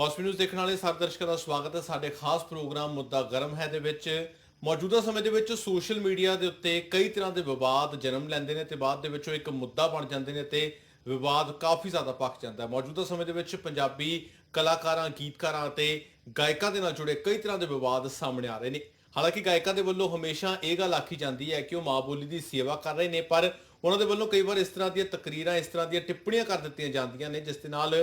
Post news ਦੇਖਣ ਵਾਲੇ ਸਾਰੇ ਦਰਸ਼ਕਾਂ ਦਾ ਸਵਾਗਤ ਹੈ। ਸਾਡੇ ਖਾਸ ਪ੍ਰੋਗਰਾਮ ਮੁੱਦਾ ਗਰਮ ਹੈ ਦੇ ਵਿੱਚ ਮੌਜੂਦਾ ਸਮੇਂ ਦੇ ਵਿੱਚ ਸੋਸ਼ਲ ਮੀਡੀਆ ਦੇ ਉੱਤੇ ਕਈ ਤਰ੍ਹਾਂ ਦੇ ਵਿਵਾਦ ਜਨਮ ਲੈਂਦੇ ਨੇ ਤੇ ਬਾਅਦ ਦੇ ਵਿੱਚ ਉਹ ਇੱਕ ਮੁੱਦਾ ਬਣ ਜਾਂਦੇ ਨੇ ਤੇ ਵਿਵਾਦ ਕਾਫੀ ਜ਼ਿਆਦਾ ਪੱਕ ਜਾਂਦਾ ਹੈ। ਮੌਜੂਦਾ ਸਮੇਂ ਦੇ ਵਿੱਚ ਪੰਜਾਬੀ ਕਲਾਕਾਰਾਂ, ਗੀਤਕਾਰਾਂ ਅਤੇ ਗਾਇਕਾਂ ਦੇ ਨਾਲ ਜੁੜੇ ਕਈ ਤਰ੍ਹਾਂ ਦੇ ਵਿਵਾਦ ਸਾਹਮਣੇ ਆ ਰਹੇ ਨੇ। ਹਾਲਾਂਕਿ ਗਾਇਕਾਂ ਦੇ ਵੱਲੋਂ ਹਮੇਸ਼ਾ ਇਹ ਗੱਲ ਆਖੀ ਜਾਂਦੀ ਹੈ ਕਿ ਉਹ ਮਾਂ ਬੋਲੀ ਦੀ ਸੇਵਾ ਕਰ ਰਹੇ ਨੇ, ਪਰ ਉਹਨਾਂ ਦੇ ਵੱਲੋਂ ਕਈ ਵਾਰ ਇਸ ਤਰ੍ਹਾਂ ਦੀਆਂ ਤਕਰੀਰਾਂ, ਇਸ ਤਰ੍ਹਾਂ ਦੀਆਂ ਟਿੱਪਣੀਆਂ ਕਰ ਦਿੱਤੀਆਂ ਜਾਂਦੀਆਂ ਨੇ ਜਿਸ ਦੇ ਨਾਲ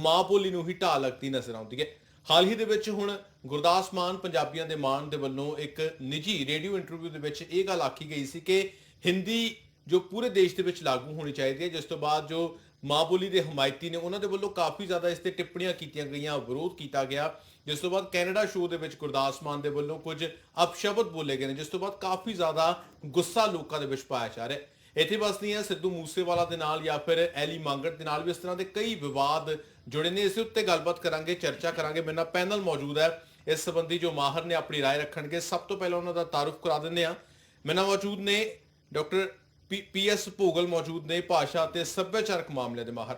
ਮਾਂ ਬੋਲੀ ਨੂੰ ਹੀ ਢਾਹ ਲੱਗਦੀ ਨਜ਼ਰ ਆਉਂਦੀ ਹੈ। ਹਾਲ ਹੀ ਦੇ ਵਿੱਚ ਹੁਣ ਗੁਰਦਾਸ ਮਾਨ ਪੰਜਾਬੀਆਂ ਦੇ ਮਾਣ ਦੇ ਵੱਲੋਂ ਇੱਕ ਨਿੱਜੀ ਰੇਡੀਓ ਇੰਟਰਵਿਊ ਦੇ ਵਿੱਚ ਇਹ ਗੱਲ ਆਖੀ ਗਈ ਸੀ ਕਿ ਹਿੰਦੀ ਜੋ ਪੂਰੇ ਦੇਸ਼ ਦੇ ਵਿੱਚ ਲਾਗੂ ਹੋਣੀ ਚਾਹੀਦੀ ਹੈ, ਜਿਸ ਤੋਂ ਬਾਅਦ ਜੋ ਮਾਂ ਬੋਲੀ ਦੇ ਹਮਾਇਤੀ ਨੇ ਉਹਨਾਂ ਦੇ ਵੱਲੋਂ ਕਾਫੀ ਜ਼ਿਆਦਾ ਇਸ ਤੇ ਟਿੱਪਣੀਆਂ ਕੀਤੀਆਂ ਗਈਆਂ, ਵਿਰੋਧ ਕੀਤਾ ਗਿਆ, ਜਿਸ ਤੋਂ ਬਾਅਦ ਕੈਨੇਡਾ ਸ਼ੋਅ ਦੇ ਵਿੱਚ ਗੁਰਦਾਸ ਮਾਨ ਦੇ ਵੱਲੋਂ ਕੁਝ ਅਪਸ਼ਬਦ ਬੋਲੇ ਗਏ ਨੇ, ਜਿਸ ਤੋਂ ਬਾਅਦ ਕਾਫੀ ਜ਼ਿਆਦਾ ਗੁੱਸਾ ਲੋਕਾਂ ਦੇ ਵਿੱਚ ਪਾਇਆ ਜਾ ਰਿਹਾ ਹੈ। ਇੱਥੇ ਬਸ ਨਹੀਂ ਹੈ, ਸਿੱਧੂ ਮੂਸੇਵਾਲਾ ਦੇ ਨਾਲ ਜਾਂ ਫਿਰ ਐਲੀ ਮੰਗਟ ਦੇ ਨਾਲ ਵੀ ਇਸ ਤਰ੍ਹਾਂ ਦੇ ਕਈ ਵਿਵਾਦ ਜੁੜੇ ਨੇ। ਇਸ ਉੱਤੇ ਗੱਲਬਾਤ ਕਰਾਂਗੇ, ਚਰਚਾ ਕਰਾਂਗੇ। ਮੇਰੇ ਨਾਲ ਪੈਨਲ ਮੌਜੂਦ ਹੈ ਇਸ ਸੰਬੰਧੀ ਜੋ ਮਾਹਰ ਨੇ ਆਪਣੀ ਰਾਏ ਰੱਖਣਗੇ। ਸਭ ਤੋਂ ਪਹਿਲਾਂ ਉਹਨਾਂ ਦਾ ਤਾਰੁਫ ਕਰਾ ਦਿੰਦੇ ਆ। ਮੇਰੇ ਨਾਲ ਮੌਜੂਦ ਨੇ ਡਾਕਟਰ ਪੀਐਸ ਭੋਗਲ ਮੌਜੂਦ ਨੇ, ਭਾਸ਼ਾ ਅਤੇ ਸੱਭਿਆਚਾਰਕ ਮਾਮਲਿਆਂ ਦੇ ਮਾਹਰ,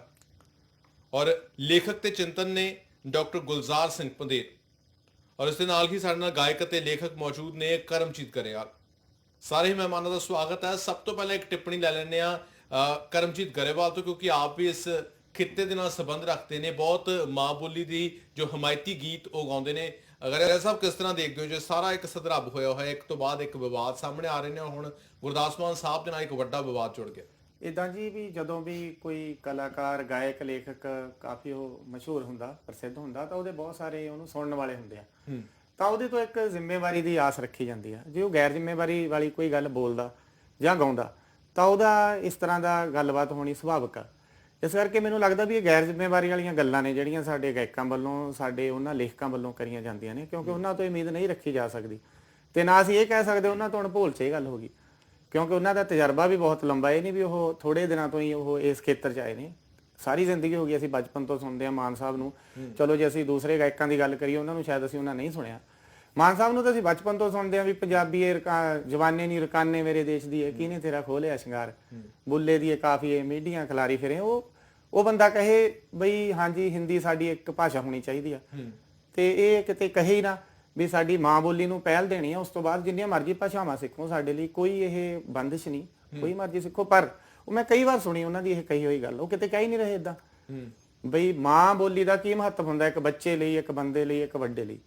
ਔਰ ਲੇਖਕ ਤੇ ਚਿੰਤਨ ਨੇ ਡਾਕਟਰ ਗੁਲਜ਼ਾਰ ਸਿੰਘ ਪੰਧੇਰ, ਔਰ ਇਸ ਦੇ ਨਾਲ ਹੀ ਸਾਡੇ ਨਾਲ ਗਾਇਕ ਅਤੇ ਲੇਖਕ ਮੌਜੂਦ ਨੇ ਕਰਮਜੀਤ ਗਰੇਵਾਲ। ਸਾਰੇ ਹੀ ਮਹਿਮਾਨਾਂ ਦਾ ਸਵਾਗਤ ਹੈ। ਸਭ ਤੋਂ ਪਹਿਲਾਂ ਇੱਕ ਟਿੱਪਣੀ ਲੈ ਲੈਂਦੇ ਆ ਕਰਮਜੀਤ ਗਰੇਵਾਲ ਤੋਂ, ਕਿਉਂਕਿ ਆਪ ਵੀ ਇਸ ਖਿੱਤੇ ਦੇ ਨਾਲ ਸੰਬੰਧ ਰੱਖਦੇ ਨੇ, ਬਹੁਤ ਮਾਂ ਬੋਲੀ ਦੀ ਜੋ ਹਮਾਇਤੀ ਗੀਤ ਉਹ ਗਾਉਂਦੇ ਨੇ। ਗਰੇਵਾਲ ਸਾਹਿਬ, ਕਿਸ ਤਰ੍ਹਾਂ ਦੇਖਦੇ ਹੋ ਜੋ ਸਾਰਾ ਇੱਕ ਸਦਰੱਬ ਹੋਇਆ ਹੋਇਆ, ਇੱਕ ਤੋਂ ਬਾਅਦ ਇੱਕ ਵਿਵਾਦ ਸਾਹਮਣੇ ਆ ਰਹੇ ਨੇ, ਹੁਣ ਗੁਰਦਾਸ ਮਾਨ ਸਾਹਿਬ ਦੇ ਨਾਲ ਇੱਕ ਵੱਡਾ ਵਿਵਾਦ ਜੁੜ ਗਿਆ। ਇੱਦਾਂ ਜੀ ਵੀ ਜਦੋਂ ਵੀ ਕੋਈ ਕਲਾਕਾਰ, ਗਾਇਕ, ਲੇਖਕ ਕਾਫੀ ਉਹ ਮਸ਼ਹੂਰ ਹੁੰਦਾ, ਪ੍ਰਸਿੱਧ ਹੁੰਦਾ, ਤਾਂ ਉਹਦੇ ਬਹੁਤ ਸਾਰੇ ਉਹਨੂੰ ਸੁਣਨ ਵਾਲੇ ਹੁੰਦੇ ਆ, ਤਾਂ ਉਹਦੇ ਤੋਂ ਇੱਕ ਜ਼ਿੰਮੇਵਾਰੀ ਦੀ ਆਸ ਰੱਖੀ ਜਾਂਦੀ ਆ। ਜੇ ਉਹ ਗੈਰ ਜ਼ਿੰਮੇਵਾਰੀ ਵਾਲੀ ਕੋਈ ਗੱਲ ਬੋਲਦਾ ਜਾਂ ਗਾਉਂਦਾ ਤਾਂ ਉਹਦਾ ਇਸ ਤਰ੍ਹਾਂ ਦਾ ਗੱਲਬਾਤ ਹੋਣੀ ਸੁਭਾਵਿਕ ਆ। ਇਸ ਕਰਕੇ ਮੈਨੂੰ ਲੱਗਦਾ ਵੀ ਇਹ ਗੈਰ ਜ਼ਿੰਮੇਵਾਰੀ ਵਾਲੀਆਂ ਗੱਲਾਂ ਨੇ ਜਿਹੜੀਆਂ ਸਾਡੇ ਗਾਇਕਾਂ ਵੱਲੋਂ, ਸਾਡੇ ਉਹਨਾਂ ਲੇਖਕਾਂ ਵੱਲੋਂ ਕਰੀਆਂ ਜਾਂਦੀਆਂ ਨੇ, ਕਿਉਂਕਿ ਉਹਨਾਂ ਤੋਂ ਉਮੀਦ ਨਹੀਂ ਰੱਖੀ ਜਾ ਸਕਦੀ ਤੇ ਨਾ ਅਸੀਂ ਇਹ ਕਹਿ ਸਕਦੇ ਉਹਨਾਂ ਤੋਂ ਅਣਭੁੱਲ 'ਚ ਇਹ ਗੱਲ ਹੋ ਗਈ, ਕਿਉਂਕਿ ਉਹਨਾਂ ਦਾ ਤਜਰਬਾ ਵੀ ਬਹੁਤ ਲੰਬਾ। ਇਹ ਨਹੀਂ ਵੀ ਉਹ ਥੋੜੇ ਦਿਨਾਂ ਤੋਂ ਹੀ ਉਹ ਇਸ ਖੇਤਰ 'ਚ ਆਏ ਨੇ, ਸਾਰੀ ਜ਼ਿੰਦਗੀ ਹੋ ਗਈ। ਅਸੀਂ ਬਚਪਨ ਤੋਂ ਸੁਣਦੇ ਆ ਮਾਨ ਸਾਹਿਬ ਨੂੰ। ਚਲੋ ਜੇ ਅਸੀਂ ਦੂਸਰੇ ਗਾਇਕਾਂ ਦੀ ਗੱਲ ਕਰੀਏ, ਉਹਨਾਂ ਨੂੰ ਸ਼ਾਇਦ ਅਸੀਂ ਉਹਨਾਂ ਨਹੀਂ ਸੁਣਿਆ। ਮਾਨ ਸਾਹਿਬ ਨੂੰ ਤਾਂ ਅਸੀਂ ਬਚਪਨ ਤੋਂ ਸੁਣਦੇ ਆ ਵੀ ਪੰਜਾਬੀ ਜਵਾਨੇ ਨੀ ਰਕਾਨੇ ਮੇਰੇ ਦੇਸ਼ ਦੀ ਹੈ, ਕਿਹਨੇ ਤੇਰਾ ਖੋਲਿਆ ਸ਼ਿੰਗਾਰ, ਬੁੱਲੇ ਦੀ ਕਾਫੀਏ ਮੀਡੀਆਂ ਖਿਲਾਰੀ ਫਿਰੇ। ਉਹ ਬੰਦਾ ਕਹੇ ਬਈ ਹਾਂਜੀ ਹਿੰਦੀ ਸਾਡੀ ਇੱਕ ਭਾਸ਼ਾ ਹੋਣੀ ਚਾਹੀਦੀ ਆ, ਤੇ ਇਹ ਕਿਤੇ ਕਹੇ ਹੀ ਨਾ ਵੀ ਸਾਡੀ ਮਾਂ ਬੋਲੀ ਨੂੰ ਪਹਿਲ ਦੇਣੀ ਆ, ਉਸ ਤੋਂ ਬਾਅਦ ਜਿੰਨੀਆਂ ਮਰਜ਼ੀ ਭਾਸ਼ਾਵਾਂ ਸਿੱਖੋ, ਸਾਡੇ ਲਈ ਕੋਈ ਇਹ ਬੰਦਿਸ਼ ਨਹੀਂ, ਕੋਈ ਮਰਜ਼ੀ ਸਿੱਖੋ। ਪਰ ਉਹ ਮੈਂ ਕਈ ਵਾਰ ਸੁਣੀ ਉਹਨਾਂ ਦੀ ਇਹ ਕਹੀ ਹੋਈ ਗੱਲ, ਉਹ ਕਿਤੇ ਕਹਿ ਹੀ ਨਹੀਂ ਰਹੇ ਇਦਾਂ ਬਈ ਮਾਂ ਬੋਲੀ ਦਾ ਕੀ ਮਹੱਤਵ ਹੁੰਦਾ ਇੱਕ ਬੱਚੇ ਲਈ, ਇੱਕ ਬੰਦੇ ਲਈ, ਇੱਕ ਵੱਡੇ ਲਈ।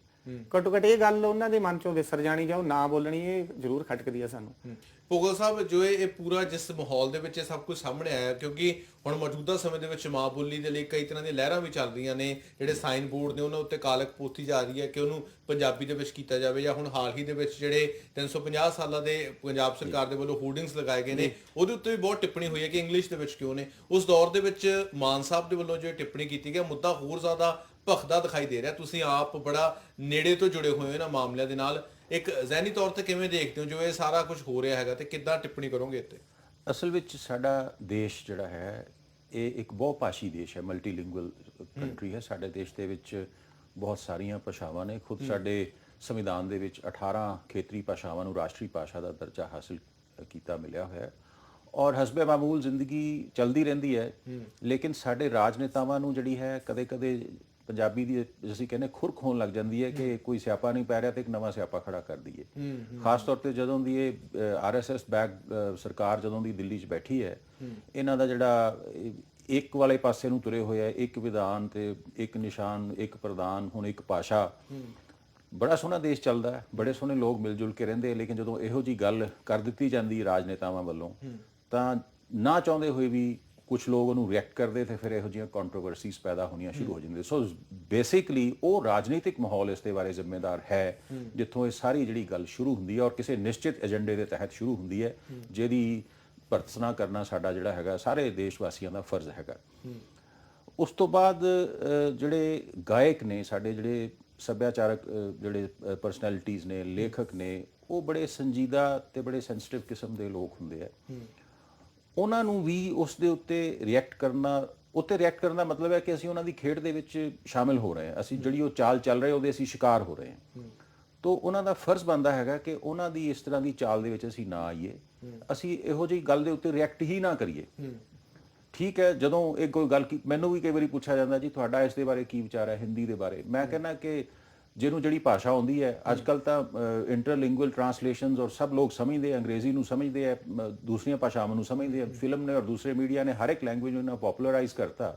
ਘੱਟੋ ਘੱਟ ਇਹ ਗੱਲ ਉਹਨਾਂ ਦੇ ਮਨ ਚੋਂ ਵਿਸਰ ਜਾਣੀ ਜਾਂ ਉਹ ਨਾ ਬੋਲਣੀ, ਇਹ ਜ਼ਰੂਰ ਖਟਕਦੀ ਆ ਸਾਨੂੰ। ਭੋਗਲ ਸਾਹਿਬ, ਜੋ ਇਹ ਪੂਰਾ ਜਿਸ ਮਾਹੌਲ ਦੇ ਵਿੱਚ ਇਹ ਸਭ ਕੁਝ ਸਾਹਮਣੇ ਆਇਆ, ਕਿਉਂਕਿ ਹੁਣ ਮੌਜੂਦਾ ਸਮੇਂ ਦੇ ਵਿੱਚ ਮਾਂ ਬੋਲੀ ਦੇ ਲਈ ਕਈ ਤਰ੍ਹਾਂ ਦੀਆਂ ਲਹਿਰਾਂ ਵੀ ਚੱਲ ਰਹੀਆਂ ਨੇ, ਜਿਹੜੇ ਸਾਈਨ ਬੋਰਡ ਨੇ ਉਹਨਾਂ ਉੱਤੇ ਕਾਲਕ ਪੋਤੀ ਜਾ ਰਹੀ ਹੈ ਕਿ ਉਹਨੂੰ ਪੰਜਾਬੀ ਦੇ ਵਿੱਚ ਕੀਤਾ ਜਾਵੇ, ਜਾਂ ਹੁਣ ਹਾਲ ਹੀ ਦੇ ਵਿੱਚ ਜਿਹੜੇ 350 ਸਾਲਾਂ ਦੇ ਪੰਜਾਬ ਸਰਕਾਰ ਦੇ ਵੱਲੋਂ ਹੋਰਡਿੰਗਸ ਲਗਾਏ ਗਏ ਨੇ, ਉਹਦੇ ਉੱਤੇ ਵੀ ਬਹੁਤ ਟਿੱਪਣੀ ਹੋਈ ਹੈ ਕਿ ਇੰਗਲਿਸ਼ ਦੇ ਵਿੱਚ ਕਿਉਂ ਨੇ। ਉਸ ਦੌਰ ਦੇ ਵਿੱਚ ਮਾਨ ਸਾਹਿਬ ਦੇ ਵੱਲੋਂ ਜੋ ਟਿੱਪਣੀ ਕੀਤੀ ਗਈ, ਮੁੱਦਾ ਹੋਰ ਜ਼ਿਆਦਾ ਭਖਦਾ ਦਿਖਾਈ ਦੇ ਰਿਹਾ। ਤੁਸੀਂ ਆਪ ਬੜਾ ਨੇੜੇ ਤੋਂ ਜੁੜੇ ਹੋਏ ਹੋ ਇਹਨਾਂ ਮਾਮਲਿਆਂ ਦੇ ਨਾਲ, ਇੱਕ ਜ਼ਹਿਨੀ ਤੌਰ ਤੇ ਕਿਵੇਂ ਦੇਖਦੇ ਹੋ ਜੋ ਇਹ ਸਾਰਾ ਕੁਝ ਹੋ ਰਿਹਾ ਹੈਗਾ ਤੇ ਕਿੱਦਾਂ ਟਿੱਪਣੀ ਕਰੋਗੇ ਇੱਥੇ? ਅਸਲ ਵਿੱਚ ਸਾਡਾ ਦੇਸ਼ ਜਿਹੜਾ ਹੈ ਇਹ ਇੱਕ ਬਹੁਭਾਸ਼ੀ ਦੇਸ਼ ਹੈ, ਮਲਟੀਲਿੰਗੁਅਲ ਕੰਟਰੀ ਹੈ। ਸਾਡੇ ਦੇਸ਼ ਦੇ ਵਿੱਚ ਬਹੁਤ ਸਾਰੀਆਂ ਭਾਸ਼ਾਵਾਂ ਨੇ। ਖੁਦ ਸਾਡੇ ਸੰਵਿਧਾਨ ਦੇ ਵਿੱਚ 18 ਖੇਤਰੀ ਭਾਸ਼ਾਵਾਂ ਨੂੰ ਰਾਸ਼ਟਰੀ ਭਾਸ਼ਾ ਦਾ ਦਰਜਾ ਹਾਸਿਲ ਕੀਤਾ ਮਿਲਿਆ ਹੋਇਆ ਹੈ, ਔਰ ਹਸਬੇ ਮਾਮੂਲ ਜ਼ਿੰਦਗੀ ਚੱਲਦੀ ਰਹਿੰਦੀ ਹੈ। ਲੇਕਿਨ ਸਾਡੇ ਰਾਜਨੇਤਾਵਾਂ ਨੂੰ ਜਿਹੜੀ ਹੈ ਕਦੇ-ਕਦੇ ਪੰਜਾਬੀ ਦੀ ਅਸੀਂ ਕਹਿੰਦੇ ਖੁਰਕ ਹੋਣ ਲੱਗ ਜਾਂਦੀ ਹੈ ਕਿ ਕੋਈ ਸਿਆਪਾ ਨਹੀਂ ਪੈ ਰਿਹਾ ਤੇ ਇੱਕ ਨਵਾਂ ਸਿਆਪਾ ਖੜਾ ਕਰ ਦਈਏ। ਖਾਸ ਤੌਰ ਤੇ ਜਦੋਂ ਦੀ ਇਹ ਆਰਐਸਐਸ ਬੈਕ ਸਰਕਾਰ ਜਦੋਂ ਦੀ ਦਿੱਲੀ 'ਚ ਬੈਠੀ ਹੈ, ਇਹਨਾਂ ਦਾ ਜਿਹੜਾ ਇੱਕ ਵਾਲੇ ਪਾਸੇ ਨੂੰ ਤੁਰੇ ਹੋਏ ਹੈ, ਇੱਕ ਵਿਧਾਨ ਤੇ ਇੱਕ ਨਿਸ਼ਾਨ, ਇੱਕ ਪ੍ਰਧਾਨ, ਹੁਣ ਇੱਕ ਭਾਸ਼ਾ। ਬੜਾ ਸੋਹਣਾ ਦੇਸ਼ ਚੱਲਦਾ ਹੈ, ਬੜੇ ਸੋਹਣੇ ਲੋਕ ਮਿਲ ਜੁਲ ਕੇ ਰਹਿੰਦੇ, ਲੇਕਿਨ ਜਦੋਂ ਇਹੋ ਜਿਹੀ ਗੱਲ ਕਰ ਦਿੱਤੀ ਜਾਂਦੀ ਰਾਜਨੇਤਾਵਾਂ ਵੱਲੋਂ ਤਾਂ ਨਾ ਚਾਹੁੰਦੇ ਹੋਏ ਵੀ ਕੁਝ ਲੋਕ ਉਹਨੂੰ ਰਿਐਕਟ ਕਰਦੇ ਤੇ ਫਿਰ ਇਹੋ ਜਿਹੀਆਂ ਕੰਟਰੋਵਰਸੀਜ਼ ਪੈਦਾ ਹੋਣੀਆਂ ਸ਼ੁਰੂ ਹੋ ਜਾਂਦੀਆਂ। ਸੋ ਬੇਸਿਕਲੀ ਉਹ ਰਾਜਨੀਤਿਕ ਮਾਹੌਲ ਇਸ ਦੇ ਬਾਰੇ ਜ਼ਿੰਮੇਦਾਰ ਹੈ, ਜਿੱਥੋਂ ਇਹ ਸਾਰੀ ਜਿਹੜੀ ਗੱਲ ਸ਼ੁਰੂ ਹੁੰਦੀ ਹੈ ਔਰ ਕਿਸੇ ਨਿਸ਼ਚਿਤ ਏਜੰਡੇ ਦੇ ਤਹਿਤ ਸ਼ੁਰੂ ਹੁੰਦੀ ਹੈ, ਜਿਹਦੀ ਭਰਤਸਨਾ ਕਰਨਾ ਸਾਡਾ ਜਿਹੜਾ ਹੈਗਾ ਸਾਰੇ ਦੇਸ਼ ਵਾਸੀਆਂ ਦਾ ਫਰਜ਼ ਹੈਗਾ। ਉਸ ਤੋਂ ਬਾਅਦ ਜਿਹੜੇ ਗਾਇਕ ਨੇ, ਸਾਡੇ ਜਿਹੜੇ ਸੱਭਿਆਚਾਰਕ ਜਿਹੜੇ ਪਰਸਨੈਲਿਟੀਜ਼ ਨੇ, ਲੇਖਕ ਨੇ, ਉਹ ਬੜੇ ਸੰਜੀਦਾ ਤੇ ਬੜੇ ਸੈਂਸਿਟਿਵ ਕਿਸਮ ਦੇ ਲੋਕ ਹੁੰਦੇ ਆ। ਉਹਨਾਂ ਨੂੰ ਵੀ ਉਸ ਦੇ ਉੱਤੇ ਰਿਐਕਟ ਕਰਨ ਦਾ ਮਤਲਬ ਹੈ ਕਿ ਅਸੀਂ ਉਹਨਾਂ ਦੀ ਖੇਡ ਦੇ ਵਿੱਚ ਸ਼ਾਮਿਲ ਹੋ ਰਹੇ ਹਾਂ, ਅਸੀਂ ਜਿਹੜੀ ਉਹ ਚਾਲ ਚੱਲ ਰਹੇ ਉਹਦੇ ਅਸੀਂ ਸ਼ਿਕਾਰ ਹੋ ਰਹੇ ਹਾਂ। ਤੋ ਉਹਨਾਂ ਦਾ ਫਰਜ਼ ਬਣਦਾ ਹੈਗਾ ਕਿ ਉਹਨਾਂ ਦੀ ਇਸ ਤਰ੍ਹਾਂ ਦੀ ਚਾਲ ਦੇ ਵਿੱਚ ਅਸੀਂ ਨਾ ਆਈਏ, ਅਸੀਂ ਇਹੋ ਜਿਹੀ ਗੱਲ ਦੇ ਉੱਤੇ ਰਿਐਕਟ ਹੀ ਨਾ ਕਰੀਏ। ਠੀਕ ਹੈ, ਜਦੋਂ ਇਹ ਕੋਈ ਗੱਲ ਮੈਨੂੰ ਵੀ ਕਈ ਵਾਰੀ ਪੁੱਛਿਆ ਜਾਂਦਾ ਜੀ ਤੁਹਾਡਾ ਇਸ ਦੇ ਬਾਰੇ ਕੀ ਵਿਚਾਰ ਹੈ ਹਿੰਦੀ ਦੇ ਬਾਰੇ, ਮੈਂ ਕਹਿੰਦਾ ਕਿ ਜਿਹਨੂੰ ਜਿਹੜੀ ਭਾਸ਼ਾ ਆਉਂਦੀ ਹੈ, ਅੱਜ ਕੱਲ ਤਾਂ ਇੰਟਰਲਿੰਗੁਅਲ ਟ੍ਰਾਂਸਲੇਸ਼ਨਸ ਔਰ ਸਭ ਲੋਕ ਸਮਝਦੇ ਆ, ਅੰਗਰੇਜ਼ੀ ਨੂੰ ਸਮਝਦੇ ਆ, ਦੂਸਰੀਆਂ ਭਾਸ਼ਾਵਾਂ ਨੂੰ ਸਮਝਦੇ ਆ, ਫਿਲਮ ਨੇ ਔਰ ਦੂਸਰੇ ਮੀਡੀਆ ਨੇ ਹਰ ਇੱਕ ਲੈਂਗੁਏਜ ਨੂੰ ਇਹਨਾਂ ਪੋਪੂਲਰਾਈਜ਼ ਕਰਤਾ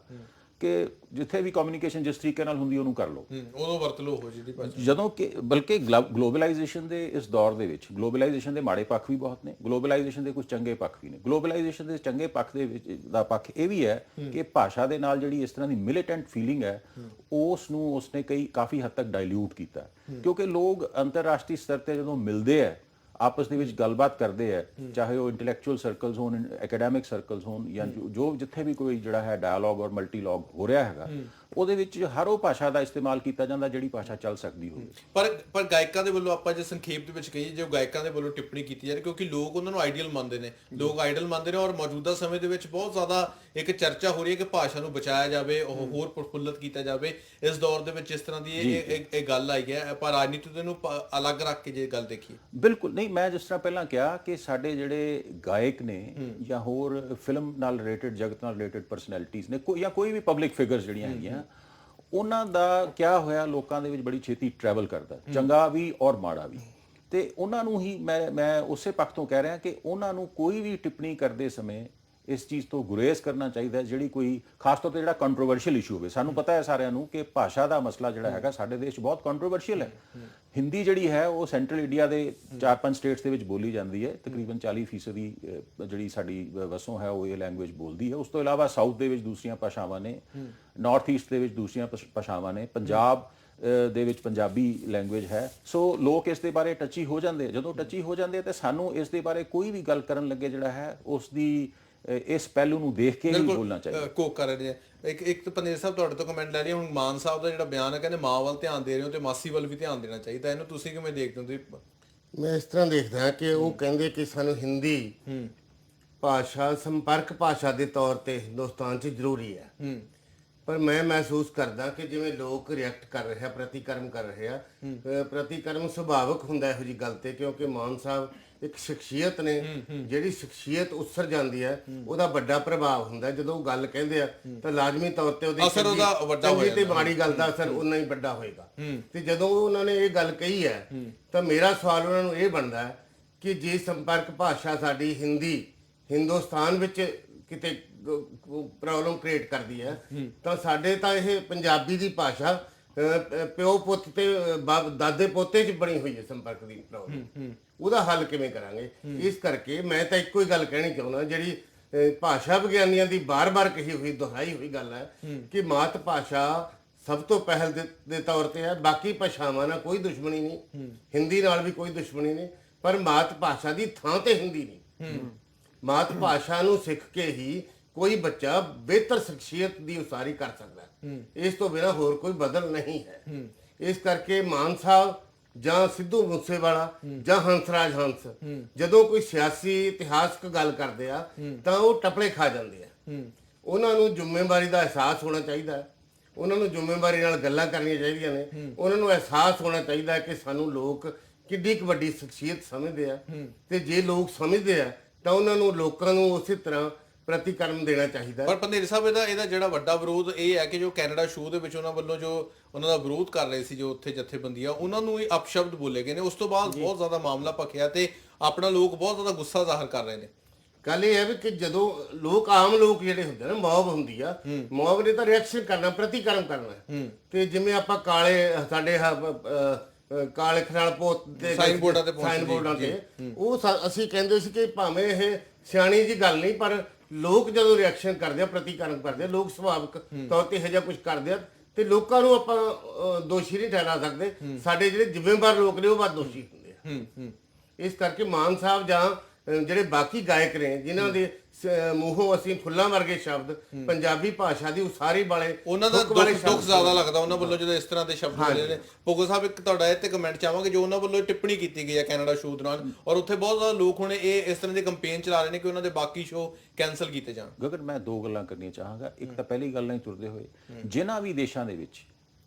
ਕਿ ਜਿੱਥੇ ਵੀ ਕਮਿਊਨੀਕੇਸ਼ਨ ਜਿਸ ਤਰੀਕੇ ਨਾਲ ਹੁੰਦੀ ਉਹਨੂੰ ਕਰ ਲਓ, ਉਦੋਂ ਵਰਤ ਲਓ ਉਹ ਜਿਹਦੀ ਭਾਸ਼ਾ। ਜਦੋਂ ਕਿ ਬਲਕਿ ਗਲੋਬਲਾਈਜੇਸ਼ਨ ਦੇ ਇਸ ਦੌਰ ਦੇ ਵਿੱਚ ਗਲੋਬਲਾਈਜੇਸ਼ਨ ਦੇ ਮਾੜੇ ਪੱਖ ਵੀ ਬਹੁਤ ਨੇ, ਗਲੋਬਲਾਈਜੇਸ਼ਨ ਦੇ ਕੁਝ ਚੰਗੇ ਪੱਖ ਵੀ ਨੇ। ਗਲੋਬਲਾਈਜੇਸ਼ਨ ਦੇ ਚੰਗੇ ਪੱਖ ਦੇ ਵਿੱਚ ਦਾ ਪੱਖ ਇਹ ਵੀ ਹੈ ਕਿ ਭਾਸ਼ਾ ਦੇ ਨਾਲ ਜਿਹੜੀ ਇਸ ਤਰ੍ਹਾਂ ਦੀ ਮਿਲੀਟੈਂਟ ਫੀਲਿੰਗ ਹੈ ਉਸ ਨੂੰ ਉਸਨੇ ਕਾਫੀ ਹੱਦ ਤੱਕ ਡਾਇਲੂਟ ਕੀਤਾ, ਕਿਉਂਕਿ ਲੋਕ ਅੰਤਰਰਾਸ਼ਟਰੀ ਸਤਰ ਤੇ ਜਦੋਂ ਮਿਲਦੇ ਆ ਆਪਸ ਦੇ ਵਿੱਚ ਗੱਲਬਾਤ ਕਰਦੇ ਆ, ਚਾਹੇ ਉਹ ਇੰਟੈਲੈਕਚੁਅਲ ਸਰਕਲਸ ਹੋਣ, ਐਕੈਡੈਮਿਕ ਸਰਕਲਸ ਹੋਣ, ਜਾਂ ਜੋ ਜਿੱਥੇ ਵੀ ਕੋਈ ਜਿਹੜਾ ਹੈ ਡਾਇਲੋਗ ਔਰ ਮਲਟੀਲੋਗ ਹੋ ਰਿਹਾ ਹੈਗਾ, ਉਹਦੇ ਵਿੱਚ ਹਰ ਉਹ ਭਾਸ਼ਾ ਦਾ ਇਸਤੇਮਾਲ ਕੀਤਾ ਜਾਂਦਾ ਜਿਹੜੀ ਭਾਸ਼ਾ ਚੱਲ ਸਕਦੀ ਹੋਵੇ। ਪਰ ਗਾਇਕਾਂ ਦੇ ਵੱਲੋਂ ਆਪਾਂ ਜੇ ਸੰਖੇਪ ਦੇ ਵਿੱਚ ਕਹੀਏ, ਜੋ ਗਾਇਕਾਂ ਦੇ ਵੱਲੋਂ ਟਿੱਪਣੀ ਕੀਤੀ ਜਾ ਰਹੀ, ਕਿਉਂਕਿ ਲੋਕ ਉਹਨਾਂ ਨੂੰ ਆਈਡੀਅਲ ਮੰਨਦੇ ਨੇ, ਲੋਕ ਆਈਡਲ ਮੰਨਦੇ ਨੇ, ਔਰ ਮੌਜੂਦਾ ਸਮੇਂ ਦੇ ਵਿੱਚ ਬਹੁਤ ਜ਼ਿਆਦਾ ਇੱਕ ਚਰਚਾ ਹੋ ਰਹੀ ਹੈ ਕਿ ਭਾਸ਼ਾ ਨੂੰ ਬਚਾਇਆ ਜਾਵੇ, ਉਹ ਹੋਰ ਪ੍ਰਫੁੱਲਤ ਕੀਤਾ ਜਾਵੇ। ਇਸ ਦੌਰ ਦੇ ਵਿੱਚ ਇਸ ਤਰ੍ਹਾਂ ਦੀ ਇਹ ਗੱਲ ਆਈ ਹੈ, ਪਰ ਰਾਜਨੀਤੀ ਨੂੰ ਅਲੱਗ ਰੱਖ ਕੇ ਜੇ ਗੱਲ ਦੇਖੀਏ, ਬਿਲਕੁਲ ਨਹੀਂ। ਮੈਂ ਜਿਸ ਤਰ੍ਹਾਂ ਪਹਿਲਾਂ ਕਿਹਾ ਕਿ ਸਾਡੇ ਜਿਹੜੇ ਗਾਇਕ ਨੇ ਜਾਂ ਹੋਰ ਫਿਲਮ ਨਾਲ ਰਿਲੇਟਡ, ਜਗਤ ਨਾਲ ਰਿਲੇਟਡ ਪਰਸਨੈਲਿਟੀਜ਼ ਨੇ, ਜਾਂ ਕੋਈ ਵੀ ਪਬਲਿਕ ਫਿਗਰਸ ਜਿਹੜੀਆਂ ਹੈਗੀਆਂ, ਉਹਨਾਂ ਦਾ ਕਿਆ ਹੋਇਆ ਲੋਕਾਂ ਦੇ ਵਿੱਚ ਬੜੀ ਛੇਤੀ ਟਰੈਵਲ ਕਰਦਾ, ਚੰਗਾ ਵੀ ਔਰ ਮਾੜਾ ਵੀ। ਤੇ ਉਹਨਾਂ ਨੂੰ ਹੀ ਮੈਂ ਉਸੇ ਪੱਖ ਤੋਂ ਕਹਿ ਰਿਹਾ ਕਿ ਉਹਨਾਂ ਨੂੰ ਕੋਈ ਵੀ ਟਿੱਪਣੀ ਕਰਦੇ ਸਮੇਂ ਇਸ ਚੀਜ਼ ਤੋਂ ਗੁਰੇਜ਼ ਕਰਨਾ ਚਾਹੀਦਾ ਜਿਹੜੀ ਕੋਈ ਖਾਸ ਤੌਰ ਤੇ ਜਿਹੜਾ ਕੰਟਰੋਵਰਸ਼ੀਅਲ ਇਸ਼ੂ ਹੋਵੇ। ਸਾਨੂੰ ਪਤਾ ਹੈ ਸਾਰਿਆਂ ਨੂੰ ਕਿ ਭਾਸ਼ਾ ਦਾ ਮਸਲਾ ਜਿਹੜਾ ਹੈਗਾ ਸਾਡੇ ਦੇਸ਼ 'ਚ ਬਹੁਤ ਕੰਟਰੋਵਰਸ਼ੀਅਲ ਹੈ। ਹਿੰਦੀ ਜਿਹੜੀ ਹੈ ਉਹ ਸੈਂਟਰਲ ਇੰਡੀਆ ਦੇ 4-5 ਸਟੇਟਸ ਦੇ ਵਿੱਚ ਬੋਲੀ ਜਾਂਦੀ ਹੈ, ਤਕਰੀਬਨ 40% ਜਿਹੜੀ ਸਾਡੀ ਵਸੋਂ ਹੈ ਉਹ ਇਹ ਲੈਂਗੁਏਜ ਬੋਲਦੀ ਹੈ। ਉਸ ਤੋਂ ਇਲਾਵਾ ਸਾਊਥ ਦੇ ਵਿੱਚ ਦੂਸਰੀਆਂ ਭਾਸ਼ਾਵਾਂ ਨੇ, ਨਾਰਥ ਈਸਟ ਦੇ ਵਿੱਚ ਦੂਸਰੀਆਂ ਭਾਸ਼ਾਵਾਂ ਨੇ, ਪੰਜਾਬ ਦੇ ਵਿੱਚ ਪੰਜਾਬੀ ਲੈਂਗੁਏਜ ਹੈ। ਸੋ ਲੋਕ ਇਸ ਦੇ ਬਾਰੇ ਟੱਚੀ ਹੋ ਜਾਂਦੇ ਆ। ਜਦੋਂ ਟੱਚੀ ਹੋ ਜਾਂਦੇ ਆ ਤੇ ਸਾਨੂੰ ਇਸ ਦੇ ਬਾਰੇ ਕੋਈ ਵੀ ਗੱਲ ਕਰਨ ਲੱਗੇ ਜਿਹੜਾ ਹੈ ਉਸ ਦੀ ਇਸ ਪਹਿਲੂ ਨੂੰ ਦੇਖ ਕੇ ਹੀ ਬੋਲਣਾ ਚਾਹੀਦਾ। ਕੋਕ ਕਰ ਰਹੇ ਨੇ। ਇੱਕ ਤਾਂ ਪੰਦੇਰ ਸਾਹਿਬ ਤੁਹਾਡੇ ਤੋਂ ਕਮੈਂਟ ਲੈ ਰਹੀ, ਹੁਣ ਮਾਨ ਸਾਹਿਬ ਦਾ ਜਿਹੜਾ ਬਿਆਨ ਹੈ ਕਹਿੰਦੇ ਮਾਂ ਵੱਲ ਧਿਆਨ ਦੇ ਰਹੇ ਹੋ ਤੇ ਮਾਸੀ ਵੱਲ ਵੀ ਧਿਆਨ ਦੇਣਾ ਚਾਹੀਦਾ, ਇਹਨੂੰ ਤੁਸੀਂ ਕਿਵੇਂ ਦੇਖਦੇ ਹੋ? ਮੈਂ ਇਸ ਤਰ੍ਹਾਂ ਦੇਖਦਾ ਹਾਂ ਕਿ ਉਹ ਕਹਿੰਦੇ ਕਿ ਸਾਨੂੰ ਹਿੰਦੀ ਭਾਸ਼ਾ ਸੰਪਰਕ ਭਾਸ਼ਾ ਦੇ ਤੌਰ ਤੇ ਹਿੰਦੁਸਤਾਨ 'ਚ ਜ਼ਰੂਰੀ ਹੈ, ਪਰ ਮੈਂ ਮਹਿਸੂਸ ਕਰਦਾ ਕਿ ਜਿਵੇਂ ਲੋਕ ਰਿਐਕਟ ਕਰ ਰਹੇ ਆ, ਪ੍ਰਤੀਕਰਮ ਕਰ ਰਹੇ ਆ, ਪ੍ਰਤੀਕਰਮ ਸੁਭਾਵਿਕ ਹੁੰਦਾ ਇਹੋ ਜੀ ਗੱਲ ਤੇ, ਕਿਉਂਕਿ ਮਾਨ ਸਾਹਿਬ ਇੱਕ ਸ਼ਖਸੀਅਤ ਨੇ, ਜਿਹੜੀ ਸ਼ਖਸੀਅਤ ਉਸਰ ਜਾਂਦੀ ਹੈ ਉਹਦਾ ਵੱਡਾ ਪ੍ਰਭਾਵ ਹੁੰਦਾ। ਜਦੋਂ ਉਹ ਗੱਲ ਕਹਿੰਦੇ ਆ ਤਾਂ ਲਾਜ਼ਮੀ ਤੌਰ ਤੇ ਉਹਦੀ ਚੰਗੀ ਤੇ ਮਾੜੀ ਗੱਲ ਦਾ ਅਸਰ ਉਨਾ ਹੀ ਵੱਡਾ ਹੋਏਗਾ। ਤੇ ਜਦੋਂ ਉਹਨਾਂ ਨੇ ਇਹ ਗੱਲ ਕਹੀ ਹੈ ਤਾਂ ਮੇਰਾ ਸਵਾਲ ਉਹਨਾਂ ਨੂੰ ਇਹ ਬਣਦਾ ਹੈ ਕਿ ਜੇ ਸੰਪਰਕ ਭਾਸ਼ਾ ਸਾਡੀ ਹਿੰਦੀ ਹਿੰਦੁਸਤਾਨ ਵਿੱਚ ਕਿਤੇ ਪ੍ਰੋਬਲਮ ਕ੍ਰੀਏਟ ਕਰਦੀ ਹੈ ਤਾਂ ਸਾਡੇ ਤਾਂ ਇਹ ਪੰਜਾਬੀ ਦੀ ਭਾਸ਼ਾ ਪਿਓ ਪੁੱਤ ਤੇ ਦਾਦੇ ਪੋਤੇ 'ਚ ਬਣੀ ਹੋਈ ਹੈ ਸੰਪਰਕ ਦੀ ਪ੍ਰੋਬਲਮ, ਉਹਦਾ ਹੱਲ ਕਿਵੇਂ ਕਰਾਂਗੇ? ਇਸ ਕਰਕੇ ਮੈਂ ਤਾਂ ਇੱਕੋ ਹੀ ਗੱਲ ਕਹਿਣੀ ਚਾਹੁੰਦਾ, ਜਿਹੜੀ ਭਾਸ਼ਾ ਵਿਗਿਆਨੀਆਂ ਦੀ ਬਾਰ-ਬਾਰ ਕਹੀ ਹੋਈ ਦੁਹਰਾਈ ਹੋਈ ਗੱਲ ਹੈ ਕਿ ਮਾਤ ਭਾਸ਼ਾ ਸਭ ਤੋਂ ਪਹਿਲ ਦੇ ਤੌਰ ਤੇ ਹੈ। ਬਾਕੀ ਭਾਸ਼ਾਵਾਂ ਨਾਲ ਕੋਈ ਦੁਸ਼ਮਣੀ ਨਹੀਂ, ਹਿੰਦੀ ਨਾਲ ਵੀ ਕੋਈ ਦੁਸ਼ਮਣੀ ਨਹੀਂ, ਪਰ ਮਾਤ ਭਾਸ਼ਾ ਦੀ ਥਾਂ ਤੇ ਹਿੰਦੀ ਨਹੀਂ। ਮਾਤ ਭਾਸ਼ਾ ਨੂੰ ਸਿੱਖ ਕੇ ਹੀ ਕੋਈ ਬੱਚਾ ਬਿਹਤਰ ਸ਼ਖਸੀਅਤ ਦੀ ਉਸਾਰੀ ਕਰ ਸਕਦਾ ਹੈ, ਇਸ ਤੋਂ ਬਿਨਾਂ ਹੋਰ ਕੋਈ ਬਦਲ ਨਹੀਂ ਹੈ। ਇਸ ਕਰਕੇ ਮਾਨ ਸਾਹਿਬ ਜਾਂ ਸਿੱਧੂ ਮੂਸੇਵਾਲਾ ਜਾਂ ਹੰਸਰਾਜ ਹੰਸ ਜਦੋਂ ਕੋਈ ਸਿਆਸੀ ਇਤਿਹਾਸਕ ਗੱਲ ਕਰਦੇ ਆ ਤਾਂ ਉਹ ਟਪਲੇ ਖਾ ਜਾਂਦੇ ਆ। ਉਹਨਾਂ ਨੂੰ ਜ਼ਿੰਮੇਵਾਰੀ ਦਾ ਅਹਿਸਾਸ ਹੋਣਾ ਚਾਹੀਦਾ ਹੈ, ਉਹਨਾਂ ਨੂੰ ਜ਼ਿੰਮੇਵਾਰੀ ਨਾਲ ਗੱਲਾਂ ਕਰਨੀਆਂ ਚਾਹੀਦੀਆਂ ਨੇ, ਉਹਨਾਂ ਨੂੰ ਅਹਿਸਾਸ ਹੋਣਾ ਚਾਹੀਦਾ ਹੈ ਕਿ ਸਾਨੂੰ ਲੋਕ ਕਿੱਡੀ ਕੁ ਵੱਡੀ ਸ਼ਖਸੀਅਤ ਸਮਝਦੇ ਆ, ਤੇ ਜੇ ਲੋਕ ਸਮਝਦੇ ਆ ਤਾਂ ਉਹਨਾਂ ਨੂੰ ਲੋਕਾਂ ਨੂੰ ਉਸੇ ਤਰ੍ਹਾਂ ਪ੍ਰਤੀਕਰਮ ਦੇਣਾ ਚਾਹੀਦਾ। ਪਰ ਪੰਦੇਰ ਸਾਹਿਬ ਇਹਦਾ ਜਿਹੜਾ ਵੱਡਾ ਵਿਰੋਧ ਇਹ ਹੈ ਕਿ ਜੋ ਕੈਨੇਡਾ ਸ਼ੋਅ ਦੇ ਵਿੱਚ ਉਹਨਾਂ ਵੱਲੋਂ ਜੋ ਉਹਨਾਂ ਦਾ ਵਿਰੋਧ ਕਰ ਰਹੇ ਸੀ, ਜੋ ਉੱਥੇ ਜਥੇਬੰਦੀਆਂ, ਉਹਨਾਂ ਨੂੰ ਇਹ ਅਪਸ਼ਬਦ ਬੋਲੇ ਗਏ ਨੇ। ਉਸ ਤੋਂ ਬਾਅਦ ਬਹੁਤ ਜ਼ਿਆਦਾ ਮਾਮਲਾ ਭਖਿਆ ਤੇ ਆਪਣਾ ਲੋਕ ਬਹੁਤ ਜ਼ਿਆਦਾ ਗੁੱਸਾ ਜ਼ਾਹਰ ਕਰ ਰਹੇ ਨੇ। ਗੱਲ ਇਹ ਹੈ ਵੀ ਕਿ ਜਦੋਂ ਲੋਕ ਆਮ ਲੋਕ ਜਿਹੜੇ ਹੁੰਦੇ ਨੇ, ਮੌਬ ਹੁੰਦੀ ਆ, ਮੌਬ ਨੇ ਤਾਂ ਰਿਐਕਸ਼ਨ ਕਰਨਾ, ਪ੍ਰਤੀਕਰਮ ਕਰਨਾ। ਤੇ ਜਿਵੇਂ ਆਪਾਂ ਸਾਡੇ ਕਾਲੇ ਖਰਾਲ ਪੋਤ ਦੇ ਸਾਈਨ ਬੋਰਡਾਂ ਤੇ ਉਹ ਅਸੀਂ ਕਹਿੰਦੇ ਸੀ ਕਿ ਭਾਵੇਂ ਇਹ ਸਿਆਣੀ ਜੀ ਗੱਲ ਨਹੀਂ, ਪਰ ਲੋਕ ਜਦੋਂ ਰਿਐਕਸ਼ਨ ਕਰਦੇ ਆ, ਪ੍ਰਤੀਕਰਮ ਕਰਦੇ ਆ, ਲੋਕ ਸੁਭਾਵਿਕ ਤੌਰ ਤੇ ਇਹੋ ਜਿਹਾ ਕੁਝ ਕਰਦੇ ਆ ਤੇ ਲੋਕਾਂ ਨੂੰ ਆਪਾਂ ਦੋਸ਼ੀ ਨਹੀਂ ਠਹਿਰਾ ਸਕਦੇ। ਸਾਡੇ ਜਿਹੜੇ ਜ਼ਿੰਮੇਵਾਰ ਲੋਕ ਨੇ ਉਹ ਬਾਅਦ ਦੋਸ਼ੀ ਹੁੰਦੇ ਆ। ਇਸ ਕਰਕੇ ਮਾਨ ਸਾਹਿਬ ਜਾਂ ਜਿਹੜੇ ਬਾਕੀ ਗਾਇਕ ਨੇ ਜਿਨ੍ਹਾਂ ਦੇ ਮੂੰਹੋਂ ਅਸੀਂ ਫੁੱਲਾਂ ਵਰਗੇ ਸ਼ਬਦ ਪੰਜਾਬੀ ਭਾਸ਼ਾ ਦੀ ਉਸਾਰੀ ਵਾਲੇ, ਉਹਨਾਂ ਦਾ ਦੁੱਖ ਜ਼ਿਆਦਾ ਲੱਗਦਾ ਉਹਨਾਂ ਵੱਲੋਂ ਜਦੋਂ ਇਸ ਤਰ੍ਹਾਂ ਦੇ ਸ਼ਬਦ ਬੋਲੇ ਨੇ। ਭੁੱਗੋ ਸਾਹਿਬ ਇੱਕ ਤੁਹਾਡਾ ਇਹ ਤੇ ਕਮੈਂਟ ਚਾਹਾਂਗੇ, ਜੋ ਉਹਨਾਂ ਵੱਲੋਂ ਟਿੱਪਣੀ ਕੀਤੀ ਗਈ ਹੈ ਕੈਨੇਡਾ ਸ਼ੋਅ ਦੌਰਾਨ, ਔਰ ਉੱਥੇ ਬਹੁਤ ਜ਼ਿਆਦਾ ਲੋਕ ਹੁਣ ਇਹ ਇਸ ਤਰ੍ਹਾਂ ਦੇ ਕੰਪੇਨ ਚਲਾ ਰਹੇ ਨੇ ਕਿ ਉਹਨਾਂ ਦੇ ਬਾਕੀ ਸ਼ੋਅ ਕੈਨਸਲ ਕੀਤੇ ਜਾਣ। ਗਗਨ, ਮੈਂ ਦੋ ਗੱਲਾਂ ਕਰਨੀਆਂ ਚਾਹਾਂਗਾ। ਇੱਕ ਤਾਂ ਪਹਿਲੀ ਗੱਲ ਨਹੀਂ ਤੁਰਦੇ ਹੋਏ, ਜਿਨ੍ਹਾਂ ਵੀ ਦੇਸ਼ਾਂ ਦੇ ਵਿੱਚ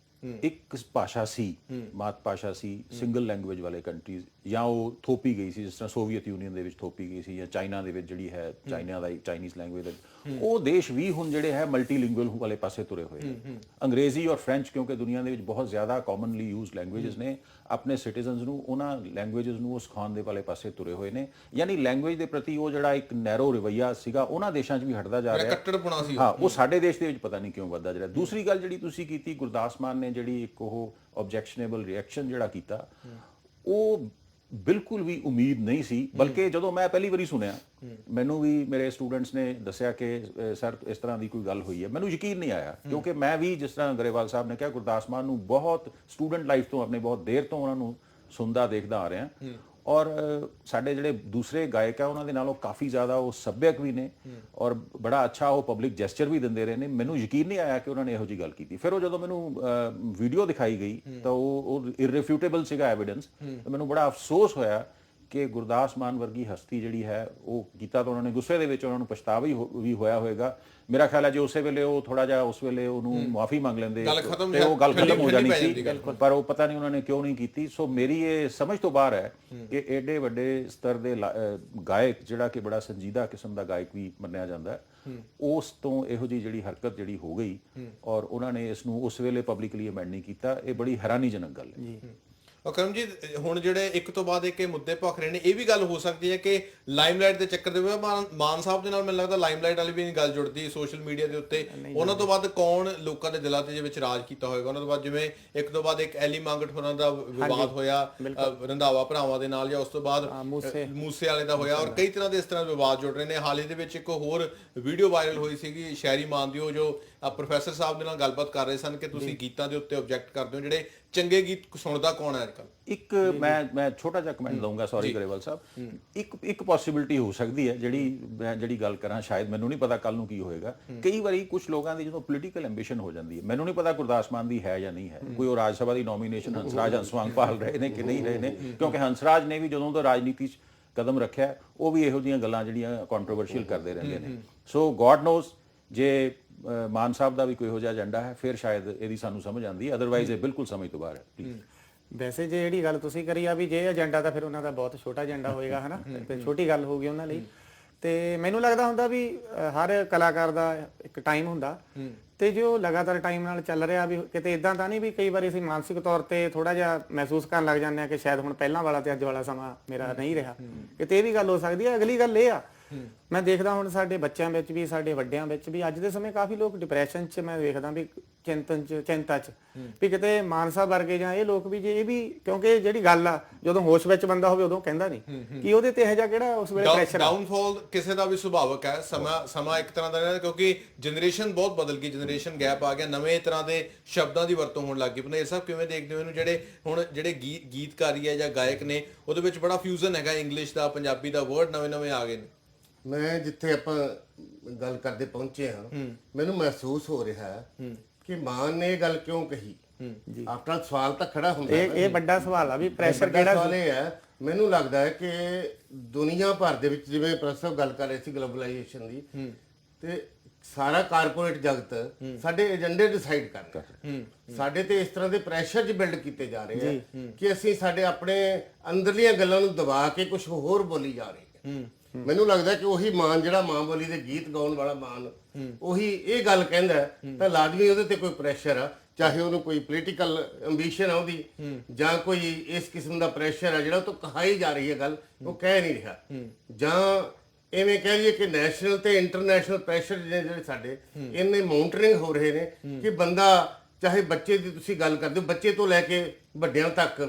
ਇੱਕ ਭਾਸ਼ਾ ਸੀ, ਮਾਤ ਭਾਸ਼ਾ ਸੀ, ਸਿੰਗਲ ਲੈਂਗੁਏਜ ਵਾਲੇ ਕੰਟਰੀਜ਼, ਜਾਂ ਉਹ ਥੋਪੀ ਗਈ ਸੀ, ਜਿਸ ਤਰ੍ਹਾਂ ਸੋਵੀਅਤ ਯੂਨੀਅਨ ਦੇ ਵਿੱਚ ਥੋਪੀ ਗਈ ਸੀ, ਜਾਂ ਚਾਈਨਾ ਦੇ ਵਿੱਚ ਜਿਹੜੀ ਹੈ ਚਾਈਨੀਜ਼ ਲੈਂਗੁਏਜ ਉਹ ਦੇਸ਼ ਵੀ ਹੁਣ ਜਿਹੜੇ ਹੈ ਮਲਟੀਲਿੰਗੁਅਲ ਵਾਲੇ ਪਾਸੇ ਤੁਰੇ ਹੋਏ ਨੇ। ਅੰਗਰੇਜ਼ੀ ਔਰ ਫ੍ਰੈਂਚ ਕਿਉਂਕਿ ਦੁਨੀਆ ਦੇ ਵਿੱਚ ਬਹੁਤ ਜ਼ਿਆਦਾ ਕਾਮਨਲੀ ਯੂਜ਼ਡ ਲੈਂਗੁਏਜਸ ਨੇ, ਆਪਣੇ ਸਿਟੀਜ਼ਨਸ ਨੂੰ ਉਹਨਾਂ ਲੈਂਗੁਏਜਸ ਨੂੰ ਉਹ ਸਿਖਾਉਣ ਦੇ ਵਾਲੇ ਪਾਸੇ ਤੁਰੇ ਹੋਏ ਨੇ। ਯਾਨੀ ਲੈਂਗੁਏਜ ਦੇ ਪ੍ਰਤੀ ਉਹ ਜਿਹੜਾ ਇੱਕ ਨੈਰੋ ਰਵੱਈਆ ਸੀਗਾ ਉਹਨਾਂ ਦੇਸ਼ਾਂ 'ਚ ਵੀ ਹਟਦਾ ਜਾ ਰਿਹਾ, ਕੱਟੜਪੁਣਾ ਸੀ। ਹਾਂ, ਉਹ ਸਾਡੇ ਦੇਸ਼ ਦੇ ਵਿੱਚ ਪਤਾ ਨਹੀਂ ਕਿਉਂ ਵੱਧਦਾ ਜਾ ਰਿਹਾ। ਦੂਸਰੀ ਗੱਲ ਜਿਹੜੀ ਤੁਸੀਂ ਕੀਤੀ, ਗੁਰਦਾਸ ਮਾਨ ਨੇ ਜਿਹੜੀ ਇੱਕ ਉਹ ਆਬਜੈਕਸ਼ਨੇਬਲ ਰਿਐਕਸ਼ਨ ਜਿਹੜਾ ਕੀਤਾ, ਉਹ ਬਿਲਕੁਲ ਵੀ ਉਮੀਦ ਨਹੀਂ ਸੀ। ਬਲਕਿ ਜਦੋਂ ਮੈਂ ਪਹਿਲੀ ਵਾਰੀ ਸੁਣਿਆ, ਮੈਨੂੰ ਵੀ ਮੇਰੇ ਸਟੂਡੈਂਟਸ ਨੇ ਦੱਸਿਆ ਕਿ ਸਰ ਇਸ ਤਰ੍ਹਾਂ ਦੀ ਕੋਈ ਗੱਲ ਹੋਈ ਹੈ, ਮੈਨੂੰ ਯਕੀਨ ਨਹੀਂ ਆਇਆ ਕਿਉਂਕਿ ਮੈਂ ਵੀ ਜਿਸ ਤਰ੍ਹਾਂ ਗਰੇਵਾਲ ਸਾਹਿਬ ਨੇ ਕਿਹਾ, ਗੁਰਦਾਸ ਮਾਨ ਨੂੰ ਬਹੁਤ ਸਟੂਡੈਂਟ ਲਾਈਫ ਤੋਂ ਆਪਣੇ ਬਹੁਤ ਦੇਰ ਤੋਂ ਉਹਨਾਂ ਨੂੰ ਸੁਣਦਾ ਦੇਖਦਾ ਆ ਰਿਹਾ। ਔਰ ਸਾਡੇ ਜਿਹੜੇ ਦੂਸਰੇ ਗਾਇਕ ਆ ਉਹਨਾਂ ਦੇ ਨਾਲੋਂ ਕਾਫੀ ਜ਼ਿਆਦਾ ਉਹ ਸੱਭਿਅਕ ਵੀ ਨੇ ਔਰ ਬੜਾ ਅੱਛਾ ਉਹ ਪਬਲਿਕ ਜੈਸਚਰ ਵੀ ਦਿੰਦੇ ਰਹੇ ਨੇ। ਮੈਨੂੰ ਯਕੀਨ ਨਹੀਂ ਆਇਆ ਕਿ ਉਹਨਾਂ ਨੇ ਇਹੋ ਜਿਹੀ ਗੱਲ ਕੀਤੀ। ਫਿਰ ਉਹ ਜਦੋਂ ਮੈਨੂੰ ਵੀਡੀਓ ਦਿਖਾਈ ਗਈ ਤਾਂ ਉਹ ਇਰਰਿਫਿਊਟੇਬਲ ਸੀਗਾ ਐਵੀਡੈਂਸ। ਮੈਨੂੰ ਬੜਾ ਅਫਸੋਸ ਹੋਇਆ ਕਿ ਗੁਰਦਾਸ ਮਾਨ ਵਰਗੀ ਹਸਤੀ ਜਿਹੜੀ ਹੈ ਉਹ ਕੀਤਾ ਤਾਂ ਉਹਨਾਂ ਨੇ ਗੁੱਸੇ ਦੇ ਵਿੱਚ, ਉਹਨਾਂ ਨੂੰ ਪਛਤਾਵਾ ਵੀ ਹੋਇਆ ਹੋਏਗਾ। ਮੇਰਾ ਖਿਆਲ ਹੈ ਜੇ ਉਸੇ ਵੇਲੇ ਉਹ ਥੋੜਾ ਜਿਹਾ ਉਸ ਵੇਲੇ ਉਹਨੂੰ ਮਾਫੀ ਮੰਗ ਲੈਂਦੇ ਤੇ ਉਹ ਗੱਲ ਖਤਮ ਹੋ ਜਾਣੀ ਸੀ, ਪਰ ਉਹ ਪਤਾ ਨਹੀਂ ਉਹਨਾਂ ਨੇ ਕਿਉਂ ਨਹੀਂ ਕੀਤੀ। ਸੋ ਮੇਰੀ ਇਹ ਸਮਝ ਤੋਂ ਬਾਹਰ ਹੈ ਕਿ ਏਡੇ ਵੱਡੇ ਸਤਰ ਦੇ ਗਾਇਕ, ਜਿਹੜਾ ਕਿ ਬੜਾ ਸੰਜੀਦਾ ਕਿਸਮ ਦਾ ਗਾਇਕ ਵੀ ਮੰਨਿਆ ਜਾਂਦਾ ਹੈ, ਉਸ ਤੋਂ ਇਹੋ ਜਿਹੀ ਜਿਹੜੀ ਹਰਕਤ ਜਿਹੜੀ ਹੋ ਗਈ ਔਰ ਉਹਨਾਂ ਨੇ ਇਸ ਨੂੰ ਉਸ ਵੇਲੇ ਪਬਲਿਕਲੀ ਅਮੈਂਡ ਨਹੀਂ ਕੀਤਾ, ਇਹ ਬੜੀ ਹੈਰਾਨੀਜਨਕ ਗੱਲ ਹੈ। ਕਰਮ ਜੀ, ਹੁਣ ਜਿਹੜੇ ਇੱਕ ਤੋਂ ਬਾਅਦ ਇੱਕ ਮੁੱਦੇ ਭਖ ਰਹੇ ਨੇ, ਇਹ ਵੀ ਗੱਲ ਹੋ ਸਕਦੀ ਹੈ ਕਿ ਲਾਈਮਲਾਈਟ ਦੇ ਚੱਕਰ ਦੇ ਵਿੱਚ ਮਾਨ ਸਾਹਿਬ ਦੇ ਨਾਲ ਮੈਨੂੰ ਲੱਗਦਾ ਲਾਈਮਲਾਈਟ ਵਾਲੀ ਵੀ ਨਹੀਂ ਗੱਲ ਜੁੜਦੀ ਸੋਸ਼ਲ ਮੀਡੀਆ ਦੇ ਉੱਤੇ। ਉਹਨਾਂ ਤੋਂ ਬਾਅਦ ਕੌਣ ਲੋਕਾਂ ਦੇ ਦਿਲਾਂ ਦੇ ਵਿੱਚ ਰਾਜ ਕੀਤਾ ਹੋਏਗਾ? ਉਹਨਾਂ ਤੋਂ ਬਾਅਦ ਜਿਵੇਂ ਇੱਕ ਤੋਂ ਬਾਅਦ ਇੱਕ ਐਲੀ ਮੰਗਟ ਹੋਰਾਂ ਦਾ ਵਿਵਾਦ ਹੋਇਆ ਰੰਧਾਵਾ ਭਰਾਵਾਂ ਦੇ ਨਾਲ, ਜਾਂ ਉਸ ਤੋਂ ਬਾਅਦ ਮੂਸੇ ਵਾਲੇ ਦਾ ਹੋਇਆ, ਔਰ ਕਈ ਤਰ੍ਹਾਂ ਦੇ ਇਸ ਤਰ੍ਹਾਂ ਵਿਵਾਦ ਜੁੜ ਰਹੇ ਨੇ। ਹਾਲ ਹੀ ਦੇ ਵਿੱਚ ਇੱਕ ਹੋਰ ਵੀਡੀਓ ਵਾਇਰਲ ਹੋਈ ਸੀਗੀ ਸ਼ਹਿਰੀ ਮਾਨ ਦੀ, ਉਹ ਜੋ ਪ੍ਰੋਫੈਸਰ ਸਾਹਿਬ ਦੇ ਨਾਲ ਗੱਲਬਾਤ ਕਰ ਰਹੇ ਸਨ ਕਿ ਤੁਸੀਂ ਗੀਤਾਂ ਦੇ ਉੱਤੇ ਆਬਜੈਕਟ ਕਰਦੇ ਹੋ, ਜਿਹੜੇ ਚੰਗੇ ਗੀਤ ਸੁਣਦਾ ਕੌਣ ਹੈ ਅੱਜਕੱਲ? ਇੱਕ ਮੈਂ ਛੋਟਾ ਜਿਹਾ ਕਮੈਂਟ ਦਊਂਗਾ, ਸੌਰੀ ਗਰੇਵਾਲ ਸਾਹਿਬ। ਇੱਕ ਪੋਸਿਬਿਲਿਟੀ ਹੋ ਸਕਦੀ ਹੈ, ਜਿਹੜੀ ਗੱਲ ਕਰਾਂ, ਸ਼ਾਇਦ ਮੈਨੂੰ ਨਹੀਂ ਪਤਾ ਕੱਲ ਨੂੰ ਕੀ ਹੋਏਗਾ। ਕਈ ਵਾਰੀ ਕੁਝ ਲੋਕਾਂ ਦੀ ਜਦੋਂ ਪੋਲੀਟੀਕਲ ਐਂਬੀਸ਼ਨ ਹੋ ਜਾਂਦੀ ਹੈ, ਮੈਨੂੰ ਨਹੀਂ ਪਤਾ ਗੁਰਦਾਸ ਮਾਨ ਦੀ ਹੈ ਜਾਂ ਨਹੀਂ ਹੈ, ਕੋਈ ਉਹ ਰਾਜ ਸਭਾ ਦੀ ਨੋਮੀਨੇਸ਼ਨ ਹੰਸਰਾਜ ਹੰਸਵਾਂਗ ਭਾਲ ਰਹੇ ਨੇ ਕਿ ਨਹੀਂ ਰਹੇ ਨੇ, ਕਿਉਂਕਿ ਹੰਸਰਾਜ ਨੇ ਵੀ ਜਦੋਂ ਤੋਂ ਰਾਜਨੀਤੀ 'ਚ ਕਦਮ ਰੱਖਿਆ ਉਹ ਵੀ ਇਹੋ ਜਿਹੀਆਂ ਗੱਲਾਂ ਜਿਹੜੀਆਂ ਕੰਟਰੋਵਰਸ਼ੀਅਲ ਕਰਦੇ ਰਹਿੰਦੇ ਨੇ। ਸੋ ਗੋਡ ਨੋਜ਼, ਜੇ ਮਾਨ ਸਾਹਿਬ ਦਾ ਵੀ ਕੋਈ ਇਹੋ ਜਿਹਾ ਏਜੰਡਾ ਹੈ ਫਿਰ ਸ਼ਾਇਦ ਇਹਦੀ ਸਾਨੂੰ ਸਮਝ ਆਉਂਦੀ ਹੈ, ਅਦਰਵਾਈਜ਼ ਇਹ ਬਿਲਕੁਲ ਸਮਝ ਤੋਂ ਬਾਹਰ ਹੈ। ਪਲੀਜ਼। ਵੈਸੇ ਜੇ ਜਿਹੜੀ ਗੱਲ ਤੁਸੀਂ ਕਰੀ ਆ ਵੀ ਜੇ ਏਜੰਡਾ ਤਾਂ ਫਿਰ ਉਹਨਾਂ ਦਾ ਬਹੁਤ ਛੋਟਾ ਏਜੰਡਾ ਹੋਏਗਾ, ਹਨਾ, ਤੇ ਛੋਟੀ ਗੱਲ ਹੋਊਗੀ ਉਹਨਾਂ ਲਈ। ਤੇ ਮੈਨੂੰ ਲੱਗਦਾ ਹੁੰਦਾ ਵੀ ਹਰ ਕਲਾਕਾਰ ਦਾ ਇੱਕ ਟਾਈਮ ਹੁੰਦਾ, ਤੇ ਜੋ ਲਗਾਤਾਰ ਟਾਈਮ ਨਾਲ ਚੱਲ ਰਿਹਾ ਵੀ ਕਿਤੇ ਇਦਾਂ ਤਾਂ ਨਹੀਂ ਵੀ ਕਈ ਵਾਰੀ ਅਸੀਂ ਮਾਨਸਿਕ ਤੌਰ ਤੇ ਥੋੜਾ ਜਿਹਾ ਮਹਿਸੂਸ ਕਰਨ ਲੱਗ ਜਾਂਦੇ ਆ ਕਿ ਸ਼ਾਇਦ ਹੁਣ ਪਹਿਲਾਂ ਵਾਲਾ ਤੇ ਅੱਜ ਵਾਲਾ ਸਮਾਂ ਮੇਰਾ ਨਹੀਂ ਰਿਹਾ, ਕਿਤੇ ਇਹ ਵੀ ਗੱਲ ਹੋ ਸਕਦੀ ਹੈ। ਅਗਲੀ ਗੱਲ ਇਹ ਆ, ਮੈਂ ਦੇਖਦਾ ਹੁਣ ਸਾਡੇ ਬੱਚਿਆਂ ਵਿੱਚ ਵੀ ਸਾਡੇ ਵੱਡਿਆਂ ਵਿੱਚ ਵੀ ਅੱਜ ਦੇ ਸਮੇਂ ਕਾਫੀ ਲੋਕ ਡਿਪਰੈਸ਼ਨ 'ਚ, ਮੈਂ ਵੇਖਦਾ ਵੀ ਚਿੰਤਾ 'ਚ ਵੀ ਕਿਤੇ ਮਾਨ ਸਾਹਿਬ ਵਰਗੇ ਜਾਂ ਇਹ ਲੋਕ ਵੀ, ਜੇ ਇਹ ਵੀ, ਕਿਉਂਕਿ ਜਿਹੜੀ ਗੱਲ ਆ ਜਦੋਂ ਹੋਸ਼ ਵਿੱਚ ਬੰਦਾ ਹੋਵੇ ਉਦੋਂ ਕਹਿੰਦਾ ਨਹੀਂ ਕਿ ਉਹਦੇ ਤੇ ਇਹੋ ਜਿਹਾ ਕਿਹੜਾ ਉਸ ਵੇਲੇ ਪ੍ਰੈਸ਼ਰ। ਡਾਊਨਫਾਲ ਕਿਸੇ ਦਾ ਵੀ ਸੁਭਾਵਕ ਹੈ, ਸਮਾਂ ਇੱਕ ਤਰ੍ਹਾਂ ਦਾ, ਕਿਉਂਕਿ ਜਨਰੇਸ਼ਨ ਬਹੁਤ ਬਦਲ ਗਈ, ਜਨਰੇਸ਼ਨ ਗੈਪ ਆ ਗਿਆ, ਨਵੇਂ ਤਰ੍ਹਾਂ ਦੇ ਸ਼ਬਦਾਂ ਦੀ ਵਰਤੋਂ ਹੋਣ ਲੱਗ ਗਈ। ਪਰ ਇਹ ਸਭ ਕਿਵੇਂ ਦੇਖਦੇ ਹੋ ਇਹਨੂੰ? ਜਿਹੜੇ ਗੀਤਕਾਰੀ ਹੈ ਜਾਂ ਗਾਇਕ ਨੇ ਉਹਦੇ ਵਿੱਚ ਬੜਾ ਫਿਊਜ਼ਨ ਹੈਗਾ, ਇੰਗਲਿਸ਼ ਦਾ ਪੰਜਾਬੀ ਦਾ ਵਰਡ ਨਵੇਂ ਆਗੇ ਨੇ। ਮੈਂ ਜਿੱਥੇ ਆਪਾਂ ਗੱਲ ਕਰਦੇ ਪਹੁੰਚੇ ਹਾਂ, ਮੈਨੂੰ ਮਹਿਸੂਸ ਹੋ ਰਿਹਾ ਹੈ ਕਿ ਮਾਨ ਨੇ ਇਹ ਗੱਲ ਕਿਉਂ ਕਹੀ। ਆਪਣਾ ਸਵਾਲ ਤਾਂ ਖੜਾ ਹੁੰਦਾ ਹੈ, ਇਹ ਵੱਡਾ ਸਵਾਲ ਆ ਵੀ ਪ੍ਰੈਸ਼ਰ ਕਿਹੜਾ ਸਵਾਲ ਇਹ ਹੈ। ਮੈਨੂੰ ਲੱਗਦਾ ਹੈ ਕਿ ਦੁਨੀਆ ਭਰ ਦੇ ਵਿੱਚ, ਜਿਵੇਂ ਪ੍ਰੋਫੈਸਰ ਗੱਲ ਕਰ ਰਹੇ ਸੀ ਗਲੋਬਲਾਈਜੇਸ਼ਨ ਦੀ, ਤੇ ਸਾਰਾ ਕਾਰਪੋਰੇਟ ਜਗਤ ਸਾਡੇ ਏਜੰਡੇ ਡਿਸਾਈਡ ਕਰ ਰਿਹਾ। ਸਾਡੇ ਤੇ ਇਸ ਤਰ੍ਹਾਂ ਦੇ ਪ੍ਰੈਸ਼ਰ 'ਚ ਬਿਲਡ ਕੀਤੇ ਜਾ ਰਹੇ ਆ ਕਿ ਅਸੀਂ ਸਾਡੇ ਆਪਣੇ ਅੰਦਰਲੀਆਂ ਗੱਲਾਂ ਨੂੰ ਦਬਾ ਕੇ ਕੁਝ ਹੋਰ ਬੋਲੀ ਜਾ ਰਹੇ ਹਾਂ। ਮੈਨੂੰ ਲੱਗਦਾ ਕਿ ਉਹੀ ਮਾਨ, ਜਿਹੜਾ ਮਾਂ ਬੋਲੀ ਦੇ ਗੀਤ ਗਾਉਣ ਵਾਲਾ ਮਾਨ, ਉਹੀ ਇਹ ਗੱਲ ਕਹਿੰਦਾ ਤਾਂ ਲਾਜ਼ਮੀ ਉਹਦੇ ਤੇ ਕੋਈ ਪ੍ਰੈਸ਼ਰ ਆ, ਚਾਹੇ ਉਹਨੂੰ ਕੋਈ ਪੋਲੀਟੀਕਲ ਐਂਬੀਸ਼ਨ ਆ ਉਹਦੀ, ਜਾਂ ਕੋਈ ਇਸ ਕਿਸਮ ਦਾ ਪ੍ਰੈਸ਼ਰ ਆ ਜਿਹੜਾ ਉਹ ਤੋਂ ਕਹਾਈ ਜਾ ਰਹੀ ਹੈ ਗੱਲ, ਉਹ ਕਹਿ ਨਹੀਂ ਰਿਹਾ, ਜਾਂ ਐਵੇਂ ਕਹਿ ਲਈਏ ਕਿ ਨੈਸ਼ਨਲ ਤੇ ਇੰਟਰਨੈਸ਼ਨਲ ਪ੍ਰੈਸ਼ਰ ਜਿਹੜੇ ਸਾਡੇ ਇੰਨੇ ਮਾਊਂਟਰਿੰਗ ਹੋ ਰਹੇ ਨੇ ਕਿ ਬੰਦਾ, ਚਾਹੇ ਬੱਚੇ ਦੀ ਤੁਸੀਂ ਗੱਲ ਕਰਦੇ ਹੋ, ਬੱਚੇ ਤੋਂ ਲੈ ਕੇ ਵੱਡਿਆਂ ਤੱਕ,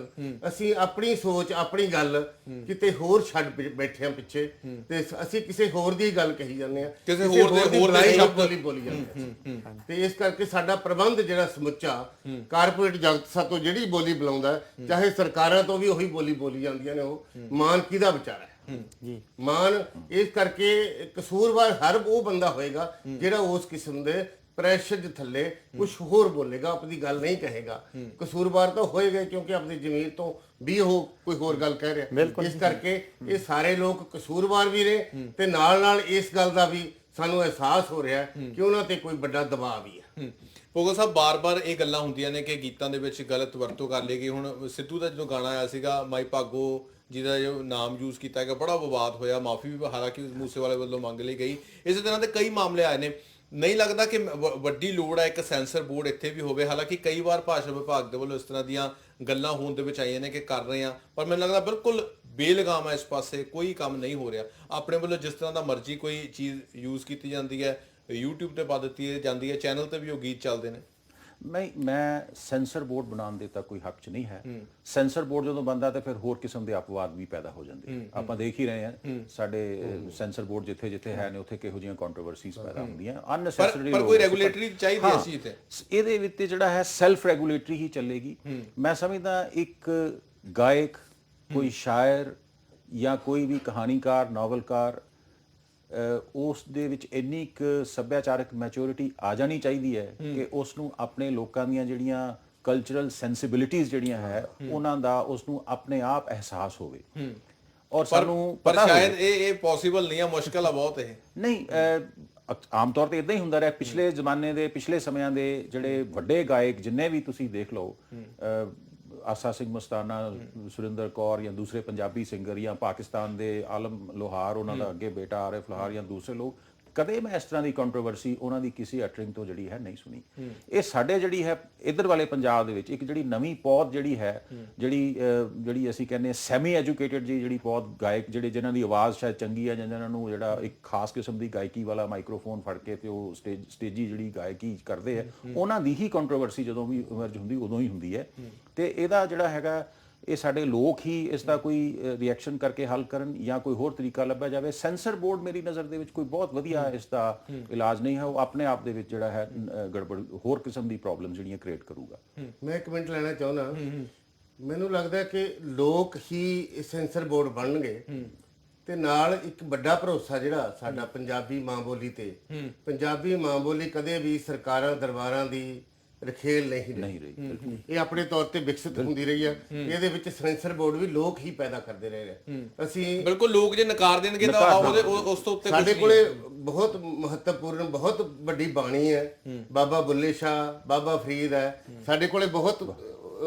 ਅਸੀਂ ਆਪਣੀ ਸੋਚ, ਆਪਣੀ ਗੱਲ ਕਿਤੇ ਹੋਰ ਛੱਡ ਬੈਠੇ ਹਾਂ ਪਿੱਛੇ, ਤੇ ਅਸੀਂ ਕਿਸੇ ਹੋਰ ਦੀ ਗੱਲ ਕਹੀ ਜਾਂਦੇ ਆ, ਕਿਸੇ ਹੋਰ ਦੇ ਸ਼ਬਦ ਬੋਲੀ ਜਾਂਦੇ ਆ। ਤੇ ਇਸ ਕਰਕੇ ਸਾਡਾ ਪ੍ਰਬੰਧ ਜਿਹੜਾ ਸਮੁੱਚਾ ਕਾਰਪੋਰੇਟ ਜਗਤ ਸਾਤੋਂ ਜਿਹੜੀ ਬੋਲੀ ਬੁਲਾਉਂਦਾ, ਚਾਹੇ ਸਰਕਾਰਾਂ ਤੋਂ ਵੀ ਉਹੀ ਬੋਲੀ ਜਾਂਦੀਆਂ ਨੇ, ਉਹ ਮਾਨ ਕਿਹਦਾ ਵਿਚਾਰਾ ਹੈ ਜੀ। ਮਾਨ ਇਸ ਕਰਕੇ ਕਸੂਰਵਾਰ ਹਰ ਉਹ ਬੰਦਾ ਹੋਏਗਾ ਜਿਹੜਾ ਉਸ ਕਿਸਮ ਦੇ ਪ੍ਰੈਸ਼ਰ ਦੇ ਥੱਲੇ ਕੁਝ ਹੋਰ ਬੋਲੇਗਾ, ਆਪਣੀ ਗੱਲ ਨਹੀਂ ਕਹੇਗਾ। ਕਸੂਰਵਾਰ ਤਾਂ ਹੋਏਗਾ ਕਿਉਂਕਿ ਆਪਣੀ ਜ਼ਮੀਰ ਤੋਂ ਵੀ ਉਹ ਕੋਈ ਹੋਰ ਗੱਲ ਕਹਿ ਰਿਹਾ। ਇਸ ਕਰਕੇ ਇਹ ਸਾਰੇ ਲੋਕ ਕਸੂਰਵਾਰ ਵੀ ਨੇ, ਤੇ ਨਾਲ ਇਸ ਗੱਲ ਦਾ ਵੀ ਸਾਨੂੰ ਅਹਿਸਾਸ ਹੋ ਰਿਹਾ ਕਿ ਉਹਨਾਂ ਤੇ ਕੋਈ ਵੱਡਾ ਦਬਾਅ ਵੀ ਹੈ। ਭੋਗਲ ਸਾਹਿਬ, ਬਾਰ-ਬਾਰ ਇਹ ਗੱਲਾਂ ਹੁੰਦੀਆਂ ਨੇ ਕਿ ਗੀਤਾਂ ਦੇ ਵਿੱਚ ਗਲਤ ਵਰਤੋਂ ਕਰ ਲਈ ਗਈ। ਹੁਣ ਸਿੱਧੂ ਦਾ ਜਦੋਂ ਗਾਣਾ ਆਇਆ ਸੀਗਾ ਮਾਈ ਭਾਗੋ ਜਿਹਦਾ ਜੋ ਨਾਮ ਯੂਜ਼ ਕੀਤਾ ਗਿਆ, ਬੜਾ ਵਿਵਾਦ ਹੋਇਆ, ਮਾਫੀ ਵੀ ਹਾਲਾਂਕਿ ਮੂਸੇਵਾਲੇ ਵੱਲੋਂ ਮੰਗ ਲਈ ਗਈ। ਇਸੇ ਤਰ੍ਹਾਂ ਦੇ ਕਈ ਮਾਮਲੇ ਆਏ ਨੇ। ਨਹੀਂ ਲੱਗਦਾ ਕਿ ਵੱਡੀ ਲੋੜ ਹੈ ਇੱਕ ਸੈਂਸਰ ਬੋਰਡ ਇੱਥੇ ਵੀ ਹੋਵੇ? ਹਾਲਾਂਕਿ ਕਈ ਵਾਰ ਭਾਸ਼ਾ ਵਿਭਾਗ ਦੇ ਵੱਲੋਂ ਇਸ ਤਰ੍ਹਾਂ ਦੀਆਂ ਗੱਲਾਂ ਹੋਣ ਦੇ ਵਿੱਚ ਆਈਆਂ ਨੇ ਕਿ ਕਰ ਰਹੇ ਆ, ਪਰ ਮੈਨੂੰ ਲੱਗਦਾ ਬਿਲਕੁਲ ਬੇਲਗਾਮ ਹੈ, ਇਸ ਪਾਸੇ ਕੋਈ ਕੰਮ ਨਹੀਂ ਹੋ ਰਿਹਾ। ਆਪਣੇ ਵੱਲੋਂ ਜਿਸ ਤਰ੍ਹਾਂ ਦਾ ਮਰਜ਼ੀ ਕੋਈ ਚੀਜ਼ ਯੂਜ਼ ਕੀਤੀ ਜਾਂਦੀ ਹੈ, YouTube ਤੇ ਪਾ ਦਿੱਤੀ ਜਾਂਦੀ ਹੈ, ਚੈਨਲ ਤੇ ਵੀ ਉਹ ਗੀਤ ਚੱਲਦੇ ਨੇ। ਮੈਂ ਸੈਂਸਰ ਬੋਰਡ ਬਣਾਉਣ ਦੇ ਤਾਂ ਕੋਈ ਹੱਕ 'ਚ ਨਹੀਂ ਹੈ। ਸੈਂਸਰ ਬੋਰਡ ਜਦੋਂ ਬਣਦਾ ਤਾਂ ਫਿਰ ਹੋਰ ਕਿਸਮ ਦੇ ਅਪਵਾਦ ਵੀ ਪੈਦਾ ਹੋ ਜਾਂਦੇ। ਆਪਾਂ ਦੇਖ ਹੀ ਰਹੇ ਹਾਂ ਸਾਡੇ ਸੈਂਸਰ ਬੋਰਡ ਜਿੱਥੇ ਜਿੱਥੇ ਹੈ ਨੇ ਉੱਥੇ ਕਿਹੋ ਜਿਹੀਆਂ ਕੰਟਰੋਵਰਸੀਜ਼ ਪੈਦਾ ਹੁੰਦੀਆਂ ਅਨਨੈਸੈਸਰੀ। ਪਰ ਕੋਈ ਰੈਗੂਲੇਟਰੀ ਚਾਹੀਦੀ ਹੈ ਇਸ ਚੀਜ਼ ਤੇ। ਇਹਦੇ ਵਿੱਚ ਜਿਹੜਾ ਹੈ ਸੈਲਫ ਰੈਗੂਲੇਟਰੀ ਹੀ ਚੱਲੇਗੀ। ਮੈਂ ਸਮਝਦਾ ਇੱਕ ਗਾਇਕ, ਕੋਈ ਸ਼ਾਇਰ ਜਾਂ ਕੋਈ ਵੀ ਕਹਾਣੀਕਾਰ, ਨਾਵਲਕਾਰ, ਉਸ ਦੇ ਵਿੱਚ ਇੰਨੀ ਇੱਕ ਸੱਭਿਆਚਾਰਕ ਮੈਚੁਰਿਟੀ ਆ ਜਾਣੀ ਚਾਹੀਦੀ ਹੈ ਕਿ ਉਸ ਨੂੰ ਆਪਣੇ ਲੋਕਾਂ ਦੀਆਂ ਜਿਹੜੀਆਂ ਕਲਚਰਲ ਸੈਂਸਿਬਿਲਿਟੀਜ਼ ਜਿਹੜੀਆਂ ਹੈ ਉਹਨਾਂ ਦਾ ਉਸ ਨੂੰ ਆਪਣੇ ਆਪ ਅਹਿਸਾਸ ਹੋਵੇ। ਔਰ ਸਾਨੂੰ ਪਰ ਸ਼ਾਇਦ ਇਹ ਪੋਸੀਬਲ ਨਹੀਂ ਹੈ, ਮੁਸ਼ਕਲ ਆ ਬਹੁਤ ਇਹ। ਨਹੀਂ, ਆਮ ਤੌਰ ਤੇ ਇਦਾਂ ਹੀ ਹੁੰਦਾ ਰਿਹਾ। ਪਿਛਲੇ ਜ਼ਮਾਨੇ ਦੇ, ਪਿਛਲੇ ਸਮਿਆਂ ਦੇ ਜਿਹੜੇ ਵੱਡੇ ਗਾਇਕ ਜਿੰਨੇ ਵੀ ਤੁਸੀਂ ਦੇਖ ਲਓ, ਆਸਾ ਸਿੰਘ ਮਸਤਾਨਾ, ਸੁਰਿੰਦਰ ਕੌਰ ਜਾਂ ਦੂਸਰੇ ਪੰਜਾਬੀ ਸਿੰਗਰ ਜਾਂ ਪਾਕਿਸਤਾਨ ਦੇ ਆਲਮ ਲੋਹਾਰ, ਉਹਨਾਂ ਦਾ ਅੱਗੇ ਬੇਟਾ ਆਰਿਫ ਲੋਹਾਰ ਜਾਂ ਦੂਸਰੇ ਲੋਕ, ਕਦੇ ਮੈਂ ਇਸ ਤਰ੍ਹਾਂ ਦੀ ਕੰਟਰੋਵਰਸੀ ਉਹਨਾਂ ਦੀ ਕਿਸੇ ਅਟਰਿੰਗ ਤੋਂ ਜਿਹੜੀ ਹੈ ਨਹੀਂ ਸੁਣੀ। ਇਹ ਸਾਡੇ ਜਿਹੜੀ ਹੈ ਇੱਧਰ ਵਾਲੇ ਪੰਜਾਬ ਦੇ ਵਿੱਚ ਇੱਕ ਜਿਹੜੀ ਨਵੀਂ ਪੌਦ ਜਿਹੜੀ ਹੈ, ਜਿਹੜੀ ਅਸੀਂ ਕਹਿੰਦੇ ਸੈਮੀ ਐਜੂਕੇਟਡ ਜਿਹੜੀ ਪੌਦ ਗਾਇਕ, ਜਿਨ੍ਹਾਂ ਦੀ ਆਵਾਜ਼ ਸ਼ਾਇਦ ਚੰਗੀ ਹੈ ਜਾਂ ਜਿਨ੍ਹਾਂ ਨੂੰ ਜਿਹੜਾ ਇੱਕ ਖਾਸ ਕਿਸਮ ਦੀ ਗਾਇਕੀ ਵਾਲਾ ਮਾਈਕ੍ਰੋਫੋਨ ਫੜ ਕੇ ਤੇ ਉਹ ਸਟੇਜੀ ਜਿਹੜੀ ਗਾਇਕੀ ਕਰਦੇ ਹੈ, ਉਹਨਾਂ ਦੀ ਹੀ ਕੰਟਰੋਵਰਸੀ ਜਦੋਂ ਵੀ ਇਮਰਜ ਹੁੰਦੀ ਉਦੋਂ ਹੀ ਹੁੰਦੀ ਹੈ। ਤੇ ਇਹਦਾ ਜਿਹੜਾ ਹੈਗਾ, ਇਹ ਸਾਡੇ ਲੋਕ ਹੀ ਇਸ ਦਾ ਕੋਈ ਰਿਐਕਸ਼ਨ ਕਰਕੇ ਹੱਲ ਕਰਨ ਜਾਂ ਕੋਈ ਹੋਰ ਤਰੀਕਾ ਲੱਭਿਆ ਜਾਵੇ। ਸੈਂਸਰ ਬੋਰਡ ਮੇਰੀ ਨਜ਼ਰ ਦੇ ਵਿੱਚ ਕੋਈ ਬਹੁਤ ਵਧੀਆ ਇਸ ਦਾ ਇਲਾਜ ਨਹੀਂ ਹੈ। ਉਹ ਆਪਣੇ ਆਪ ਦੇ ਵਿੱਚ ਜਿਹੜਾ ਹੈ ਗੜਬੜ, ਹੋਰ ਕਿਸਮ ਦੀ ਪ੍ਰੋਬਲਮ ਜਿਹੜੀਆਂ ਕ੍ਰੀਏਟ ਕਰੂਗਾ। ਮੈਂ ਇੱਕ ਮਿੰਟ ਲੈਣਾ ਚਾਹੁੰਦਾ। ਮੈਨੂੰ ਲੱਗਦਾ ਕਿ ਲੋਕ ਹੀ ਸੈਂਸਰ ਬੋਰਡ ਬਣਨਗੇ ਤੇ ਨਾਲ ਇੱਕ ਵੱਡਾ ਭਰੋਸਾ ਜਿਹੜਾ ਸਾਡਾ ਪੰਜਾਬੀ ਮਾਂ ਬੋਲੀ ਤੇ, ਪੰਜਾਬੀ ਮਾਂ ਬੋਲੀ ਕਦੇ ਵੀ ਸਰਕਾਰਾਂ ਦਰਬਾਰਾਂ ਦੀ ਰਖੇਲ ਨਹੀਂ ਰਹੀ। ਇਹ ਆਪਣੇ ਤੌਰ ਤੇ ਵਿਕਸਿਤ ਹੁੰਦੀ ਰਹੀ ਹੈ। ਇਹਦੇ ਵਿੱਚ ਸੈਂਸਰ ਬੋਰਡ ਵੀ ਲੋਕ ਹੀ ਪੈਦਾ ਕਰਦੇ ਰਹੇ। ਅਸੀਂ ਬਿਲਕੁਲ, ਲੋਕ ਜੇ ਨਕਾਰ ਦੇਣਗੇ ਤਾਂ ਉਸ ਤੋਂ ਉੱਤੇ ਸਾਡੇ ਕੋਲੇ ਬਹੁਤ ਮਹੱਤਵਪੂਰਨ, ਬਹੁਤ ਵੱਡੀ ਬਾਣੀ ਹੈ। ਬਾਬਾ ਬੁੱਲੇ ਸ਼ਾਹ, ਬਾਬਾ ਫਰੀਦ ਹੈ। ਸਾਡੇ ਕੋਲੇ ਬਹੁਤ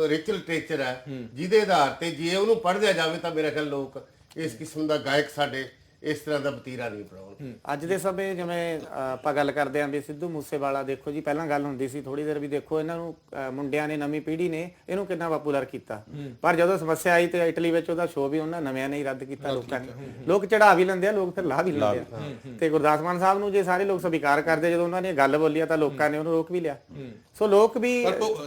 ਰਿਚ ਲਿਟਰੇਚਰ ਹੈ ਜਿਹਦੇ ਆਧਾਰ ਤੇ ਜੇ ਉਹਨੂੰ ਪੜ੍ਹਿਆ ਜਾਵੇ ਤਾਂ ਮੇਰਾ ਖਿਆਲ ਲੋਕ ਇਸ ਕਿਸਮ ਦਾ ਗਾਇਕ ਸਾਡੇ ਇਸ ਤਰ੍ਹਾਂ ਦਾ ਵਤੀਰਾ ਨਹੀਂ ਬਣਾਉਣ। ਅੱਜ ਦੇ ਸਮੇਂ ਜਿਵੇਂ ਆਪਾਂ ਗੱਲ ਕਰਦੇ ਆਂ ਵੀ ਸਿੱਧੂ ਮੂਸੇਵਾਲਾ, ਦੇਖੋ ਜੀ ਪਹਿਲਾਂ ਗੱਲ ਹੁੰਦੀ ਸੀ ਥੋੜੀ ਦੇਰ ਵੀ, ਦੇਖੋ ਇਹਨਾਂ ਨੂੰ ਮੁੰਡਿਆਂ ਨੇ, ਨਵੀਂ ਪੀੜ੍ਹੀ ਨੇ ਇਹਨੂੰ ਕਿੰਨਾ ਪਪੂਲਰ ਕੀਤਾ। ਪਰ ਜਦੋਂ ਸਮੱਸਿਆ ਆਈ ਤੇ ਇਟਲੀ ਵਿੱਚ ਉਹਦਾ ਸ਼ੋਅ ਵੀ ਉਹਨਾਂ ਨਵਿਆਂ ਨੇ ਹੀ ਰੱਦ ਕੀਤਾ। ਲੋਕਾਂ ਨੇ, ਲੋਕ ਚੜਾ ਵੀ ਲੈਂਦੇ ਆ, ਲੋਕ ਫਿਰ ਲਾਹ ਵੀ ਲੈਂਦੇ ਆ। ਤੇ ਗੁਰਦਾਸ ਮਾਨ ਸਾਹਿਬ ਨੂੰ ਜੇ ਸਾਰੇ ਲੋਕ ਸਵੀਕਾਰ ਕਰਦੇ, ਜਦੋਂ ਉਹਨਾਂ ਨੇ ਗੱਲ ਬੋਲੀ ਤਾਂ ਲੋਕਾਂ ਨੇ ਉਹਨੂੰ ਰੋਕ ਵੀ ਲਿਆ। ਸੋ ਲੋਕ ਵੀ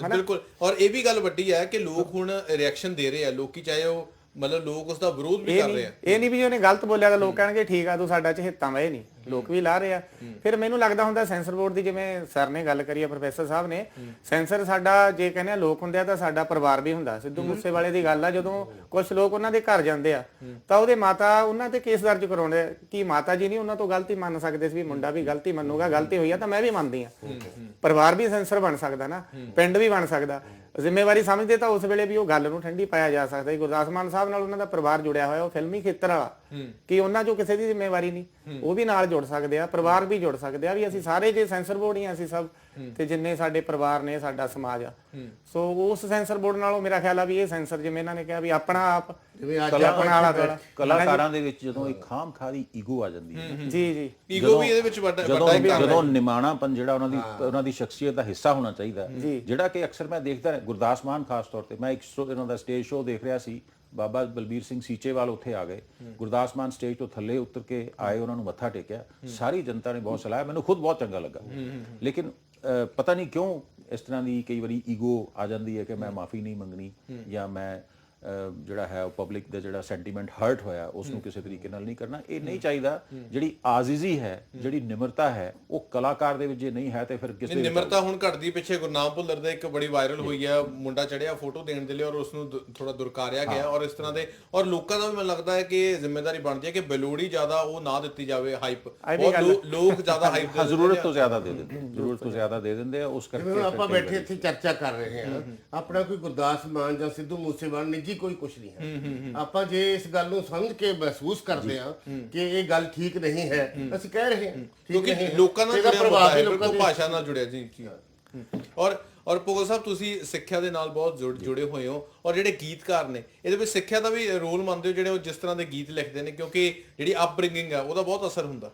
ਬਿਲਕੁਲ, ਔਰ ਇਹ ਵੀ ਗੱਲ ਵੱਡੀ ਹੈ ਕਿ ਲੋਕ ਹੁਣ ਰਿਐਕਸ਼ਨ ਦੇ ਰਹੇ ਆ। ਲੋਕੀ ਚਾਹੇ ਉਹ ਮਤਲਬ ਲੋਕ ਉਸ ਦਾ ਵਿਰੋਧ ਵੀ ਕਰ ਰਹੇ ਆ। ਇਹ ਨਹੀਂ ਵੀ ਉਹਨੇ ਗਲਤ ਬੋਲਿਆ ਤਾਂ ਲੋਕ ਕਹਿਣਗੇ ਠੀਕ ਆ ਤੂੰ ਸਾਡਾ ਚਹੇਤਾ ਵਾ, ਇਹ ਨਹੀਂ, ਲੋਕ ਵੀ ਲਾ ਰਹੇ ਆ। ਫਿਰ ਮੈਨੂੰ ਲੱਗਦਾ ਹੁੰਦਾ ਸੈਂਸਰ ਬੋਰਡ ਦੀ, ਜਿਵੇਂ ਸਰ ਨੇ ਗੱਲ ਕਰੀ ਆ, ਪ੍ਰੋਫੈਸਰ ਸਾਹਿਬ ਨੇ, ਸੈਂਸਰ ਸਾਡਾ ਜੇ ਕਹਿੰਦੇ ਆ ਲੋਕ ਹੁੰਦੇ ਆ ਤਾਂ ਸਾਡਾ ਪਰਿਵਾਰ ਵੀ ਹੁੰਦਾ। ਸਿੱਧੂ ਮੂਸੇਵਾਲੇ ਦੀ ਗੱਲ ਆ, ਜਦੋਂ ਕੁਝ ਲੋਕ ਉਹਨਾਂ ਦੇ ਘਰ ਜਾਂਦੇ ਆ ਤਾਂ ਉਹਦੇ ਮਾਤਾ ਉਹਨਾਂ ਤੇ ਕੇਸ ਦਰਜ ਕਰਾਉਂਦੇ ਆ ਕਿ ਮਾਤਾ ਜੀ ਨਹੀਂ ਉਹਨਾਂ ਤੋਂ ਗਲਤੀ ਮੰਨ ਸਕਦੇ ਸੀ, ਵੀ ਮੁੰਡਾ ਵੀ ਗਲਤੀ ਮੰਨੂਗਾ, ਗਲਤੀ ਹੋਈ ਆ ਤਾਂ ਮੈਂ ਵੀ ਮੰਨਦੀ ਆ। ਪਰਿਵਾਰ ਵੀ ਸੈਂਸਰ ਬਣ ਸਕਦਾ ਨਾ, ਪਿੰਡ ਵੀ ਬਣ ਸਕਦਾ। ਜ਼ਿੰਮੇਵਾਰੀ ਸਮਝਦੇ ਤਾਂ ਉਸ ਵੇਲੇ ਵੀ ਉਹ ਗੱਲ ਨੂੰ ਠੰਡੀ ਪਾਇਆ ਜਾ ਸਕਦਾ। ਗੁਰਦਾਸ ਮਾਨ ਸਾਹਿਬ ਨਾਲ ਉਹਨਾਂ ਦਾ ਪਰਿਵਾਰ ਜੁੜਿਆ ਹੋਇਆ, ਉਹ ਫਿਲਮੀ ਖੇਤਰ ਵਾਲਾ, ਕਿ ਉਹਨਾਂ ਚੋਂ ਕਿਸੇ ਦੀ ਜ਼ਿੰਮੇਵਾਰੀ ਨਹੀਂ, ਉਹ ਵੀ ਨਾਲ ਜੁੜ ਸਕਦੇ ਆ, ਪਰਿਵਾਰ ਵੀ ਜੁੜ ਸਕਦੇ ਆ, ਵੀ ਅਸੀਂ ਸਾਰੇ ਜੇ ਸੈਂਸਰ ਬੋਰਡ ਹੀ ਅਸੀਂ ਸਭ, ਤੇ ਜਿੰਨੇ ਸਾਡੇ ਪਰਿਵਾਰ ਨੇ, ਸਾਡਾ ਸਮਾਜ ਆ। ਸੋ ਉਸ ਸੈਂਸਰ ਬੋਰਡ ਨਾਲੋਂ ਮੇਰਾ ਖਿਆਲ ਆ ਵੀ ਇਹ ਸੈਂਸਰ, ਜਿਵੇਂ ਇਹਨਾਂ ਨੇ ਕਿਹਾ ਵੀ ਆਪਣਾ ਆਪ, ਜਿਵੇਂ ਅੱਜ ਕਲਾਕਾਰਾਂ ਦੇ ਵਿੱਚ ਜਦੋਂ ਇੱਕ ਖਾਮਖਾਰੀ ਈਗੋ ਆ ਜਾਂਦੀ ਹੈ, ਜੀ ਈਗੋ ਵੀ ਇਹਦੇ ਵਿੱਚ ਵੱਡਾ ਜਦੋਂ ਨਿਮਾਣਾਪਨ ਜਿਹੜਾ ਉਹਨਾਂ ਦੀ ਸ਼ਖਸੀਅਤ ਦਾ ਹਿੱਸਾ ਹੋਣਾ ਚਾਹੀਦਾ, ਜਿਹੜਾ ਕਿ ਅਕਸਰ ਮੈਂ ਦੇਖਦਾ ਗੁਰਦਾਸ ਮਾਨ ਖਾਸ ਤੌਰ ਤੇ, ਮੈਂ ਇੱਕ ਇਹਨਾਂ ਦਾ ਸਟੇਜ ਸ਼ੋਅ ਦੇਖ ਰਿਹਾ ਸੀ, ਬਾਬਾ ਬਲਬੀਰ ਸਿੰਘ ਸੀਚੇਵਾਲ ਉੱਥੇ ਆ ਗਏ, ਗੁਰਦਾਸ ਮਾਨ ਸਟੇਜ ਤੋਂ ਥੱਲੇ ਉਤਰ ਕੇ ਆਏ, ਉਹਨਾਂ ਨੂੰ ਮੱਥਾ ਟੇਕਿਆ, ਸਾਰੀ ਜਨਤਾ ਨੇ ਬਹੁਤ ਸਲਾਹਿਆ, ਮੈਨੂੰ ਖੁਦ ਬਹੁਤ ਚੰਗਾ ਲੱਗਾ। ਲੇਕਿਨ ਪਤਾ ਨਹੀਂ ਕਿਉਂ ਇਸ ਤਰ੍ਹਾਂ ਦੀ ਕਈ ਵਾਰੀ ਈਗੋ ਆ ਜਾਂਦੀ ਹੈ ਕਿ ਮੈਂ ਮਾਫੀ ਨਹੀਂ ਮੰਗਣੀ, ਜਾਂ ਮੈਂ ਜਿਹੜਾ ਹੈ ਪਬਲਿਕ ਦਾ ਜਿਹੜਾ ਸੈਂਟੀਮੈਂਟ ਹਰਟ ਹੋਇਆ ਉਸ ਨੂੰ ਕਿਸੇ ਤਰੀਕੇ ਨਾਲ ਨਹੀਂ ਕਰਨਾ। ਇਹ ਨਹੀਂ ਚਾਹੀਦਾ। ਜਿਹੜੀ ਆਜ਼ੀਜ਼ੀ ਹੈ, ਜਿਹੜੀ ਨਿਮਰਤਾ ਹੈ, ਉਹ ਕਲਾਕਾਰ ਦੇ ਵਿੱਚ ਜੇ ਨਹੀਂ ਹੈ ਤੇ ਫਿਰ ਕਿਸੇ ਨਿਮਰਤਾ ਹੁਣ ਘਟਦੀ ਪਿੱਛੇ ਗੁਰਨਾਮ ਭੁੱਲਰ ਦੇ ਇੱਕ ਬੜੀ ਵਾਇਰਲ ਹੋਈ ਹੈ, ਮੁੰਡਾ ਚੜਿਆ ਫੋਟੋ ਦੇਣ ਦੇ ਲਈ ਔਰ ਉਸ ਨੂੰ ਥੋੜਾ ਦੁਰਕਾਰਿਆ ਗਿਆ, ਔਰ ਇਸ ਤਰ੍ਹਾਂ ਦੇ, ਔਰ ਲੋਕਾਂ ਦਾ ਵੀ ਮੈਨੂੰ ਲੱਗਦਾ ਹੈ ਕਿ ਜ਼ਿੰਮੇਵਾਰੀ ਬਣਦੀ ਹੈ ਕਿ ਬੇਲੋੜੀ ਜ਼ਿਆਦਾ ਉਹ ਨਾ ਦਿੱਤੀ ਜਾਵੇ ਹਾਈਪ, ਲੋਕ ਜ਼ਿਆਦਾ ਹਾਈਪ ਜ਼ਰੂਰਤ ਤੋਂ ਜ਼ਿਆਦਾ ਦੇ ਦਿੰਦੇ ਆ। ਉਸ ਕਰਕੇ ਆਪਾਂ ਬੈਠੇ ਇੱਥੇ ਚਰਚਾ ਕਰ ਰਹੇ ਹਾਂ, ਆਪਣਾ ਕੋਈ ਗੁਰਦਾਸ ਮਾਨ ਜਾਂ ਸਿੱਧੂ ਮੂਸੇਵਾਲਾ ਨਿੱਜੀ ਕੋਈ ਕੁਝ ਨਹੀਂ ਹੈ। ਆਪਾਂ ਜੇ ਇਸ ਗੱਲ ਨੂੰ ਸਮਝ ਕੇ ਮਹਿਸੂਸ ਕਰਦੇ ਹਾਂ ਕਿ ਇਹ ਗੱਲ ਠੀਕ ਨਹੀਂ ਹੈ, ਅਸੀਂ ਕਹਿ ਰਹੇ ਹਾਂ, ਕਿਉਂਕਿ ਲੋਕਾਂ ਨਾਲ ਜੁੜਿਆ ਹੁੰਦਾ ਹੈ, ਬਿਲਕੁਲ ਭਾਸ਼ਾ ਨਾਲ ਜੁੜਿਆ ਜੀ। ਔਰ ਭੁੱਗਲ ਸਾਹਿਬ ਤੁਸੀਂ ਸਿੱਖਿਆ ਦੇ ਨਾਲ ਬਹੁਤ ਜੁੜੇ ਹੋਏ ਹੋ, ਔਰ ਜਿਹੜੇ ਗੀਤਕਾਰ ਨੇ ਇਹਦੇ ਵਿੱਚ ਸਿੱਖਿਆ ਦਾ ਵੀ ਰੋਲ ਮੰਨਦੇ ਹੋ, ਜਿਹੜੇ ਉਹ ਜਿਸ ਤਰ੍ਹਾਂ ਦੇ ਗੀਤ ਲਿਖਦੇ ਨੇ, ਕਿਉਂਕਿ ਜਿਹੜੀ ਅਪਬ੍ਰਿੰਗਿੰਗ ਹੈ ਉਹਦਾ ਬਹੁਤ ਅਸਰ ਹੁੰਦਾ।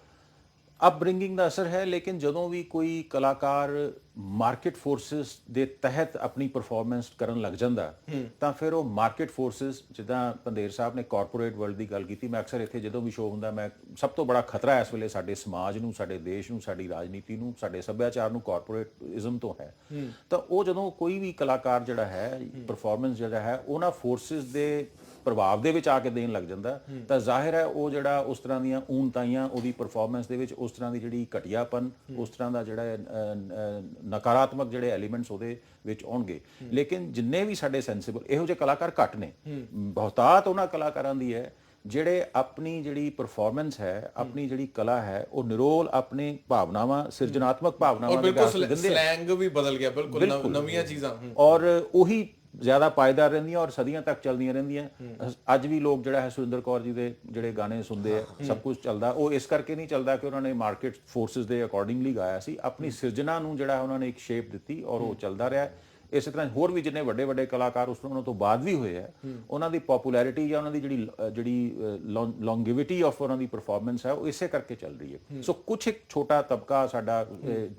ਅਪਬ੍ਰਿੰਗਿੰਗ ਦਾ ਅਸਰ ਹੈ, ਲੇਕਿਨ ਜਦੋਂ ਵੀ ਕੋਈ ਕਲਾਕਾਰ ਮਾਰਕੀਟ ਫੋਰਸਿਸ ਦੇ ਤਹਿਤ ਆਪਣੀ ਪਰਫਾਰਮੈਂਸ ਕਰਨ ਲੱਗ ਜਾਂਦਾ ਤਾਂ ਫਿਰ ਉਹ ਮਾਰਕੀਟ ਫੋਰਸਿਸ, ਜਿੱਦਾਂ ਪੰਦੇਰ ਸਾਹਿਬ ਨੇ ਕਾਰਪੋਰੇਟ ਵਰਲਡ ਦੀ ਗੱਲ ਕੀਤੀ, ਮੈਂ ਅਕਸਰ ਇੱਥੇ ਜਦੋਂ ਵੀ ਸ਼ੋਅ ਹੁੰਦਾ, ਮੈਂ ਸਭ ਤੋਂ ਬੜਾ ਖਤਰਾ ਇਸ ਵੇਲੇ ਸਾਡੇ ਸਮਾਜ ਨੂੰ, ਸਾਡੇ ਦੇਸ਼ ਨੂੰ, ਸਾਡੀ ਰਾਜਨੀਤੀ ਨੂੰ, ਸਾਡੇ ਸੱਭਿਆਚਾਰ ਨੂੰ ਕਾਰਪੋਰੇਟਿਜ਼ਮ ਤੋਂ ਹੈ। ਤਾਂ ਉਹ ਜਦੋਂ ਕੋਈ ਵੀ ਕਲਾਕਾਰ ਜਿਹੜਾ ਹੈ ਪਰਫਾਰਮੈਂਸ ਜਿਹੜਾ ਹੈ ਉਹਨਾਂ ਫੋਰਸਿਸ ਦੇ ਪ੍ਰਭਾਵ ਦੇ ਵਿੱਚ ਆ ਕੇ ਦੇਣ ਲੱਗ ਜਾਂਦਾ, ਤਾਂ ਜ਼ਾਹਿਰ ਹੈ ਉਹ ਜਿਹੜਾ ਉਸ ਤਰ੍ਹਾਂ ਦੀਆਂ ਊਣਤਾਈਆਂ ਉਹਦੀ ਪਰਫਾਰਮੈਂਸ ਦੇ ਵਿੱਚ, ਉਸ ਤਰ੍ਹਾਂ ਦੀ ਜਿਹੜੀ ਘਟੀਆਪਨ, ਉਸ ਤਰ੍ਹਾਂ ਦਾ ਜਿਹੜਾ ਨਕਾਰਾਤਮਕ ਜਿਹੜੇ ਐਲੀਮੈਂਟਸ ਉਹਦੇ ਵਿੱਚ ਆਉਣਗੇ। ਲੇਕਿਨ ਜਿੰਨੇ ਵੀ ਸਾਡੇ ਸੈਂਸਿਬਲ ਇਹੋ ਜਿਹੇ ਕਲਾਕਾਰ ਘੱਟ ਨੇ, ਬਹੁਤਾਤ ਉਹਨਾਂ ਕਲਾਕਾਰਾਂ ਦੀ ਹੈ ਜਿਹੜੇ ਆਪਣੀ ਜਿਹੜੀ ਪਰਫਾਰਮੈਂਸ ਹੈ, ਆਪਣੀ ਜਿਹੜੀ ਕਲਾ ਹੈ, ਉਹ ਨਿਰੋਲ ਆਪਣੇ ਭਾਵਨਾਵਾਂ, ਸਿਰਜਣਾਤਮਕ ਭਾਵਨਾਵਾਂ ਦੇ ਵਿਕਾਸ ਦਿੰਦੇ। ਸਲੈਂਗ ਵੀ ਬਦਲ ਗਿਆ, ਬਿਲਕੁਲ ਨਵੀਆਂ ਚੀਜ਼ਾਂ, ਔਰ ਉਹੀ ਜ਼ਿਆਦਾ ਪਾਇਦਾਰ ਰਹਿੰਦੀਆਂ ਔਰ ਸਦੀਆਂ ਤੱਕ ਚੱਲਦੀਆਂ ਰਹਿੰਦੀਆਂ। ਅੱਜ ਵੀ ਲੋਕ ਜਿਹੜਾ ਹੈ ਸੁਰਿੰਦਰ ਕੌਰ ਜੀ ਦੇ ਜਿਹੜੇ ਗਾਣੇ ਸੁਣਦੇ ਆ, ਸਭ ਕੁਝ ਚੱਲਦਾ, ਉਹ ਇਸ ਕਰਕੇ ਨਹੀਂ ਚੱਲਦਾ ਕਿ ਉਹਨਾਂ ਨੇ ਮਾਰਕੀਟ ਫੋਰਸਿਸ ਦੇ ਅਕੋਰਡਿੰਗਲੀ ਗਾਇਆ ਸੀ, ਆਪਣੀ ਸਿਰਜਣਾ ਨੂੰ ਜਿਹੜਾ ਉਹਨਾਂ ਨੇ ਇੱਕ ਸ਼ੇਪ ਦਿੱਤੀ ਔਰ ਉਹ ਚੱਲਦਾ ਰਿਹਾ। ਇਸੇ ਤਰ੍ਹਾਂ ਹੋਰ ਵੀ ਜਿੰਨੇ ਵੱਡੇ ਵੱਡੇ ਕਲਾਕਾਰ ਉਹਨਾਂ ਤੋਂ ਬਾਅਦ ਵੀ ਹੋਏ ਆ, ਉਹਨਾਂ ਦੀ ਪਪੂਲੈਰਿਟੀ ਜਾਂ ਉਹਨਾਂ ਦੀ ਜਿਹੜੀ ਲੌਂਗੇਵਿਟੀ ਆਫ ਉਹਨਾਂ ਦੀ ਪਰਫਾਰਮੈਂਸ ਹੈ ਉਹ ਇਸੇ ਕਰਕੇ ਚੱਲ ਰਹੀ ਹੈ। ਸੋ ਕੁਝ ਇੱਕ ਛੋਟਾ ਤਬਕਾ ਸਾਡਾ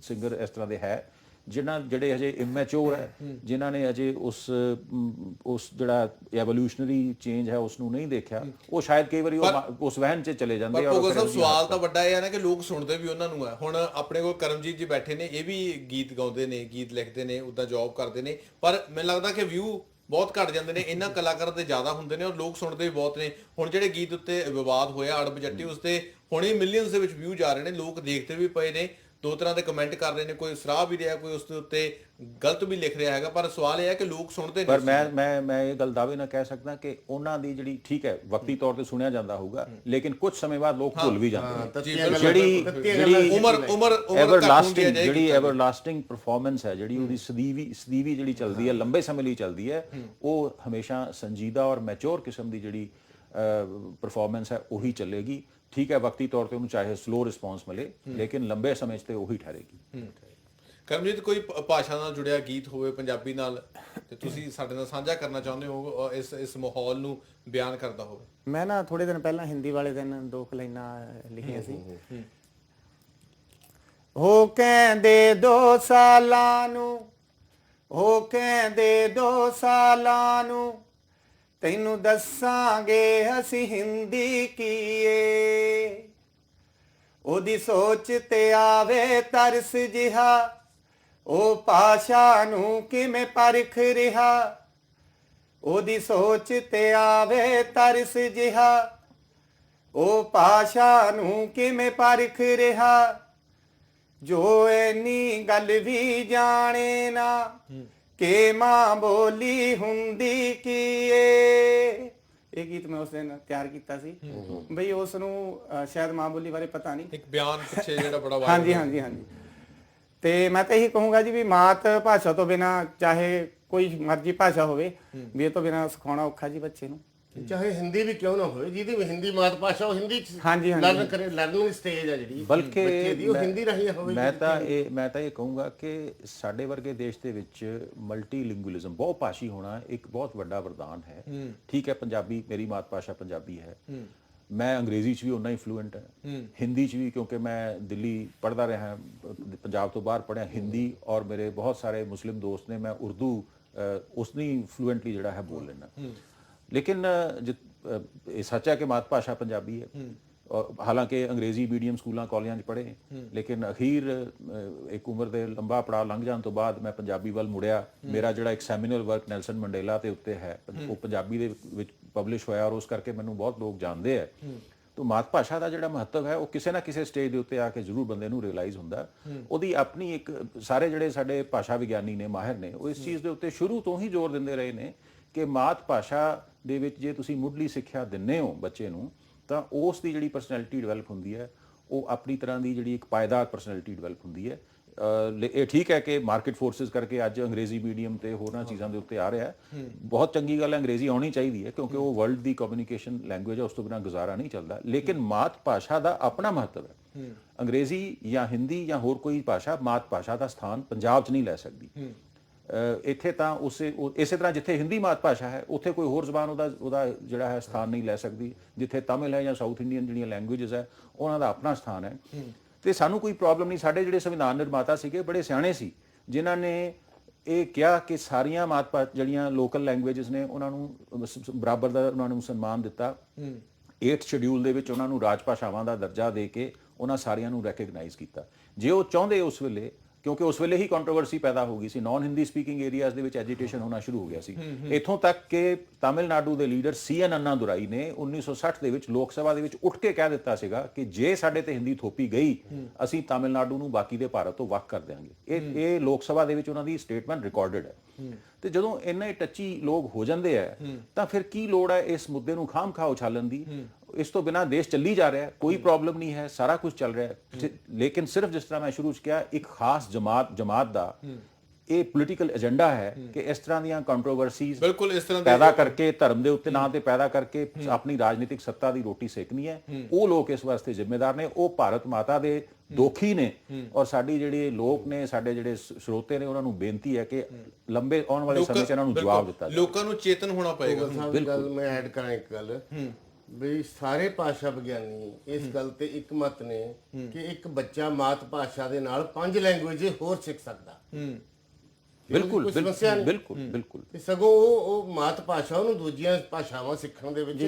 ਸਿੰਗਰ ਇਸ ਤਰ੍ਹਾਂ ਦੇ ਹੈ ਜਿਹੜੇ ਹਜੇ ਇਮੈਚੋਰ ਹੈ, ਜਿਨ੍ਹਾਂ ਨੇ ਅਜੇ ਉਸ ਜਿਹੜਾ ਐਵੋਲੂਸ਼ਨਰੀ ਚੇਂਜ ਹੈ ਉਸ ਨੂੰ ਨਹੀਂ ਦੇਖਿਆ, ਉਹ ਸ਼ਾਇਦ ਕਈ ਵਾਰੀ ਉਸ ਵਹਿਣ 'ਚ ਚਲੇ ਜਾਂਦੇ। ਪਰ ਭੁੱਗਲ ਸਾਹਿਬ ਸਵਾਲ ਤਾਂ ਵੱਡਾ ਇਹ ਹੈ ਨਾ ਕਿ ਲੋਕ ਸੁਣਦੇ ਵੀ ਉਹਨਾਂ ਨੂੰ ਹੈ। ਹੁਣ ਆਪਣੇ ਕੋਲ ਕਰਮਜੀਤ ਜੀ ਬੈਠੇ ਨੇ, ਇਹ ਵੀ ਗੀਤ ਗਾਉਂਦੇ ਨੇ, ਗੀਤ ਲਿਖਦੇ ਨੇ, ਉੱਦਾਂ ਜੌਬ ਕਰਦੇ ਨੇ, ਪਰ ਮੈਨੂੰ ਲੱਗਦਾ ਕਿ ਵਿਊ ਬਹੁਤ ਘੱਟ ਜਾਂਦੇ ਨੇ, ਇਹਨਾਂ ਕਲਾਕਾਰਾਂ ਦੇ ਜ਼ਿਆਦਾ ਹੁੰਦੇ ਨੇ ਔਰ ਲੋਕ ਸੁਣਦੇ ਵੀ ਬਹੁਤ ਨੇ। ਹੁਣ ਜਿਹੜੇ ਗੀਤ ਉੱਤੇ ਵਿਵਾਦ ਹੋਇਆ ਅੜਬ ਜੱਟੀ, ਉਸ ਤੇ ਹੁਣੇ ਮਿਲੀਅਨਸ ਦੇ ਵਿੱਚ ਵਿਊ ਜਾ ਰਹੇ ਨੇ, ਲੋਕ ਦੇਖਦੇ ਵੀ ਪਏ ਨੇ, ਦੋ ਤਰ੍ਹਾਂ ਦੇ ਕਮੈਂਟ ਕਰ ਰਹੇ ਨੇ, ਕੋਈ ਸਰਾਹ ਵੀ ਰਿਹਾ, ਕੋਈ ਉਸ ਦੇ ਉੱਤੇ ਗਲਤ ਵੀ ਲਿਖ ਰਿਹਾ ਹੈਗਾ, ਪਰ ਸਵਾਲ ਇਹ ਹੈ ਕਿ ਲੋਕ ਸੁਣਦੇ ਨੇ। ਪਰ ਮੈਂ ਇਹ ਗੱਲ ਦਾਅਵੇ ਨਾਲ ਕਹਿ ਸਕਦਾ ਕਿ ਉਹਨਾਂ ਦੀ ਜਿਹੜੀ ਠੀਕ ਹੈ ਵਕਤੀ ਤੌਰ ਤੇ ਸੁਣਿਆ ਜਾਂਦਾ ਹੋਊਗਾ, ਲੇਕਿਨ ਕੁਝ ਸਮੇਂ ਬਾਅਦ ਲੋਕ ਭੁੱਲ ਵੀ ਜਾਂਦੇ ਨੇ। ਜਿਹੜੀ ਐਵਰਲਾਸਟਿੰਗ ਪਰਫਾਰਮੈਂਸ ਹੈ, ਜਿਹੜੀ ਉਹਦੀ ਸਦੀਵੀ ਜਿਹੜੀ ਚੱਲਦੀ ਹੈ, ਲੰਬੇ ਸਮੇਂ ਲਈ ਚੱਲਦੀ ਹੈ, ਉਹ ਹਮੇਸ਼ਾ ਸੰਜੀਦਾ ਔਰ ਮੈਚੋਰ ਕਿਸਮ ਦੀ ਜਿਹੜੀ ਪਰਫਾਰਮੈਂਸ ਹੈ ਉਹੀ ਚੱਲੇਗੀ। ਠੀਕ ਹੈ, ਵਕਤੀ ਤੌਰ ਤੇ ਉਹਨੂੰ ਚਾਹੇ ਸਲੋ ਰਿਸਪੌਂਸ ਮਿਲੇ, ਲੇਕਿਨ ਲੰਬੇ ਸਮੇਂ 'ਚ ਤੇ ਉਹੀ ਠਹਿਰੇਗੀ। ਕਰਮਜੀਤ, ਕੋਈ ਭਾਸ਼ਾ ਨਾਲ ਜੁੜਿਆ ਗੀਤ ਹੋਵੇ ਪੰਜਾਬੀ ਨਾਲ ਤੇ ਤੁਸੀਂ ਸਾਡੇ ਨਾਲ ਸਾਂਝਾ ਕਰਨਾ ਚਾਹੁੰਦੇ ਹੋ, ਇਸ ਮਾਹੌਲ ਨੂੰ ਬਿਆਨ ਕਰਦਾ ਹੋਵੇ? ਮੈਂ ਨਾ ਥੋੜੇ ਦਿਨ ਪਹਿਲਾਂ ਹਿੰਦੀ ਵਾਲੇ ਦਿਨ 2 ਲਾਈਨਾਂ ਲਿਖੀਆਂ ਸੀ। ਹੋ ਕਹਿੰਦੇ 2 ਸਾਲਾਂ ਨੂੰ, ਹੋ ਕਹਿੰਦੇ 2 ਸਾਲਾਂ ਨੂੰ, ਤੈਨੂੰ ਦੱਸਾਂਗੇ ਅਸੀਂ ਹਿੰਦੀ ਕੀ ਏ। ਉਹਦੀ ਸੋਚ ਤੇ ਆਵੇ ਤਰਸ ਜਿਹਾ, ਉਹ ਭਾਸ਼ਾ ਨੂੰ ਕਿਵੇਂ ਪਰਖ ਰਿਹਾ। ਉਹਦੀ ਸੋਚ ਤੇ ਆਵੇ ਤਰਸ ਜਿਹਾ, ਉਹ ਭਾਸ਼ਾ ਨੂੰ ਕਿਵੇਂ ਪਰਖ ਰਿਹਾ। ਜੋ ਇੰਨੀ ਗੱਲ ਵੀ ਜਾਣੇ ਨਾ ਕਿ ਮਾਂ ਬੋਲੀ ਹੁੰਦੀ ਕੀ ਏ। ਇਹ ਗੀਤ ਮੈਂ ਉਸ ਦਿਨ ਤਿਆਰ ਕੀਤਾ ਸੀ ਬਈ ਉਸ ਨੂੰ ਸ਼ਾਇਦ ਮਾਂ ਬੋਲੀ ਬਾਰੇ ਪਤਾ ਨਹੀਂ, ਇੱਕ ਬਿਆਨ ਪਿੱਛੇ ਜਿਹੜਾ ਬੜਾ ਹਾਂਜੀ ਹਾਂਜੀ ਹਾਂਜੀ। ਤੇ ਮੈਂ ਤਾਂ ਇਹੀ ਕਹੂੰਗਾ ਜੀ ਵੀ ਮਾਤ ਭਾਸ਼ਾ ਤੋਂ ਬਿਨਾ ਚਾਹੇ ਕੋਈ ਮਰਜ਼ੀ ਭਾਸ਼ਾ ਹੋਵੇ, ਵੀ ਇਹ ਤੋਂ ਬਿਨਾ ਸਿਖਾਉਣਾ ਔਖਾ ਜੀ ਬੱਚੇ ਨੂੰ, ਚਾਹੇ ਹਿੰਦੀ ਵੀ ਕਿਉਂ ਨਾ ਹੋਵੇ, ਜਿਹਦੀ ਵੀ ਹਿੰਦੀ ਮਾਤ ਭਾਸ਼ਾ ਉਹ ਹਿੰਦੀ ਲਰਨ ਕਰੇ। ਲਰਨਿੰਗ ਸਟੇਜ ਹੈ ਜਿਹੜੀ ਬਲਕਿ ਬੱਚੇ ਦੀ, ਉਹ ਹਿੰਦੀ ਰਾਹੀਂ ਹੋਵੇ। ਮੈਂ ਤਾਂ ਇਹ ਕਹੂੰਗਾ ਕਿ ਸਾਡੇ ਵਰਗੇ ਦੇਸ਼ ਦੇ ਵਿੱਚ ਮਲਟੀਲਿੰਗੁਅਲਿਜ਼ਮ, ਬਹੁ ਭਾਸ਼ੀ ਹੋਣਾ ਇੱਕ ਬਹੁਤ ਵੱਡਾ ਵਰਦਾਨ ਹੈ। ਠੀਕ ਹੈ, ਪੰਜਾਬੀ ਮੇਰੀ ਮਾਤ ਭਾਸ਼ਾ ਪੰਜਾਬੀ ਹੈ, ਮੈਂ ਅੰਗਰੇਜ਼ੀ 'ਚ ਵੀ ਉਨਾ ਹੀ ਫਲੂਐਂਟ ਹੈ, ਹਿੰਦੀ 'ਚ ਵੀ, ਕਿਉਂਕਿ ਮੈਂ ਦਿੱਲੀ ਪੜ੍ਹਦਾ ਰਿਹਾ, ਪੰਜਾਬ ਤੋਂ ਬਾਹਰ ਪੜ੍ਹਿਆ ਹਿੰਦੀ, ਔਰ ਮੇਰੇ ਬਹੁਤ ਸਾਰੇ ਮੁਸਲਿਮ ਦੋਸਤ ਨੇ, ਮੈਂ ਉਰਦੂ ਉਸਨੀ ਫਲੂਐਂਟਲੀ ਜਿਹੜਾ ਹੈ ਬੋਲ ਲੈਣਾ। ਲੇਕਿਨ ਇਹ ਸੱਚ ਹੈ ਕਿ ਮਾਤ ਭਾਸ਼ਾ ਪੰਜਾਬੀ ਹੈ, ਹਾਲਾਂਕਿ ਅੰਗਰੇਜ਼ੀ ਮੀਡੀਅਮ ਸਕੂਲਾਂ ਕਾਲਜਾਂ 'ਚ ਪੜ੍ਹੇ, ਲੇਕਿਨ ਅਖੀਰ ਇੱਕ ਉਮਰ ਦੇ ਲੰਬਾ ਪੜਾਅ ਲੰਘ ਜਾਣ ਤੋਂ ਬਾਅਦ ਮੈਂ ਪੰਜਾਬੀ ਵੱਲ ਮੁੜਿਆ। ਮੇਰਾ ਜਿਹੜਾ ਇੱਕ ਸੈਮੀਨਲ ਵਰਕ ਨੈਲਸਨ ਮੰਡੇਲਾ ਦੇ ਉੱਤੇ ਹੈ, ਉਹ ਪੰਜਾਬੀ ਦੇ ਵਿੱਚ ਪਬਲਿਸ਼ ਹੋਇਆ, ਔਰ ਉਸ ਕਰਕੇ ਮੈਨੂੰ ਬਹੁਤ ਲੋਕ ਜਾਣਦੇ ਹੈ। ਤਾਂ ਮਾਤ ਭਾਸ਼ਾ ਦਾ ਜਿਹੜਾ ਮਹੱਤਵ ਹੈ ਉਹ ਕਿਸੇ ਨਾ ਕਿਸੇ ਸਟੇਜ ਦੇ ਉੱਤੇ ਆ ਕੇ ਜ਼ਰੂਰ ਬੰਦੇ ਨੂੰ ਰਿਅਲਾਈਜ਼ ਹੁੰਦਾ। ਉਹਦੀ ਆਪਣੀ ਇੱਕ, ਸਾਰੇ ਜਿਹੜੇ ਸਾਡੇ ਭਾਸ਼ਾ ਵਿਗਿਆਨੀ ਨੇ, ਮਾਹਿਰ ਨੇ, ਉਹ ਇਸ ਚੀਜ਼ ਦੇ ਉੱਤੇ ਸ਼ੁਰੂ ਤੋਂ ਹੀ ਜ਼ੋਰ ਦਿੰਦੇ ਰਹੇ ਨੇ ਕਿ ਮਾਤ ਭਾਸ਼ਾ ਦੇ ਵਿੱਚ ਜੇ ਤੁਸੀਂ ਮੁੱਢਲੀ ਸਿੱਖਿਆ ਦਿੰਦੇ ਹੋ ਬੱਚੇ ਨੂੰ, ਤਾਂ ਉਸ ਦੀ ਜਿਹੜੀ ਪਰਸਨੈਲਿਟੀ ਡਿਵੈਲਪ ਹੁੰਦੀ ਹੈ ਉਹ ਆਪਣੀ ਤਰ੍ਹਾਂ ਦੀ ਜਿਹੜੀ ਇੱਕ ਪਾਇਦਾਰ ਪਰਸਨੈਲਿਟੀ ਡਿਵੈਲਪ ਹੁੰਦੀ ਹੈ। ਇਹ ਠੀਕ ਹੈ ਕਿ ਮਾਰਕੀਟ ਫੋਰਸਿਸ ਕਰਕੇ ਅੱਜ ਅੰਗਰੇਜ਼ੀ ਮੀਡੀਅਮ ਤੇ ਹੋਰਾਂ ਚੀਜ਼ਾਂ ਦੇ ਉੱਤੇ ਆ ਰਿਹਾ, ਬਹੁਤ ਚੰਗੀ ਗੱਲ ਹੈ, ਅੰਗਰੇਜ਼ੀ ਆਉਣੀ ਚਾਹੀਦੀ ਹੈ ਕਿਉਂਕਿ ਉਹ ਵਰਲਡ ਦੀ ਕਮਿਊਨੀਕੇਸ਼ਨ ਲੈਂਗੁਏਜ ਹੈ, ਉਸ ਤੋਂ ਬਿਨਾਂ ਗੁਜ਼ਾਰਾ ਨਹੀਂ ਚੱਲਦਾ। ਲੇਕਿਨ ਮਾਤ ਭਾਸ਼ਾ ਦਾ ਆਪਣਾ ਮਹੱਤਵ ਹੈ। ਅੰਗਰੇਜ਼ੀ ਜਾਂ ਹਿੰਦੀ ਜਾਂ ਹੋਰ ਕੋਈ ਭਾਸ਼ਾ ਮਾਤ ਭਾਸ਼ਾ ਦਾ ਸਥਾਨ ਪੰਜਾਬ 'ਚ ਨਹੀਂ ਲੈ ਸਕਦੀ। ਇੱਥੇ ਤਾਂ ਇਸੇ ਤਰ੍ਹਾਂ ਜਿੱਥੇ ਹਿੰਦੀ ਮਾਤ ਭਾਸ਼ਾ ਹੈ ਉੱਥੇ ਕੋਈ ਹੋਰ ਜ਼ਬਾਨ ਉਹਦਾ ਜਿਹੜਾ ਹੈ ਸਥਾਨ ਨਹੀਂ ਲੈ ਸਕਦੀ। ਜਿੱਥੇ ਤਮਿਲ ਹੈ ਜਾਂ ਸਾਊਥ ਇੰਡੀਅਨ ਜਿਹੜੀਆਂ ਲੈਂਗੁਏਜਸ ਹੈ ਉਹਨਾਂ ਦਾ ਆਪਣਾ ਸਥਾਨ ਹੈ ਤੇ ਸਾਨੂੰ ਕੋਈ ਪ੍ਰੋਬਲਮ ਨਹੀਂ। ਸਾਡੇ ਜਿਹੜੇ ਸੰਵਿਧਾਨ ਨਿਰਮਾਤਾ ਸੀਗੇ ਬੜੇ ਸਿਆਣੇ ਸੀ ਜਿਨ੍ਹਾਂ ਨੇ ਇਹ ਕਿਹਾ ਕਿ ਸਾਰੀਆਂ ਜਿਹੜੀਆਂ ਲੋਕਲ ਲੈਂਗੁਏਜਸ ਨੇ ਉਹਨਾਂ ਨੂੰ ਬਰਾਬਰ ਦਾ ਉਹਨਾਂ ਨੂੰ ਸਨਮਾਨ ਦਿੱਤਾ। 8th ਸ਼ਡਿਊਲ ਦੇ ਵਿੱਚ ਉਹਨਾਂ ਨੂੰ ਰਾਜ ਭਾਸ਼ਾਵਾਂ ਦਾ ਦਰਜਾ ਦੇ ਕੇ ਉਹਨਾਂ ਸਾਰਿਆਂ ਨੂੰ ਰੈਕਗਨਾਈਜ਼ ਕੀਤਾ। ਜੇ ਉਹ ਚਾਹੁੰਦੇ ਉਸ ਵੇਲੇ, ਕਿਉਂਕਿ ਉਸ ਵੇਲੇ ਹੀ ਕੰਟਰੋਵਰਸੀ ਪੈਦਾ ਹੋ ਗਈ ਸੀ, ਨਾਨ ਹਿੰਦੀ ਸਪੀਕਿੰਗ ਏਰੀਆਜ਼ ਦੇ ਵਿੱਚ ਐਜੀਟੇਸ਼ਨ ਹੋਣਾ ਸ਼ੁਰੂ ਹੋ ਗਿਆ ਸੀ। ਇੱਥੋਂ ਤੱਕ ਕਿ ਤਾਮਿਲਨਾਡੂ ਦੇ ਲੀਡਰ CN ਅੰਨਾਦੁਰਾਈ ਨੇ 1960 ਦੇ ਵਿੱਚ ਲੋਕ ਸਭਾ ਦੇ ਵਿੱਚ ਉੱਠ ਕੇ ਕਹਿ ਦਿੱਤਾ ਸੀਗਾ ਕਿ ਜੇ ਸਾਡੇ ਤੇ ਹਿੰਦੀ ਥੋਪੀ ਗਈ ਅਸੀਂ ਤਾਮਿਲਨਾਡੂ ਨੂੰ ਬਾਕੀ ਦੇ ਭਾਰਤ ਤੋਂ ਵੱਖ ਕਰ ਦਿਆਂਗੇ। ਇਹ ਲੋਕ ਸਭਾ ਦੇ ਵਿੱਚ ਉਹਨਾਂ ਦੀ ਸਟੇਟਮੈਂਟ ਰਿਕਾਰਡਡ ਹੈ। ਤੇ ਜਦੋਂ ਇੰਨੇ ਟੱਚੀ ਲੋਕ ਹੋ ਜਾਂਦੇ ਆ ਤਾਂ ਫਿਰ ਕੀ ਲੋੜ ਹੈ ਇਸ ਮੁੱਦੇ ਨੂੰ ਖਾਮ-ਖਾ ਉਛਾਲਣ ਦੀ। ਇਸ ਤੋਂ ਬਿਨਾਂ ਦੇਸ਼ ਚੱਲੀ ਜਾ ਰਿਹਾ, ਕੋਈ ਪ੍ਰੋਬਲਮ ਨਹੀਂ ਹੈ, ਸਾਰਾ ਕੁਝ ਚੱਲ ਰਿਹਾ ਹੈ। ਲੇਕਿਨ ਸਿਰਫ ਜਿਸ ਤਰ੍ਹਾਂ ਮੈਂ ਸ਼ੁਰੂ ਚ ਕਿਹਾ ਇੱਕ ਖਾਸ ਜਮਾਤ ਦਾ ਇਹ ਪੋਲੀਟੀਕਲ ਏਜੰਡਾ ਹੈ ਕਿ ਇਸ ਤਰ੍ਹਾਂ ਦੀਆਂ ਕੰਟਰੋਵਰਸੀਜ਼ ਬਿਲਕੁਲ ਇਸ ਤਰ੍ਹਾਂ ਪੈਦਾ ਕਰਕੇ ਧਰਮ ਦੇ ਉੱਤੇ ਨਾਂ ਤੇ ਪੈਦਾ ਕਰਕੇ ਆਪਣੀ ਰਾਜਨੀਤਿਕ ਸੱਤਾ ਦੀ ਰੋਟੀ ਸੇਕਣੀ ਹੈ। ਉਹ ਲੋਕ ਇਸ ਵਾਸਤੇ ਜ਼ਿੰਮੇਦਾਰ ਨੇ, ਉਹ ਭਾਰਤ ਮਾਤਾ ਦੇ ਦੋਖੀ ਨੇ। ਔਰ ਸਾਡੀ ਜਿਹੜੇ ਲੋਕ ਨੇ, ਸਾਡੇ ਜਿਹੜੇ ਸਰੋਤੇ ਨੇ, ਉਹਨਾਂ ਨੂੰ ਬੇਨਤੀ ਹੈ ਕਿ ਲੰਬੇ ਆਉਣ ਵਾਲੇ ਸਮੇਂ 'ਚ ਇਹਨਾਂ ਨੂੰ ਜਵਾਬ ਦਿੱਤਾ ਜਾਵੇ। ਲੋਕਾਂ ਨੂੰ ਚੇਤਨ ਹੋਣਾ ਪਏਗਾ। ਗੱਲ ਮੈਂ ਐਡ ਕਰਾਂ ਇੱਕ ਗੱਲ ਵੀ ਸਾਰੇ ਭਾਸ਼ਾ ਵਿਗਿਆਨੀ ਇਸ ਗੱਲ ਤੇ ਇੱਕਮਤ ਨੇ ਕਿ ਇੱਕ ਬੱਚਾ ਮਾਤ ਭਾਸ਼ਾ ਦੇ ਨਾਲ 5 ਲੈਂਗੁਏਜ ਹੋਰ ਸਿੱਖ ਸਕਦਾ। ਬਿਲਕੁਲ ਬਿਲਕੁਲ ਤੇ ਸਗੋਂ ਉਹ ਮਾਤ ਭਾਸ਼ਾ ਉਹਨੂੰ ਦੂਜੀਆਂ ਭਾਸ਼ਾਵਾਂ ਸਿੱਖਣ ਦੇ ਵਿੱਚ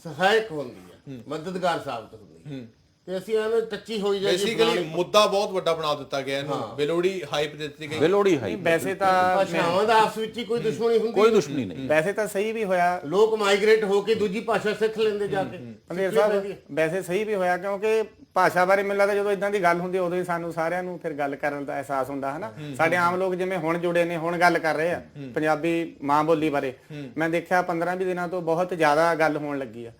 ਸਹਾਇਕ ਹੁੰਦੀ ਹੈ, ਮਦਦਗਾਰ ਸਾਬਤ ਹੁੰਦੀ ਹੈ। ਤੇ ਅਸੀਂ ਐਵੇਂ ਟੱਚੀ ਹੋਈ ਜਾਈਏ। ਬੇਸਿਕਲੀ ਮੁੱਦਾ ਬਹੁਤ ਵੱਡਾ ਬਣਾ ਦਿੱਤਾ ਗਿਆ ਇਹਨੂੰ, ਬੇਲੋੜੀ ਹਾਈਪ ਦਿੱਤੀ ਗਈ। ਬੇਲੋੜੀ ਹਾਈਪ। ਵੈਸੇ ਤਾਂ ਭਾਸ਼ਾਵਾਂ ਦਾ ਆਪਸ ਵਿੱਚ ਹੀ ਕੋਈ ਦੁਸ਼ਮਣੀ ਹੁੰਦੀ, ਕੋਈ ਦੁਸ਼ਮਣੀ ਨਹੀਂ। ਵੈਸੇ ਤਾਂ ਸਹੀ ਵੀ ਹੋਇਆ, ਲੋਕ ਮਾਈਗ੍ਰੇਟ ਹੋ ਕੇ ਦੂਜੀ ਭਾਸ਼ਾ ਸਿੱਖ ਲੈਂਦੇ ਜਾ ਕੇ। ਪੰਦੇਰ ਸਾਹਿਬ ਵੈਸੇ ਸਹੀ ਵੀ ਹੋਇਆ ਕਿਉਂਕਿ ਭਾਸ਼ਾ ਬਾਰੇ ਮੈਨੂੰ ਲੱਗਦਾ ਜਦੋਂ ਇਦਾਂ ਦੀ ਗੱਲ ਹੁੰਦੀ ਉਦੋਂ ਹੀ ਸਾਨੂੰ ਸਾਰਿਆਂ ਨੂੰ ਫਿਰ ਗੱਲ ਕਰਨ ਦਾ ਅਹਿਸਾਸ ਹੁੰਦਾ ਹੈ ਨਾ। ਸਾਡੇ ਆਮ ਲੋਕ ਜਿਵੇਂ ਹੁਣ ਜੁੜੇ ਨੇ, ਹੁਣ ਗੱਲ ਕਰ ਰਹੇ ਆ ਪੰਜਾਬੀ ਮਾਂ ਬੋਲੀ ਬਾਰੇ। ਮੈਂ ਦੇਖਿਆ 15-20 ਦਿਨਾਂ ਤੋਂ ਬਹੁਤ ਜ਼ਿਆਦਾ ਗੱਲ ਹੋਣ ਲੱਗੀ ਆ।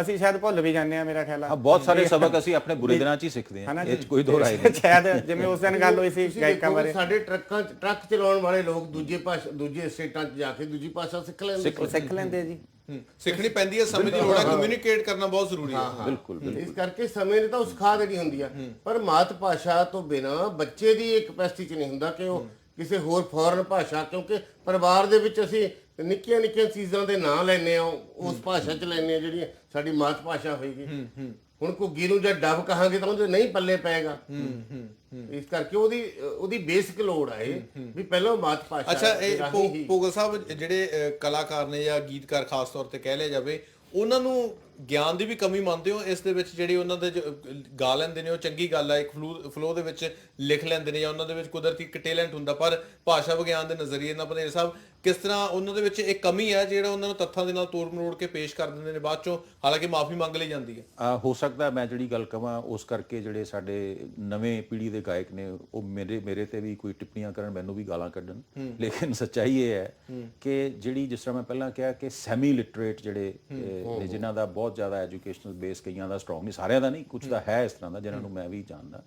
ਅਸੀਂ ਸ਼ਾਇਦ ਭੁੱਲ ਵੀ ਜਾਂਦੇ ਆ, ਮੇਰਾ ਖਿਆਲ ਆ ਬਹੁਤ ਸਾਰੇ ਸਬਕ ਅਸੀਂ ਆਪਣੇ ਬੁਰੇ ਦਿਨਾਂ 'ਚ ਹੀ ਸਿੱਖਦੇ ਹਾਂ, ਇਹ 'ਚ ਕੋਈ ਦੋ ਰਾਏ ਨਹੀਂ। ਸ਼ਾਇਦ ਜਿਵੇਂ ਉਸ ਦਿਨ ਗੱਲ ਹੋਈ ਸੀ ਗਾਇਕਾਂ ਬਾਰੇ, ਸਾਡੇ ਟਰੱਕ ਚਲਾਉਣ ਵਾਲੇ ਲੋਕ ਦੂਜੇ ਸਟੇਟਾਂ 'ਚ ਜਾ ਕੇ ਦੂਜੀ ਭਾਸ਼ਾ ਸਿੱਖ ਲੈਂਦੇ ਜੀ। ਸਿੱਖਣੀ ਪੈਂਦੀ ਹੈ, ਸਮੇਂ ਦੀ ਲੋੜ ਹੈ, ਕਮਿਊਨੀਕੇਟ ਕਰਨਾ ਬਹੁਤ ਜ਼ਰੂਰੀ ਹੈ। ਬਿਲਕੁਲ। ਇਸ ਕਰਕੇ ਸਮੇਂ ਨੇ ਤਾਂ ਉਸ ਖਾਦ ਜਿਹੜੀ ਹੁੰਦੀ ਆ, ਪਰ ਮਾਤ ਭਾਸ਼ਾ ਤੋਂ ਬਿਨਾ ਬੱਚੇ ਦੀ ਇੱਕ ਕੈਪੈਸਿਟੀ 'ਚ ਨਹੀਂ ਹੁੰਦਾ ਕਿ ਉਹ ਕਿਸੇ ਹੋਰ ਫੋਰਨ ਭਾਸ਼ਾ, ਕਿਉਂਕਿ ਪਰਿਵਾਰ ਦੇ ਵਿੱਚ ਅਸੀਂ ਨਿੱਕੀਆਂ ਚੀਜ਼ਾਂ ਦੇ ਨਾਂ ਲੈਂਦੇ ਆ, ਉਸ ਭਾਸ਼ਾ 'ਚ ਲੈਂਦੇ ਆ ਜਿਹੜੀਆਂ ਸਾਡੀ ਮਾਤ ਭਾਸ਼ਾ ਹੋਏਗੀ। ਹੁਣ ਘੁੱਗੀ ਨੂੰ ਜੇ ਡੱਬ ਕਹਾਂਗੇ ਤਾਂ ਉਹਦੇ ਨਹੀਂ ਪੱਲੇ ਪਏਗਾ। ਇਸ ਕਰਕੇ ਉਹਦੀ ਬੇਸਿਕ ਲੋੜ ਹੈ ਵੀ ਪਹਿਲਾਂ ਮਾਤ ਭਾਸ਼ਾ। ਅੱਛਾ, ਇਹ ਭੋਗਲ ਸਾਹਿਬ ਜਿਹੜੇ ਕਲਾਕਾਰ ਨੇ ਜਾਂ ਗੀਤਕਾਰ ਖਾਸ ਤੌਰ ਤੇ ਕਹਿ ਲਿਆ ਜਾਵੇ, ਉਹਨਾਂ ਨੂੰ ਗਿਆਨ ਦੀ ਵੀ ਕਮੀ ਮੰਨਦੇ ਹੋ ਇਸ ਦੇ ਵਿੱਚ? ਜਿਹੜੇ ਉਹਨਾਂ ਦੇ ਗਾ ਲੈਂਦੇ ਨੇ ਉਹ ਚੰਗੀ ਗੱਲ ਹੈ, ਇੱਕ ਫਲੋ ਦੇ ਵਿੱਚ ਲਿਖ ਲੈਂਦੇ ਨੇ ਜਾਂ ਉਹਨਾਂ ਦੇ ਵਿੱਚ ਕੁਦਰਤੀ ਇੱਕ ਟੈਲੈਂਟ ਹੁੰਦਾ, ਪਰ ਭਾਸ਼ਾ ਵਿਗਿਆਨ ਦੇ ਨਜ਼ਰੀਏ ਨਾਲ ਪੰਦੇਰ ਸਾਹਿਬ ਕਿਸ ਤਰ੍ਹਾਂ ਉਹਨਾਂ ਦੇ ਵਿੱਚ ਇਹ ਕਮੀ ਹੈ ਜਿਹੜਾ ਉਹਨਾਂ ਨੂੰ ਤੱਥਾਂ ਦੇ ਨਾਲ ਤੋੜ ਮਰੋੜ ਕੇ ਪੇਸ਼ ਕਰ ਦਿੰਦੇ ਨੇ ਬਾਅਦ ਚੋਂ, ਹਾਲਾਂਕਿ ਮਾਫੀ ਮੰਗ ਲਈ ਜਾਂਦੀ ਹੈ? ਹੋ ਸਕਦਾ ਮੈਂ ਜਿਹੜੀ ਗੱਲ ਕਹਾਂ ਉਸ ਕਰਕੇ ਜਿਹੜੇ ਸਾਡੇ ਨਵੇਂ ਪੀੜ੍ਹੀ ਦੇ ਗਾਇਕ ਨੇ ਉਹ ਮੇਰੇ ਤੇ ਵੀ ਕੋਈ ਟਿੱਪਣੀਆਂ ਕਰਨ, ਮੈਨੂੰ ਵੀ ਗਾਲਾਂ ਕੱਢਣ। ਲੇਕਿਨ ਸੱਚਾਈ ਇਹ ਹੈ ਕਿ ਜਿਹੜੀ ਜਿਸ ਤਰ੍ਹਾਂ ਮੈਂ ਪਹਿਲਾਂ ਕਿਹਾ ਕਿ ਸੈਮੀ ਲਿਟਰੇਟ ਜਿਹੜੇ ਨੇ, ਜਿਨ੍ਹਾਂ ਦਾ ਬਹੁਤ ਜ਼ਿਆਦਾ ਐਜੂਕੇਸ਼ਨਲ ਬੇਸ ਕਈਆਂ ਦਾ ਸਟਰੋਂਗ ਨਹੀਂ, ਸਾਰਿਆਂ ਦਾ ਨਹੀਂ, ਕੁਝ ਦਾ ਹੈ ਇਸ ਤਰ੍ਹਾਂ ਦਾ ਜਿਹਨਾਂ ਨੂੰ ਮੈਂ ਵੀ ਜਾਣਦਾ,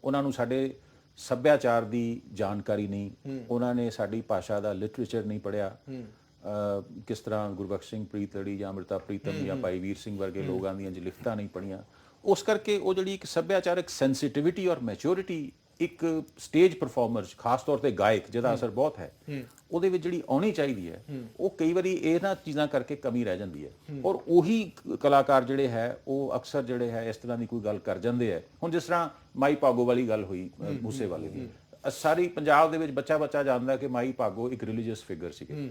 ਉਹਨਾਂ ਨੂੰ ਸਾਡੇ ਸੱਭਿਆਚਾਰ ਦੀ ਜਾਣਕਾਰੀ ਨਹੀਂ, ਉਹਨਾਂ ਨੇ ਸਾਡੀ ਭਾਸ਼ਾ ਦਾ ਲਿਟਰੇਚਰ ਨਹੀਂ ਪੜ੍ਹਿਆ। ਕਿਸ ਤਰ੍ਹਾਂ ਗੁਰਬਖਸ਼ ਸਿੰਘ ਪ੍ਰੀਤਲੜੀ ਜਾਂ ਅੰਮ੍ਰਿਤਾ ਪ੍ਰੀਤਮ ਜਾਂ ਭਾਈ ਵੀਰ ਸਿੰਘ ਵਰਗੇ ਲੋਕਾਂ ਦੀਆਂ ਲਿਖਤਾਂ ਨਹੀਂ ਪੜ੍ਹੀਆਂ। ਉਸ ਕਰਕੇ ਉਹ ਜਿਹੜੀ ਇੱਕ ਸੱਭਿਆਚਾਰਕ ਸੈਂਸਿਟਿਵਿਟੀ ਔਰ ਮੈਚਿਓਰਿਟੀ ਇੱਕ ਸਟੇਜ ਪਰਫਾਰਮਰ ਖਾਸ ਤੌਰ ਤੇ ਗਾਇਕ ਜਿਹਦਾ ਅਸਰ ਬਹੁਤ ਹੈ, ਉਹਦੇ ਵਿੱਚ ਜਿਹੜੀ ਆਉਣੀ ਚਾਹੀਦੀ ਹੈ, ਉਹ ਕਈ ਵਾਰੀ ਇਹਨਾਂ ਚੀਜ਼ਾਂ ਕਰਕੇ ਕਮੀ ਰਹਿ ਜਾਂਦੀ ਹੈ। ਔਰ ਉਹੀ ਕਲਾਕਾਰ ਜਿਹੜੇ ਹੈ ਉਹ ਅਕਸਰ ਜਿਹੜੇ ਹੈ ਇਸ ਤਰ੍ਹਾਂ ਦੀ ਕੋਈ ਗੱਲ ਕਰ ਜਾਂਦੇ ਹੈ। ਹੁਣ ਜਿਸ ਤਰ੍ਹਾਂ ਮਾਈ ਭਾਗੋ ਵਾਲੀ ਗੱਲ ਹੋਈ ਮੂਸੇਵਾਲੇ ਦੀ, ਸਾਰੀ ਪੰਜਾਬ ਦੇ ਵਿੱਚ ਬੱਚਾ ਜਾਣਦਾ ਕਿ ਮਾਈ ਭਾਗੋ ਇੱਕ ਰਿਲੀਜੀਅਸ ਫਿਗਰ ਸੀਗੇ।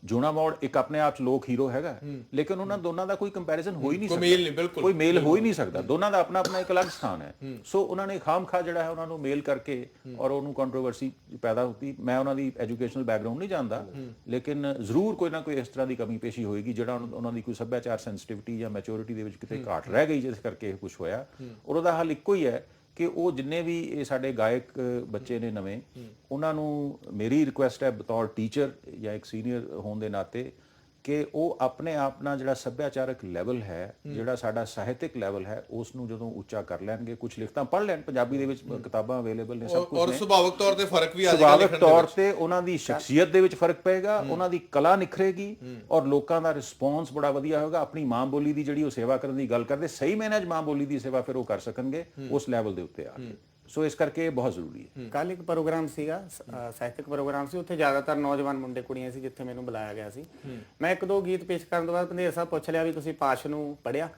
ਜੋਨਾ ਮੋੜ ਇੱਕ ਆਪਣੇ ਆਪ 'ਚ ਲੋਕ ਹੀਰੋ ਹੈਗਾ, ਲੇਕਿਨ ਉਹਨਾਂ ਦੋਨਾਂ ਦਾ ਕੋਈ ਕੰਪੈਰੀਜ਼ਨ ਹੋ ਹੀ ਨਹੀਂ ਸਕਦਾ, ਕੋਈ ਮੇਲ ਹੋ ਹੀ ਨਹੀਂ ਸਕਦਾ। ਦੋਨਾਂ ਦਾ ਆਪਣਾ ਆਪਣਾ ਇੱਕ ਅਲੱਗ ਸਥਾਨ ਹੈ। ਸੋ ਉਹਨਾਂ ਨੇ ਖਾਮਖਾ ਜਿਹੜਾ ਹੈ ਉਹਨਾਂ ਨੂੰ ਮੇਲ ਕਰਕੇ ਔਰ ਉਹਨੂੰ ਕੰਟਰੋਵਰਸੀ ਪੈਦਾ ਹੁੰਦੀ। ਮੈਂ ਉਹਨਾਂ ਦੀ ਐਜੂਕੇਸ਼ਨਲ ਬੈਕਗ੍ਰਾਉਂਡ ਨਹੀਂ ਜਾਣਦਾ, ਲੇਕਿਨ ਜ਼ਰੂਰ ਕੋਈ ਨਾ ਕੋਈ ਇਸ ਤਰ੍ਹਾਂ ਦੀ ਕਮੀ ਪੇਸ਼ੀ ਹੋਏਗੀ ਜਿਹੜਾ ਉਹਨਾਂ ਦੀ ਕੋਈ ਸੱਭਿਆਚਾਰ ਸੈਂਸਿਟਿਵਿਟੀ ਜਾਂ ਮੈਚਿਓਰਿਟੀ ਦੇ ਵਿੱਚ ਕਿਤੇ ਘਾਟ ਰਹਿ ਗਈ, ਜਿਸ ਕਰਕੇ ਇਹ ਕੁਝ ਹੋਇਆ। ਔਰ ਉਹਦਾ ਹੱਲ ਇੱਕੋ ਹੀ ਹੈ ਕਿ ਉਹ ਜਿੰਨੇ ਵੀ ਇਹ ਸਾਡੇ ਗਾਇਕ ਬੱਚੇ ਨੇ ਨਵੇਂ, ਉਹਨਾਂ ਨੂੰ ਮੇਰੀ ਰਿਕੁਐਸਟ ਹੈ ਬਤੌਰ ਟੀਚਰ ਜਾਂ ਇੱਕ ਸੀਨੀਅਰ ਹੋਣ ਦੇ ਨਾਤੇ ਕਿ ਉਹ ਆਪਣੇ ਆਪ ਨਾਲ ਜਿਹੜਾ ਸੱਭਿਆਚਾਰਕ ਲੈਵਲ ਹੈ, ਜਿਹੜਾ ਸਾਡਾ ਸਾਹਿਤਿਕ ਲੈਵਲ ਹੈ, ਉਸ ਨੂੰ ਜਦੋਂ ਉੱਚਾ ਕਰ ਲੈਣਗੇ, ਕੁਝ ਲਿਖਤਾਂ ਪੜ੍ਹ ਲੈਣ, ਪੰਜਾਬੀ ਦੇ ਵਿੱਚ ਕਿਤਾਬਾਂ ਅਵੇਲੇਬਲ ਨੇ, ਸਭ ਕੁਝ ਨੇ, ਔਰ ਸੁਭਾਵਿਕ ਤੌਰ ਤੇ ਫਰਕ ਵੀ ਆ ਜਾਏਗਾ, ਸੁਭਾਵਿਕ ਤੌਰ ਤੇ ਉਹਨਾਂ ਦੀ ਸ਼ਖਸੀਅਤ ਦੇ ਵਿੱਚ ਫਰਕ ਪਏਗਾ, ਉਹਨਾਂ ਦੀ ਕਲਾ ਨਿਖਰੇਗੀ ਔਰ ਲੋਕਾਂ ਦਾ ਰਿਸਪੌਂਸ ਬੜਾ ਵਧੀਆ ਹੋਏਗਾ। ਆਪਣੀ ਮਾਂ ਬੋਲੀ ਦੀ ਜਿਹੜੀ ਉਹ ਸੇਵਾ ਕਰਨ ਦੀ ਗੱਲ ਕਰਦੇ, ਸਹੀ ਮਾਇਨੇ 'ਚ ਮਾਂ ਬੋਲੀ ਦੀ ਸੇਵਾ ਫਿਰ ਉਹ ਕਰ ਸਕਣਗੇ ਉਸ ਲੈਵਲ ਦੇ ਉੱਤੇ ਆ ਕੇ। ਸੋ ਇਸ ਕਰਕੇ ਇਹ ਬਹੁਤ ਜ਼ਰੂਰੀ ਹੈ। ਕੱਲ ਇੱਕ ਪ੍ਰੋਗਰਾਮ ਸੀਗਾ ਸਾਹਿਤਕ ਪ੍ਰੋਗਰਾਮ ਸੀ, ਉੱਥੇ ਜ਼ਿਆਦਾਤਰ ਨੌਜਵਾਨ ਮੁੰਡੇ ਕੁੜੀਆਂ ਸੀ ਜਿੱਥੇ ਮੈਨੂੰ ਬੁਲਾਇਆ ਗਿਆ ਸੀ। ਮੈਂ ਇੱਕ ਦੋ ਗੀਤ ਪੇਸ਼ ਕਰਨ ਤੋਂ ਬਾਅਦ ਪੰਧੇਰ ਸਾਹਿਬ ਪੁੱਛ ਲਿਆ ਵੀ ਤੁਸੀਂ ਪਾਸ਼ ਨੂੰ ਪੜ੍ਹਿਆ?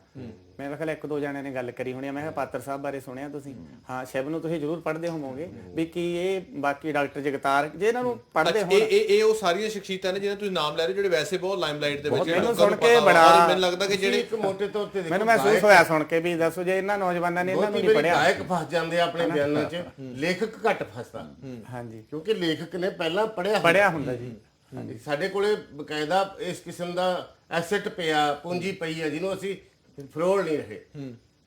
ਮੈਂ ਕਿਹਾ ਇੱਕ ਦੋ ਜਣਿਆਂ ਨੇ ਗੱਲ ਕਰੀ ਹੋਣੀ ਆ। ਮੈਂ ਕਿਹਾ ਪਾਤਰ ਸਾਹਿਬ ਬਾਰੇ ਸੁਣਿਆ ਤੁਸੀਂ? ਹਾਂ, ਸ਼ਿਵ ਨੂੰ ਤੁਸੀਂ ਜ਼ਰੂਰ ਪੜ੍ਹਦੇ ਹੋਵੋਗੇ। ਵੀ ਕੀ ਇਹ ਬਾਕੀ ਡਾਕਟਰ ਜਗਤਾਰ ਜੇ ਇਹਨਾਂ ਨੂੰ ਪੜ੍ਹਦੇ ਹੋਣ? ਇਹ ਉਹ ਸਾਰੀਆਂ ਸ਼ਖਸੀਅਤਾਂ ਨੇ ਜਿਹਨਾਂ ਤੁਸੀਂ ਨਾਮ ਲੈ ਰਹੇ ਹੋ ਜਿਹੜੇ ਵੈਸੇ ਬਹੁਤ ਲਾਈਮਲਾਈਟ ਦੇ ਵਿੱਚ ਮੈਨੂੰ ਸੁਣ ਕੇ ਬੜਾ ਮੈਨੂੰ ਲੱਗਦਾ ਕਿ ਜਿਹੜੇ ਇੱਕ ਮੋਟੇ ਤੌਰ ਤੇ ਮੈਨੂੰ ਮਹਿਸੂਸ ਹੋਇਆ ਸੁਣ ਕੇ ਵੀ ਦੱਸੋ ਜੇ ਇਹਨਾਂ ਨੌਜਵਾਨਾਂ ਨੇ ਇਹਨਾਂ ਨੂੰ ਨਹੀਂ ਪੜ੍ਹਿਆ। ਗਾਇਕ ਫਸ ਜਾਂਦੇ ਆ ਆਪਣੇ ਬਿਆਨਾਂ 'ਚ, ਲੇਖਕ ਘੱਟ ਫਸਦਾ। ਹਾਂਜੀ, ਕਿਉਂਕਿ ਲੇਖਕ ਨੇ ਪਹਿਲਾਂ ਪੜ੍ਹਿਆ ਹੁੰਦਾ ਜੀ। ਸਾਡੇ ਕੋਲੇ ਬਕਾਇਦਾ ਇਸ ਕਿਸਮ ਦਾ ਐਸੈਟ ਪਿਆ, ਪੂੰਜੀ ਪਈ ਹੈ ਜਿਹਨੂੰ ਅਸੀਂ ਫਰੋਲ ਨਹੀਂ ਰਹੇ।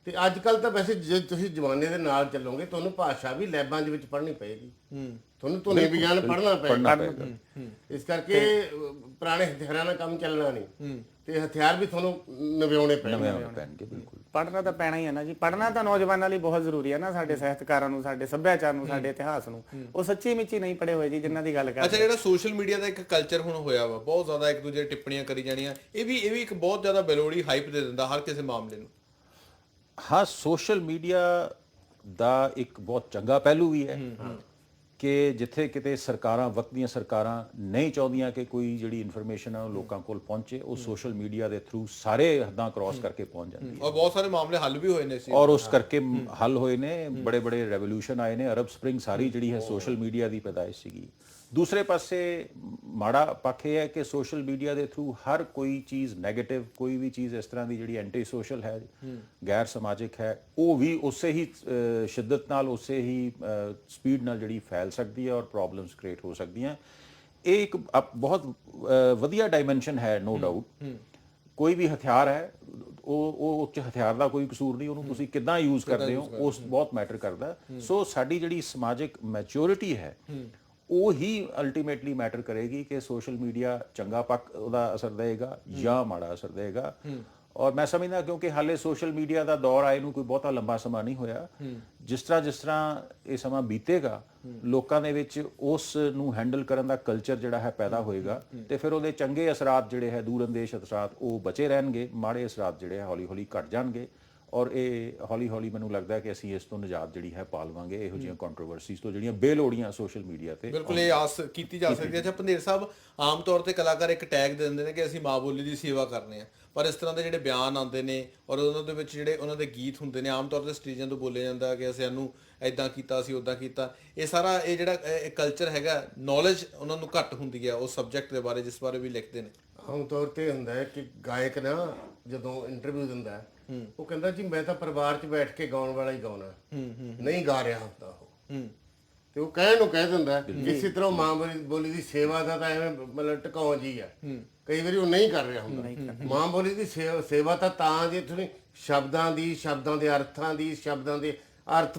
ਤੇ ਅੱਜ ਕੱਲ ਤਾਂ ਵੈਸੇ ਜੇ ਤੁਸੀਂ ਜ਼ਮਾਨੇ ਦੇ ਨਾਲ ਚੱਲੋਗੇ ਤੁਹਾਨੂੰ ਭਾਸ਼ਾ ਵੀ ਲੈਬਾਂ ਦੇ ਵਿੱਚ ਪੜ੍ਹਨੀ ਪਏਗੀ, ਤੁਹਾਨੂੰ ਧੁਨੀ ਵਿਗਿਆਨ ਪੜ੍ਹਨਾ ਪਏਗਾ। ਇਸ ਕਰਕੇ ਪੁਰਾਣੇ ਹਥਿਆਰਾਂ ਨਾਲ ਕੰਮ ਚੱਲਣਾ ਨਹੀਂ, ਤੇ ਹਥਿਆਰ ਵੀ ਤੁਹਾਨੂੰ ਨਵਿਆਉਣੇ ਪੈਣਗੇ। ਬਿਲਕੁਲ ਪੜ੍ਹਨਾ ਤਾਂ ਪੈਣਾ ਹੀ ਹੈ ਨਾ ਜੀ। ਪੜ੍ਹਨਾ ਤਾਂ ਨੌਜਵਾਨਾਂ ਲਈ ਬਹੁਤ ਜ਼ਰੂਰੀ ਹੈ ਨਾ, ਸਾਡੇ ਸਾਹਿਤਕਾਰਾਂ ਨੂੰ, ਸਾਡੇ ਸੱਭਿਆਚਾਰ ਨੂੰ, ਸਾਡੇ ਇਤਿਹਾਸ ਨੂੰ। ਉਹ ਸੱਚੀ ਮਿੱਚੀ ਨਹੀਂ ਪੜ੍ਹੇ ਹੋਏ ਜੀ ਜਿਨ੍ਹਾਂ ਦੀ ਗੱਲ ਕਰਦੇ। ਅੱਛਾ, ਜਿਹੜਾ ਸੋਸ਼ਲ ਮੀਡੀਆ ਦਾ ਇੱਕ ਕਲਚਰ ਹੁਣ ਹੋਇਆ ਵਾ, ਬਹੁਤ ਜ਼ਿਆਦਾ ਇੱਕ ਦੂਜੇ ਟਿੱਪਣੀਆਂ ਕਰੀ ਜਾਣੀਆਂ, ਇਹ ਵੀ ਇੱਕ ਬਹੁਤ ਜ਼ਿਆਦਾ ਬੇਲੋੜੀ ਹਾਈਪ ਦੇ ਦਿੰਦਾ ਹਰ ਕਿਸੇ ਮਾਮਲੇ ਨੂੰ। ਹਾਂ, ਸੋਸ਼ਲ ਮੀਡੀਆ ਦਾ ਇੱਕ ਬਹੁਤ ਚੰਗਾ ਪਹਿਲੂ ਵੀ ਹੈ ਕਿ ਜਿੱਥੇ ਕਿਤੇ ਸਰਕਾਰਾਂ, ਵਕਤ ਦੀਆਂ ਸਰਕਾਰਾਂ ਨਹੀਂ ਚਾਹੁੰਦੀਆਂ ਕਿ ਕੋਈ ਜਿਹੜੀ ਇਨਫੋਰਮੇਸ਼ਨ ਹੈ ਉਹ ਲੋਕਾਂ ਕੋਲ ਪਹੁੰਚੇ, ਉਹ ਸੋਸ਼ਲ ਮੀਡੀਆ ਦੇ ਥਰੂ ਸਾਰੇ ਹੱਦਾਂ ਕ੍ਰਾਸ ਕਰਕੇ ਪਹੁੰਚ ਜਾਂਦੀ ਹੈ। ਔਰ ਬਹੁਤ ਸਾਰੇ ਮਾਮਲੇ ਹੱਲ ਵੀ ਹੋਏ ਨੇ ਸੀ, ਔਰ ਉਸ ਕਰਕੇ ਹੱਲ ਹੋਏ ਨੇ, ਬੜੇ ਬੜੇ ਰੈਵੋਲੂਸ਼ਨ ਆਏ ਨੇ। ਅਰਬ ਸਪ੍ਰਿੰਗ ਸਾਰੀ ਜਿਹੜੀ ਹੈ ਸੋਸ਼ਲ ਮੀਡੀਆ ਦੀ ਪੈਦਾਇਸ਼ ਸੀਗੀ। ਦੂਸਰੇ ਪਾਸੇ ਮਾੜਾ ਪੱਖ ਇਹ ਹੈ ਕਿ ਸੋਸ਼ਲ ਮੀਡੀਆ ਦੇ ਥਰੂ ਹਰ ਕੋਈ ਚੀਜ਼ ਨੈਗੇਟਿਵ, ਕੋਈ ਵੀ ਚੀਜ਼ ਇਸ ਤਰ੍ਹਾਂ ਦੀ ਜਿਹੜੀ ਐਂਟੀ ਸੋਸ਼ਲ ਹੈ, ਗੈਰ ਸਮਾਜਿਕ ਹੈ, ਉਹ ਵੀ ਉਸੇ ਹੀ ਸ਼ਿੱਦਤ ਨਾਲ, ਉਸੇ ਹੀ ਸਪੀਡ ਨਾਲ ਜਿਹੜੀ ਫੈਲ ਸਕਦੀ ਹੈ ਔਰ ਪ੍ਰੋਬਲਮਸ ਕ੍ਰੀਏਟ ਹੋ ਸਕਦੀਆਂ। ਇਹ ਇੱਕ ਬਹੁਤ ਵਧੀਆ ਡਾਈਮੈਂਸ਼ਨ ਹੈ, ਨੋ ਡਾਊਟ। ਕੋਈ ਵੀ ਹਥਿਆਰ ਹੈ, ਉਹ ਹਥਿਆਰ ਦਾ ਕੋਈ ਕਸੂਰ ਨਹੀਂ, ਉਹਨੂੰ ਤੁਸੀਂ ਕਿੱਦਾਂ ਯੂਜ਼ ਕਰਦੇ ਹੋ ਉਸ ਬਹੁਤ ਮੈਟਰ ਕਰਦਾ। ਸੋ ਸਾਡੀ ਜਿਹੜੀ ਸਮਾਜਿਕ ਮੈਚਿਓਰਿਟੀ ਹੈ ਉਹ ਹੀ ਅਲਟੀਮੇਟਲੀ ਮੈਟਰ ਕਰੇਗੀ ਕਿ ਸੋਸ਼ਲ ਮੀਡੀਆ ਚੰਗਾ ਪੱਖ ਉਹਦਾ ਅਸਰ ਦੇਗਾ ਜਾਂ ਮਾੜਾ ਅਸਰ ਦੇਗਾ। ਔਰ ਮੈਂ ਸਮਝਦਾ ਕਿਉਂਕਿ ਹਾਲੇ ਸੋਸ਼ਲ ਮੀਡੀਆ ਦਾ ਦੌਰ ਆਏ ਨੂੰ ਕੋਈ ਬਹੁਤਾ ਲੰਬਾ ਸਮਾਂ ਨਹੀਂ ਹੋਇਆ। ਜਿਸ ਤਰ੍ਹਾਂ ਇਹ ਸਮਾਂ ਬੀਤੇਗਾ, ਲੋਕਾਂ ਦੇ ਵਿੱਚ ਉਸ ਨੂੰ ਹੈਂਡਲ ਕਰਨ ਦਾ ਕਲਚਰ ਜਿਹੜਾ ਹੈ ਪੈਦਾ ਹੋਏਗਾ, ਤੇ ਫਿਰ ਉਹਦੇ ਚੰਗੇ ਅਸਰਾਤ ਜਿਹੜੇ ਹੈ, ਦੂਰਅੰਦੇਸ਼ ਅਸਰਾਤ, ਉਹ ਬਚੇ ਰਹਿਣਗੇ, ਮਾੜੇ ਅਸਰਾਤ ਜਿਹੜੇ ਹੈ ਹੌਲੀ ਹੌਲੀ ਘਟ ਜਾਣਗੇ। ਔਰ ਇਹ ਹੌਲੀ ਹੌਲੀ ਮੈਨੂੰ ਲੱਗਦਾ ਕਿ ਅਸੀਂ ਇਸ ਤੋਂ ਨਿਜਾਤ ਜਿਹੜੀ ਹੈ ਪਾ ਲਵਾਂਗੇ, ਇਹੋ ਜਿਹੀਆਂ ਕੰਟਰੋਵਰਸੀਜ਼ ਤੋਂ ਜਿਹੜੀਆਂ ਬੇਲੋੜੀਆਂ ਸੋਸ਼ਲ ਮੀਡੀਆ ਤੇ। ਬਿਲਕੁਲ ਇਹ ਆਸ ਕੀਤੀ ਜਾ ਸਕਦੀ ਹੈ। ਅੱਛਾ ਪੰਧੇਰ ਸਾਹਿਬ, ਆਮ ਤੌਰ ਤੇ ਕਲਾਕਾਰ ਇੱਕ ਟੈਗ ਦੇ ਦਿੰਦੇ ਨੇ ਕਿ ਅਸੀਂ ਮਾਂ ਬੋਲੀ ਦੀ ਸੇਵਾ ਕਰਨੇ ਆ, ਪਰ ਇਸ ਤਰ੍ਹਾਂ ਦੇ ਜਿਹੜੇ ਬਿਆਨ ਆਉਂਦੇ ਨੇ ਔਰ ਉਹਨਾਂ ਦੇ ਵਿੱਚ ਜਿਹੜੇ ਉਹਨਾਂ ਦੇ ਗੀਤ ਹੁੰਦੇ ਨੇ, ਆਮ ਤੌਰ ਤੇ ਸਟੇਜਾਂ ਤੋਂ ਬੋਲਿਆ ਜਾਂਦਾ ਕਿ ਅਸੀਂ ਇਹਨੂੰ ਐਦਾਂ ਕੀਤਾ, ਅਸੀਂ ਉੱਦਾਂ ਕੀਤਾ। ਇਹ ਸਾਰਾ ਇਹ ਜਿਹੜਾ ਕਲਚਰ ਹੈਗਾ, ਨੌਲੇਜ ਉਹਨਾਂ ਨੂੰ ਘੱਟ ਹੁੰਦੀ ਹੈ ਉਸ ਸਬਜੈਕਟ ਦੇ ਬਾਰੇ ਜਿਸ ਬਾਰੇ ਵੀ ਲਿਖਦੇ ਨੇ। ਆਮ ਤੌਰ ਤੇ ਹੁੰਦਾ ਹੈ ਕਿ ਗਾਇਕ ਨਾ ਜਦੋਂ ਇੰਟਰਵਿਊ ਦਿੰਦਾ ਉਹ ਕਹਿੰਦਾ ਜੀ ਮੈਂ ਤਾਂ ਪਰਿਵਾਰ 'ਚ ਬੈਠ ਕੇ ਗਾਉਣ ਵਾਲਾ ਹੀ ਗਾਉਣਾ, ਨਹੀਂ ਗਾ ਰਿਹਾ ਹੁੰਦਾ ਉਹ। ਤੇ ਉਹ ਕਹਿਣ ਨੂੰ ਕਹਿ ਦਿੰਦਾ। ਇਸੇ ਤਰ੍ਹਾਂ ਮਾਂ ਬੋਲੀ ਦੀ ਸੇਵਾ ਦਾ ਤਾਂ ਐਵੇਂ ਮਤਲਬ ਟਿਕਾਉਂ ਜੀ ਆ, ਕਈ ਵਾਰੀ ਉਹ ਨਹੀਂ ਕਰ ਰਿਹਾ ਹੁੰਦਾ। ਮਾਂ ਬੋਲੀ ਦੀ ਸੇਵਾ ਤਾਂ ਜੇ ਤੁਸੀਂ ਸ਼ਬਦਾਂ ਦੇ ਅਰਥਾਂ ਦੀ, ਸ਼ਬਦਾਂ ਦੇ ਅਰਥ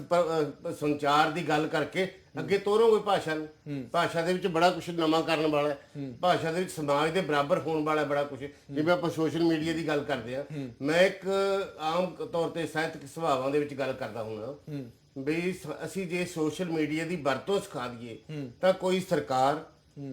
ਸੰਚਾਰ ਦੀ ਗੱਲ ਕਰਕੇ ਅੱਗੇ ਤੋਰੋਗੇ ਭਾਸ਼ਾ ਨੂੰ। ਭਾਸ਼ਾ ਦੇ ਵਿੱਚ ਬੜਾ ਕੁਝ ਨਵਾਂ ਕਰਨ ਵਾਲਾ ਹੈ, ਭਾਸ਼ਾ ਦੇ ਵਿੱਚ ਸਮਾਜ ਦੇ ਬਰਾਬਰ ਹੋਣ ਵਾਲਾ ਬੜਾ ਕੁਝ। ਜਿਵੇਂ ਆਪਾਂ ਸੋਸ਼ਲ ਮੀਡੀਆ ਦੀ ਗੱਲ ਕਰਦੇ ਆ, ਮੈਂ ਇੱਕ ਆਮ ਤੌਰ ਤੇ ਸਾਹਿਤਕ ਸੁਭਾਵਾਂ ਦੇ ਵਿੱਚ ਗੱਲ ਕਰਦਾ ਹੁੰਦਾ ਵੀ ਅਸੀਂ ਜੇ ਸੋਸ਼ਲ ਮੀਡੀਆ ਦੀ ਵਰਤੋਂ ਸਿਖਾ ਦਈਏ ਤਾਂ ਕੋਈ ਸਰਕਾਰ,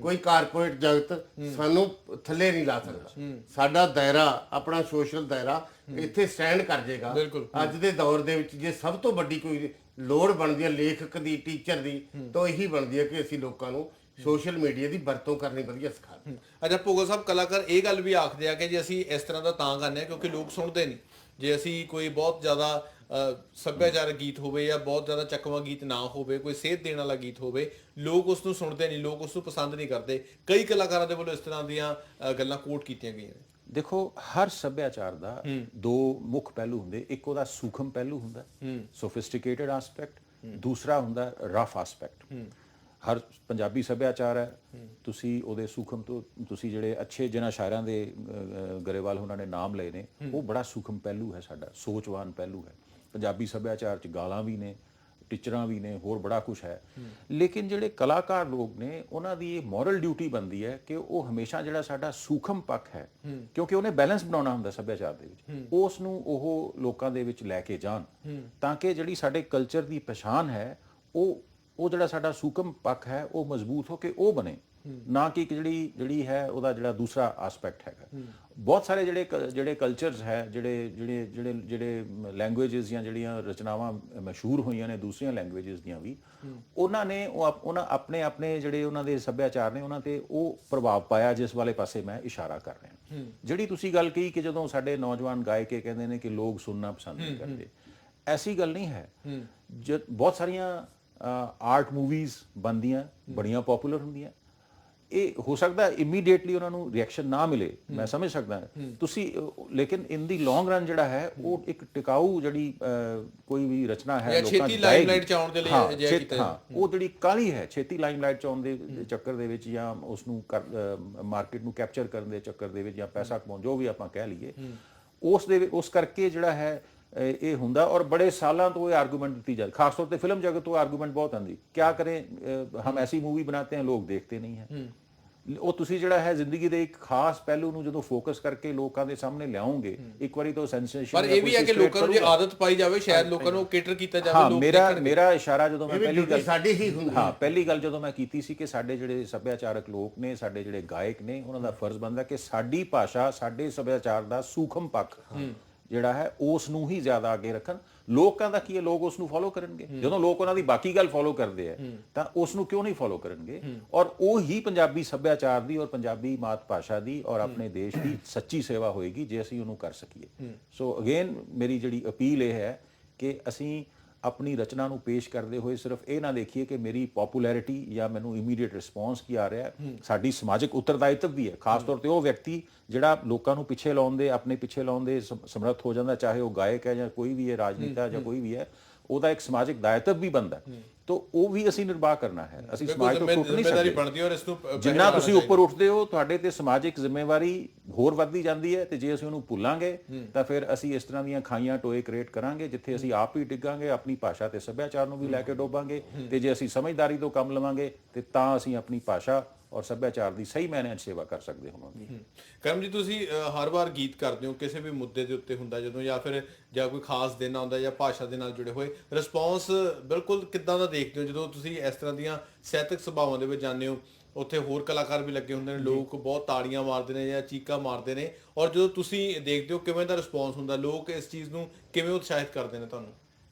ਕੋਈ ਕਾਰਪੋਰੇਟ ਜਗਤ ਸਾਨੂੰ ਥੱਲੇ ਨਹੀਂ ਲਾ ਸਕਦਾ। ਸਾਡਾ ਦਾਇਰਾ, ਆਪਣਾ ਸੋਸ਼ਲ ਦਾਇਰਾ ਇੱਥੇ ਸਟੈਂਡ ਕਰ ਜਾਏਗਾ। ਅੱਜ ਦੇ ਦੌਰ ਦੇ ਵਿੱਚ ਜੇ ਸਭ ਤੋਂ ਵੱਡੀ ਕੋਈ ਲੋੜ ਬਣਦੀ ਹੈ ਲੇਖਕ ਦੀ, ਟੀਚਰ ਦੀ, ਤਾਂ ਇਹੀ ਬਣਦੀ ਹੈ ਕਿ ਅਸੀਂ ਲੋਕਾਂ ਨੂੰ ਸੋਸ਼ਲ ਮੀਡੀਆ ਦੀ ਵਰਤੋਂ ਕਰਨੀ ਵਧੀਆ ਸਿਖਾ ਦਿੰਦੇ। ਅੱਛਾ ਭੋਗਲ ਸਾਹਿਬ, ਕਲਾਕਾਰ ਇਹ ਗੱਲ ਵੀ ਆਖਦੇ ਆ ਕਿ ਜੇ ਅਸੀਂ ਇਸ ਤਰ੍ਹਾਂ ਦਾ ਤਾਂ ਕਰਨੇ ਆ ਕਿਉਂਕਿ ਲੋਕ ਸੁਣਦੇ ਨਹੀਂ। ਜੇ ਅਸੀਂ ਕੋਈ ਬਹੁਤ ਜ਼ਿਆਦਾ ਸੱਭਿਆਚਾਰਕ ਗੀਤ ਹੋਵੇ ਜਾਂ ਬਹੁਤ ਜ਼ਿਆਦਾ ਚੱਕਵਾਂ ਗੀਤ ਨਾ ਹੋਵੇ, ਕੋਈ ਸੇਧ ਦੇਣ ਵਾਲਾ ਗੀਤ ਹੋਵੇ, ਲੋਕ ਉਸ ਨੂੰ ਸੁਣਦੇ ਨਹੀਂ, ਲੋਕ ਉਸ ਨੂੰ ਪਸੰਦ ਨਹੀਂ ਕਰਦੇ। ਕਈ ਕਲਾਕਾਰਾਂ ਦੇ ਵੱਲੋਂ ਇਸ ਤਰ੍ਹਾਂ ਦੀਆਂ ਗੱਲਾਂ ਕੋਟ ਕੀਤੀਆਂ ਗਈਆਂ ਨੇ। ਦੇਖੋ, ਹਰ ਸੱਭਿਆਚਾਰ ਦਾ ਦੋ ਮੁੱਖ ਪਹਿਲੂ ਹੁੰਦੇ। ਇੱਕ ਉਹਦਾ ਸੂਖਮ ਪਹਿਲੂ ਹੁੰਦਾ, ਸੋਫਿਸਟੀਕੇਟਡ ਐਸਪੈਕਟ, ਦੂਸਰਾ ਹੁੰਦਾ ਰਫ ਐਸਪੈਕਟ। ਹਰ ਪੰਜਾਬੀ ਸੱਭਿਆਚਾਰ ਹੈ, ਤੁਸੀਂ ਉਹਦੇ ਸੂਖਮ ਤੋਂ, ਤੁਸੀਂ ਜਿਹੜੇ ਅੱਛੇ ਜਿਹਨਾਂ ਸ਼ਾਇਰਾਂ ਦੇ ਗਰੇਵਾਲ ਉਹਨਾਂ ਨੇ ਨਾਮ ਲਏ ਨੇ, ਉਹ ਬੜਾ ਸੂਖਮ ਪਹਿਲੂ ਹੈ ਸਾਡਾ, ਸੋਚਵਾਨ ਪਹਿਲੂ ਹੈ। ਪੰਜਾਬੀ ਸੱਭਿਆਚਾਰ 'ਚ ਗਾਲਾਂ ਵੀ ਨੇ, ਟੀਚਰਾਂ ਵੀ ਨੇ, ਹੋਰ ਬੜਾ ਕੁਝ ਹੈ। ਲੇਕਿਨ ਜਿਹੜੇ ਕਲਾਕਾਰ ਲੋਕ ਨੇ, ਉਹਨਾਂ ਦੀ ਇਹ ਮੋਰਲ ਡਿਊਟੀ ਬਣਦੀ ਹੈ ਕਿ ਉਹ ਹਮੇਸ਼ਾ ਜਿਹੜਾ ਸਾਡਾ ਸੂਖਮ ਪੱਖ ਹੈ, ਕਿਉਂਕਿ ਉਹਨੇ ਬੈਲੈਂਸ ਬਣਾਉਣਾ ਹੁੰਦਾ ਸੱਭਿਆਚਾਰ ਦੇ ਵਿੱਚ, ਉਸ ਨੂੰ ਉਹ ਲੋਕਾਂ ਦੇ ਵਿੱਚ ਲੈ ਕੇ ਜਾਣ, ਤਾਂ ਕਿ ਜਿਹੜੀ ਸਾਡੇ ਕਲਚਰ ਦੀ ਪਛਾਣ ਹੈ ਉਹ ਉਹ ਜਿਹੜਾ ਸਾਡਾ ਸੂਖਮ ਪੱਖ ਹੈ ਉਹ ਮਜ਼ਬੂਤ ਹੋ ਕੇ ਉਹ ਬਣੇ, ਨਾ ਕਿ ਇੱਕ ਜਿਹੜੀ ਹੈ ਉਹਦਾ ਜਿਹੜਾ ਦੂਸਰਾ ਆਸਪੈਕਟ ਹੈਗਾ। ਬਹੁਤ ਸਾਰੇ ਜਿਹੜੇ ਕਲਚਰਸ ਹੈ, ਜਿਹੜੇ ਲੈਂਗੁਏਜਸ ਜਾਂ ਜਿਹੜੀਆਂ ਰਚਨਾਵਾਂ ਮਸ਼ਹੂਰ ਹੋਈਆਂ ਨੇ ਦੂਸਰੀਆਂ ਲੈਂਗੁਏਜਸ ਦੀਆਂ ਵੀ, ਉਹਨਾਂ ਨੇ ਉਹਨਾਂ ਆਪਣੇ ਜਿਹੜੇ ਉਹਨਾਂ ਦੇ ਸੱਭਿਆਚਾਰ ਨੇ ਉਹਨਾਂ ਤੇ ਉਹ ਪ੍ਰਭਾਵ ਪਾਇਆ ਜਿਸ ਵਾਲੇ ਪਾਸੇ ਮੈਂ ਇਸ਼ਾਰਾ ਕਰ ਰਿਹਾ। ਜਿਹੜੀ ਤੁਸੀਂ ਗੱਲ ਕਹੀ ਕਿ ਜਦੋਂ ਸਾਡੇ ਨੌਜਵਾਨ ਗਾਇਕ ਕਹਿੰਦੇ ਨੇ ਕਿ ਲੋਕ ਸੁਣਨਾ ਪਸੰਦ ਨਹੀਂ ਕਰਦੇ, ਐਸੀ ਗੱਲ ਨਹੀਂ ਹੈ। ਬਹੁਤ ਸਾਰੀਆਂ ਆਰਟ ਮੂਵੀਜ਼ ਬਣਦੀਆਂ, ਬੜੀਆਂ ਪਪੂਲਰ ਹੁੰਦੀਆਂ, ਇਹ ਹੋ ਸਕਦਾ ਇਮੀਡੀਏਟਲੀ ਉਹਨਾਂ ਨੂੰ ਰਿਐਕਸ਼ਨ ਨਾ ਮਿਲੇ, ਮੈਂ ਸਮਝ ਸਕਦਾ ਤੁਸੀਂ, ਲੇਕਿਨ ਇਨ ਦੀ ਲੌਂਗ ਰਨ ਜਿਹੜਾ ਹੈ ਉਹ ਇੱਕ ਟਿਕਾਊ ਜਿਹੜੀ ਕੋਈ ਵੀ ਰਚਨਾ ਹੈ ਲੋਕਾਂ ਦੀ ਲਾਈਮਲਾਈਟ ਚ ਆਉਣ ਦੇ ਲਈ ਅਜਿਹਾ ਕੀਤਾ ਹਾਂ, ਉਹ ਜਿਹੜੀ ਕਾਹਲੀ ਹੈ ਛੇਤੀ ਲਾਈਮਲਾਈਟ ਚ ਆਉਣ ਦੇ ਚੱਕਰ ਦੇ ਵਿੱਚ ਜਾਂ ਉਸ ਨੂੰ ਮਾਰਕੀਟ ਨੂੰ ਕੈਪਚਰ ਕਰਨ ਦੇ ਚੱਕਰ ਦੇ ਵਿੱਚ ਜਾਂ ਪੈਸਾ ਕਮਾਉਣ, ਜੋ ਵੀ ਆਪਾਂ ਕਹਿ ਲਈਏ, ਉਸ ਕਰਕੇ ਜਿਹੜਾ ਹੈ ਇਹ ਹੁੰਦਾ। ਔਰ ਬੜੇ ਸਾਲਾਂ ਤੋਂ ਇਹ ਆਰਗੂਮੈਂਟ ਦਿੱਤੀ ਜਾਂਦੀ, ਖਾਸ ਤੌਰ ਤੇ ਫਿਲਮ ਜਗਤ ਤੋਂ ਆਰਗੂਮੈਂਟ ਬਹੁਤ ਆਉਂਦੀ, ਕਿਆ ਕरें हम ऐसी मूवी बनाते हैं लोग देखते नहीं हैं। ਉਹ ਤੁਸੀਂ ਜਿਹੜਾ ਹੈ ਜ਼ਿੰਦਗੀ ਦੇ ਇੱਕ ਖਾਸ ਪਹਿਲੂ ਨੂੰ ਜਦੋਂ ਫੋਕਸ ਕਰਕੇ ਲੋਕਾਂ ਦੇ ਸਾਹਮਣੇ ਲਿਆਉਂਗੇ, ਇੱਕ ਵਾਰੀ ਤਾਂ ਸੈਂਸੇਸ਼ਨ, ਪਰ ਇਹ ਵੀ ਹੈ ਕਿ ਲੋਕਾਂ ਨੂੰ ਜੇ ਆਦਤ ਪਾਈ ਜਾਵੇ, ਸ਼ਾਇਦ ਲੋਕਾਂ ਨੂੰ ਕੇਟਰ ਕੀਤਾ ਜਾਵੇ। ਲੋਕ ਮੇਰਾ ਇਸ਼ਾਰਾ ਜਦੋਂ ਮੈਂ ਪਹਿਲੀ ਗੱਲ ਜਦੋਂ ਮੈਂ ਕੀਤੀ ਸੀ ਕਿ ਸਾਡੇ ਜਿਹੜੇ ਸੱਭਿਆਚਾਰਕ ਲੋਕ ਨੇ, ਸਾਡੇ ਜਿਹੜੇ ਗਾਇਕ ਨੇ, ਉਹਨਾਂ ਦਾ ਫਰਜ਼ ਬਣਦਾ ਕਿ ਸਾਡੀ ਭਾਸ਼ਾ, ਸਾਡੇ ਸੱਭਿਆਚਾਰ ਦਾ ਸੂਖਮ ਪੱਖ ਜਿਹੜਾ ਹੈ ਉਸ ਨੂੰ ਹੀ ਜ਼ਿਆਦਾ ਅੱਗੇ ਰੱਖਣ। ਲੋਕਾਂ ਦਾ ਕੀ ਹੈ, ਲੋਕ ਉਸ ਨੂੰ ਫੋਲੋ ਕਰਨਗੇ। ਜਦੋਂ ਲੋਕ ਉਹਨਾਂ ਦੀ ਬਾਕੀ ਗੱਲ ਫੋਲੋ ਕਰਦੇ ਆ ਤਾਂ ਉਸ ਨੂੰ ਕਿਉਂ ਨਹੀਂ ਫੋਲੋ ਕਰਨਗੇ? ਔਰ ਉਹ ਹੀ ਪੰਜਾਬੀ ਸੱਭਿਆਚਾਰ ਦੀ ਔਰ ਪੰਜਾਬੀ ਮਾਤ ਭਾਸ਼ਾ ਦੀ ਔਰ ਆਪਣੇ ਦੇਸ਼ ਦੀ ਸੱਚੀ ਸੇਵਾ ਹੋਏਗੀ ਜੇ ਅਸੀਂ ਉਹਨੂੰ ਕਰ ਸਕੀਏ। ਸੋ ਅਗੇਨ ਮੇਰੀ ਜਿਹੜੀ ਅਪੀਲ ਇਹ ਹੈ ਕਿ ਅਸੀਂ ਆਪਣੀ ਰਚਨਾ ਨੂੰ ਪੇਸ਼ ਕਰਦੇ ਹੋਏ ਸਿਰਫ ਇਹ ਨਾ ਦੇਖੀਏ ਕਿ ਮੇਰੀ ਪਪੂਲੈਰਿਟੀ ਜਾਂ ਮੈਨੂੰ ਇਮੀਡੀਏਟ ਰਿਸਪੌਂਸ ਕੀ ਆ ਰਿਹਾ। ਸਾਡੀ ਸਮਾਜਿਕ ਉੱਤਰਦਾਇਿਤਵ ਵੀ ਹੈ, ਖਾਸ ਤੌਰ ਤੇ ਉਹ ਵਿਅਕਤੀ ਜਿਹੜਾ ਲੋਕਾਂ ਨੂੰ ਪਿੱਛੇ ਲਾਉਣ ਦੇ, ਆਪਣੇ ਪਿੱਛੇ ਲਾਉਣ ਦੇ ਸਮਰੱਥ ਹੋ ਜਾਂਦਾ, ਚਾਹੇ ਉਹ ਗਾਇਕ ਹੈ ਜਾਂ ਕੋਈ ਵੀ ਹੈ, ਰਾਜਨੀਤਾ ਜਾਂ ਕੋਈ ਵੀ ਹੈ, ਉਹਦਾ ਇੱਕ ਸਮਾਜਿਕ ਦਾਇਤਵ ਵੀ ਬਣਦਾ। ਤੋ ਉਹ ਵੀ ਅਸੀਂ ਨਿਰਵਾਹ ਕਰਨਾ ਹੈ। ਅਸੀਂ ਸਮਾਜ ਤੋਂ ਟੁੱਟ ਨਹੀਂ ਸਕਦੇ। ਜਿੰਨਾ ਤੁਸੀਂ ਉੱਪਰ ਉੱਠਦੇ ਹੋ, ਤੁਹਾਡੇ ਤੇ ਸਮਾਜਿਕ ਜ਼ਿੰਮੇਵਾਰੀ ਹੋਰ ਵੱਧਦੀ ਜਾਂਦੀ ਹੈ, ਤੇ ਜੇ ਅਸੀਂ ਉਹਨੂੰ ਭੁੱਲਾਂਗੇ ਤਾਂ ਫਿਰ ਅਸੀਂ ਇਸ ਤਰ੍ਹਾਂ ਦੀਆਂ ਖਾਈਆਂ ਟੋਏ ਕ੍ਰੀਏਟ ਕਰਾਂਗੇ ਜਿੱਥੇ ਅਸੀਂ ਆਪ ਹੀ ਡਿੱਗਾਂਗੇ, ਆਪਣੀ ਭਾਸ਼ਾ ਤੇ ਸੱਭਿਆਚਾਰ ਨੂੰ ਵੀ ਲੈ ਕੇ ਡੋਬਾਂਗੇ। ਤੇ ਜੇ ਅਸੀਂ ਸਮਝਦਾਰੀ ਤੋਂ ਕੰਮ ਲਵਾਂਗੇ ਤੇ ਤਾਂ ਅਸੀਂ ਆਪਣੀ ਭਾਸ਼ਾ ਔਰ ਸੱਭਿਆਚਾਰ ਦੀ ਸਹੀ ਮਾਇਨਿਆਂ 'ਚ ਸੇਵਾ ਕਰ ਸਕਦੇ ਹੋਵਾਂਗੇ। ਕਰਮ ਜੀ, ਤੁਸੀਂ ਹਰ ਵਾਰ ਗੀਤ ਕਰਦੇ ਹੋ, ਕਿਸੇ ਵੀ ਮੁੱਦੇ ਦੇ ਉੱਤੇ ਹੁੰਦਾ ਜਦੋਂ, ਜਾਂ ਕੋਈ ਖਾਸ ਦਿਨ ਆਉਂਦਾ ਜਾਂ ਭਾਸ਼ਾ ਦੇ ਨਾਲ ਜੁੜੇ ਹੋਏ, ਰਿਸਪੌਂਸ ਬਿਲਕੁਲ ਕਿੱਦਾਂ ਦਾ ਦੇਖਦੇ ਹੋ ਜਦੋਂ ਤੁਸੀਂ ਇਸ ਤਰ੍ਹਾਂ ਦੀਆਂ ਸਾਹਿਤਕ ਸਭਾਵਾਂ ਦੇ ਵਿੱਚ ਜਾਂਦੇ ਹੋ? ਉੱਥੇ ਹੋਰ ਕਲਾਕਾਰ ਵੀ ਲੱਗੇ ਹੁੰਦੇ ਨੇ, ਲੋਕ ਬਹੁਤ ਤਾੜੀਆਂ ਮਾਰਦੇ ਨੇ ਜਾਂ ਚੀਕਾਂ ਮਾਰਦੇ ਨੇ, ਔਰ ਜਦੋਂ ਤੁਸੀਂ ਦੇਖਦੇ ਹੋ ਕਿਵੇਂ ਦਾ ਰਿਸਪੌਂਸ ਹੁੰਦਾ, ਲੋਕ ਇਸ ਚੀਜ਼ ਨੂੰ ਕਿਵੇਂ ਉਤਸ਼ਾਹਿਤ ਕਰਦੇ ਨੇ ਤੁਹਾਨੂੰ?